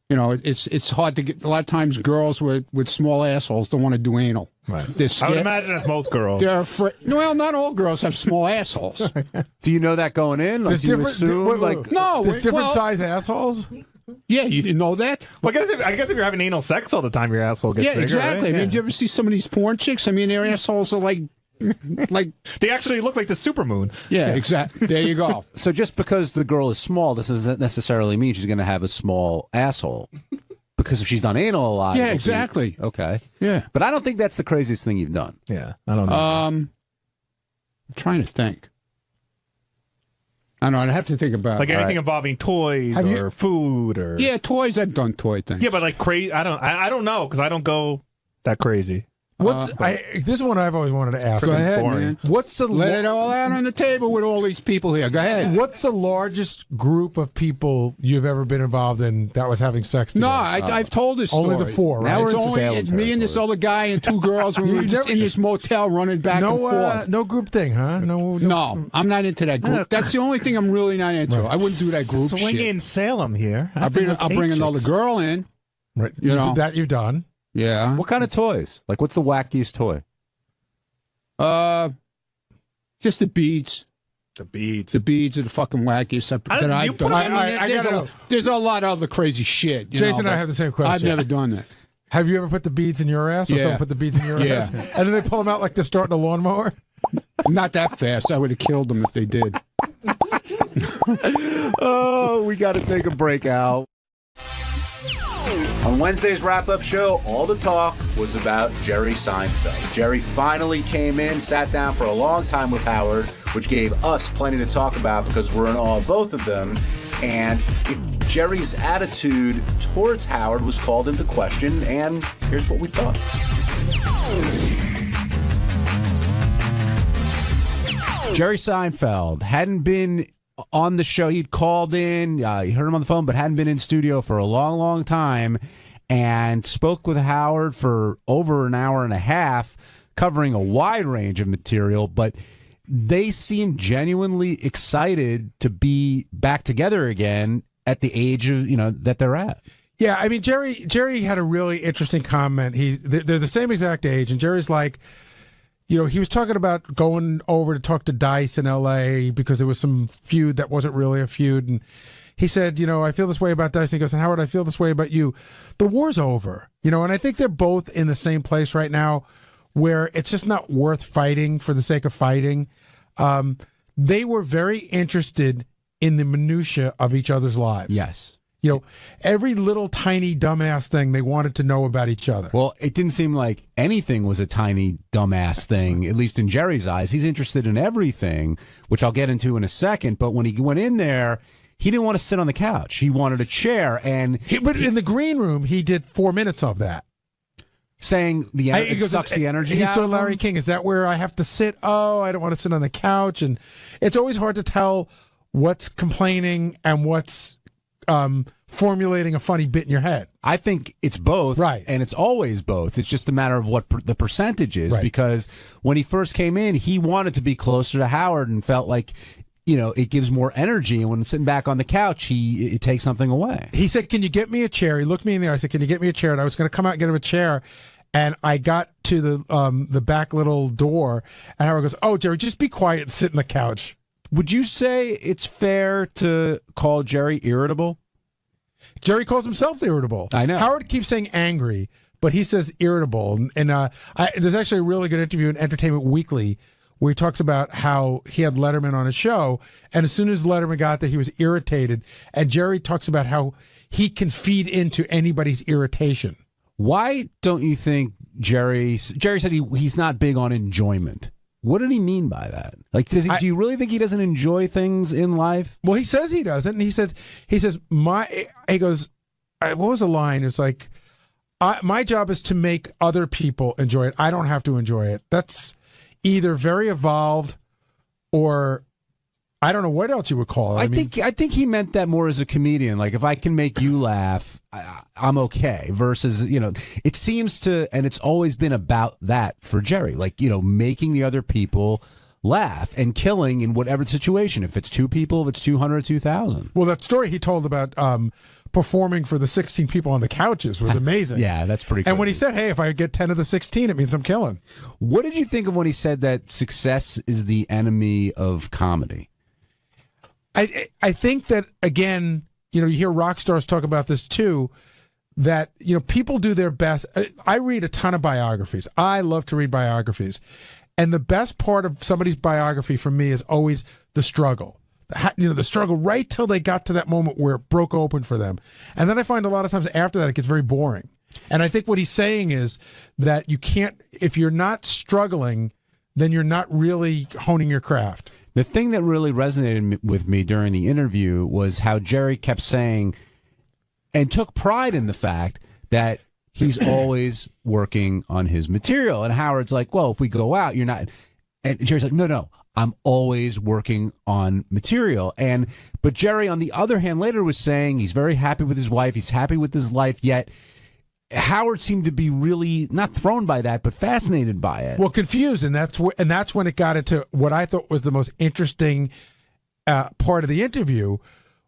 it's hard to get. A lot of times girls with small assholes don't want to do anal. Right. They're I scared. would imagine that's most girls. They're afraid. Well, not all girls have small assholes. Do you know that going in? Like, There's do you different, assume, No, there's different well- size assholes. Yeah, you didn't know that? Well, I guess if you're having anal sex all the time, your asshole gets Yeah, bigger. exactly. Right? I mean, Yeah. did you ever see some of these porn chicks? I mean, their assholes are like They actually look like the supermoon. Yeah, exactly. There you go. So just because the girl is small doesn't necessarily mean she's going to have a small asshole. Because if she's done anal a lot, Yeah, it'll be- exactly. okay. Yeah. But I don't think that's the craziest thing you've done. Yeah, I don't know. I'm trying to think. I don't know. I'd have to think about Like it. anything involving toys or food or Yeah, toys. I've done toy things. yeah, but like crazy. I don't know because I don't go that crazy. This is one I've always wanted to ask. Go ahead, man. What's the Let it all out on the table with all these people here. Go ahead. What's the largest group of people you've ever been involved in that was having sex together? No, I've told this story. Only the four, right? Now it's me and this other guy and two girls. We were just in this motel running back and forth. No group thing, huh? No, I'm not into that group. That's the only thing I'm really not into. I wouldn't do that group Swinging shit. in Salem here. I'll bring another girl in. Right. You know. That you've done. Yeah. What kind of toys? Like, what's the wackiest toy? Just the beads. The beads. The beads are the fucking wackiest that I've done. There's a lot of other crazy shit. Jason and I have the same question. I've never done that. Have you ever put the beads in your ass or Yeah. someone put the beads in your Yeah. ass? And then they pull them out like they're starting a lawnmower? Not that fast. I would have killed them if they did. Oh, we got to take a break out. On Wednesday's wrap-up show, all the talk was about Jerry Seinfeld. Jerry finally came in, sat down for a long time with Howard, which gave us plenty to talk about because we're in awe of both of them. And Jerry's attitude towards Howard was called into question, and here's what we thought. Jerry Seinfeld hadn't been on the show. He'd called in, you heard him on the phone, but hadn't been in studio for a long, long time, and spoke with Howard for over an hour and a half, covering a wide range of material, but they seemed genuinely excited to be back together again, at the age of that they're at. Yeah, I mean, Jerry had a really interesting comment. They're the same exact age, and Jerry's like, he was talking about going over to talk to Dice in L.A. because there was some feud that wasn't really a feud, and he said, I feel this way about Dice. And he goes, and Howard, I feel this way about you. The war's over, and I think they're both in the same place right now where it's just not worth fighting for the sake of fighting. They were very interested in the minutia of each other's lives. Yes. Every little tiny dumbass thing they wanted to know about each other. Well, it didn't seem like anything was a tiny dumbass thing, at least in Jerry's eyes. He's interested in everything, which I'll get into in a second. But when he went in there, he didn't want to sit on the couch. He wanted a chair. But in the green room, he did 4 minutes of that. Saying it sucks the energy He's out sort of of Larry him? King. Is that where I have to sit? Oh, I don't want to sit on the couch. And it's always hard to tell what's complaining and what's formulating a funny bit in your head. I think it's both, right? And it's always both. It's just a matter of what the percentage is. Right. Because when he first came in, he wanted to be closer to Howard and felt like it gives more energy. And when sitting back on the couch, it takes something away. He said, "Can you get me a chair?" He looked me in the eye. I said, "Can you get me a chair?" And I was going to come out and get him a chair. And I got to the back little door, and Howard goes, "Oh, Jerry, just be quiet and sit on the couch." Would you say it's fair to call Jerry irritable? Jerry calls himself irritable. I know. Howard keeps saying angry, but he says irritable. And there's actually a really good interview in Entertainment Weekly where he talks about how he had Letterman on his show, and as soon as Letterman got there, he was irritated. And Jerry talks about how he can feed into anybody's irritation. Why don't you think Jerry said he's not big on enjoyment? What did he mean by that? Like, do you really think he doesn't enjoy things in life? Well, he says he doesn't. And he says, he goes, what was the line? It's like, my job is to make other people enjoy it. I don't have to enjoy it. That's either very evolved or I don't know what else you would call it. I think he meant that more as a comedian. Like, if I can make you laugh, I'm okay. Versus, it seems to, and it's always been about that for Jerry. Like, making the other people laugh and killing in whatever situation. If it's 2 people, if it's 200, 2,000. Well, that story he told about performing for the 16 people on the couches was amazing. Yeah, that's pretty cool. And when he said, hey, if I get 10 of the 16, it means I'm killing. What did you think of when he said that success is the enemy of comedy? I think that, again, you hear rock stars talk about this too, that, people do their best. I read a ton of biographies. I love to read biographies. And the best part of somebody's biography for me is always the struggle. The struggle right till they got to that moment where it broke open for them. And then I find a lot of times after that it gets very boring. And I think what he's saying is that you can't, if you're not struggling, then you're not really honing your craft. The thing that really resonated with me during the interview was how Jerry kept saying and took pride in the fact that he's always working on his material. And Howard's like, well, if we go out, you're not. And Jerry's like, no, I'm always working on material. But Jerry, on the other hand, later was saying he's very happy with his wife. He's happy with his life, yet Howard seemed to be really not thrown by that, but fascinated by it. Well, confused, and that's when it got into what I thought was the most interesting part of the interview.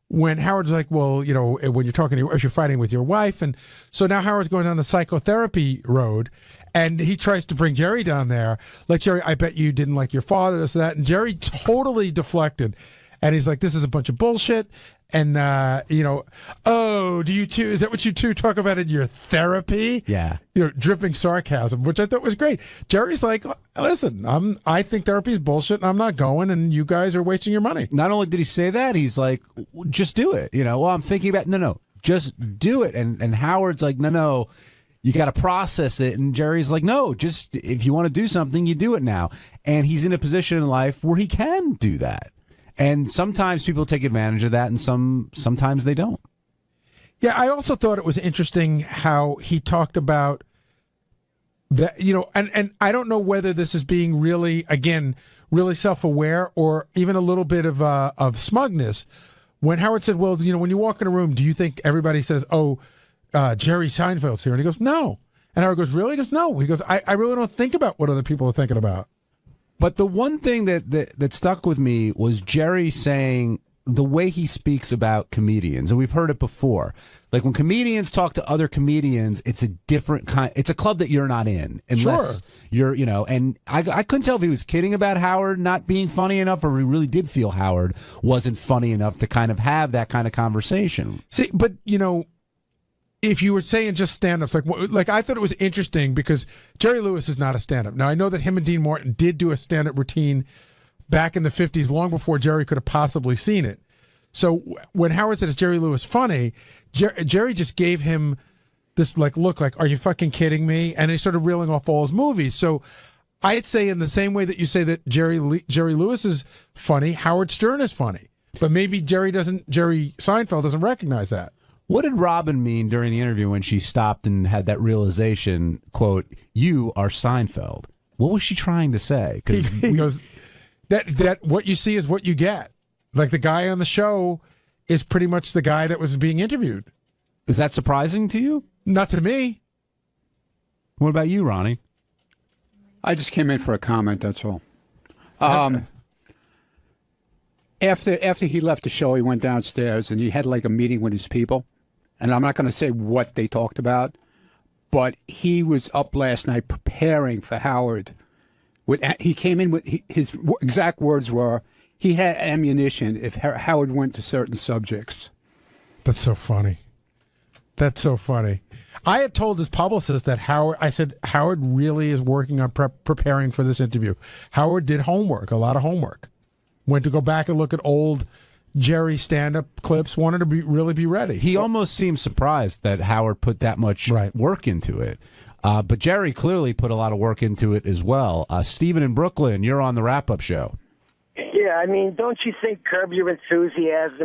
When Howard's like, well, when you're talking if you're fighting with your wife, and so now Howard's going down the psychotherapy road, and he tries to bring Jerry down there. Like, Jerry, I bet you didn't like your father, this, that, and Jerry totally deflected. And he's like, this is a bunch of bullshit. And, oh, do you two, is that what you two talk about in your therapy? Yeah. Dripping sarcasm, which I thought was great. Jerry's like, listen, I think therapy is bullshit and I'm not going and you guys are wasting your money. Not only did he say that, he's like, just do it. Well, I'm thinking about, no, just do it. And Howard's like, no, you got to process it. And Jerry's like, no, just if you want to do something, you do it now. And he's in a position in life where he can do that. And sometimes people take advantage of that, and sometimes they don't. Yeah, I also thought it was interesting how he talked about that, and I don't know whether this is being really self-aware or even a little bit of smugness. When Howard said, well, when you walk in a room, do you think everybody says, oh, Jerry Seinfeld's here? And he goes, no. And Howard goes, really? He goes, no. He goes, I really don't think about what other people are thinking about. But the one thing that stuck with me was Jerry saying the way he speaks about comedians, and we've heard it before. Like when comedians talk to other comedians, it's a different kind. It's a club that you're not in, unless you're, you know. And I couldn't tell if he was kidding about Howard not being funny enough, or he really did feel Howard wasn't funny enough to kind of have that kind of conversation. See, but you know, if you were saying just stand-ups, like I thought it was interesting because Jerry Lewis is not a stand-up. Now I know that him and Dean Martin did do a stand-up routine back in the 50s, long before Jerry could have possibly seen it. So when Howard said, "Is Jerry Lewis funny?" Jerry just gave him this look like, "Are you fucking kidding me?" And he started reeling off all his movies. So I'd say in the same way that you say that Jerry Lewis is funny, Howard Stern is funny. But maybe Jerry Seinfeld doesn't recognize that. What did Robin mean during the interview when she stopped and had that realization, quote, "You are Seinfeld"? What was she trying to say? Because he goes, that what you see is what you get. Like the guy on the show is pretty much the guy that was being interviewed. Is that surprising to you? Not to me. What about you, Ronnie? I just came in for a comment, that's all. After he left the show, he went downstairs and he had like a meeting with his people. And I'm not going to say what they talked about, but he was up last night preparing for Howard. He came in with his exact words were, he had ammunition if Howard went to certain subjects. That's so funny. That's so funny. I had told his publicist that Howard really is working on preparing for this interview. Howard did homework, a lot of homework. Went to go back and look at old Jerry stand-up clips, wanted to really be ready. He almost seemed surprised that Howard put that much work into it. But Jerry clearly put a lot of work into it as well. Stephen in Brooklyn, you're on the wrap-up show. Yeah, I mean, don't you think Curb Your Enthusiasm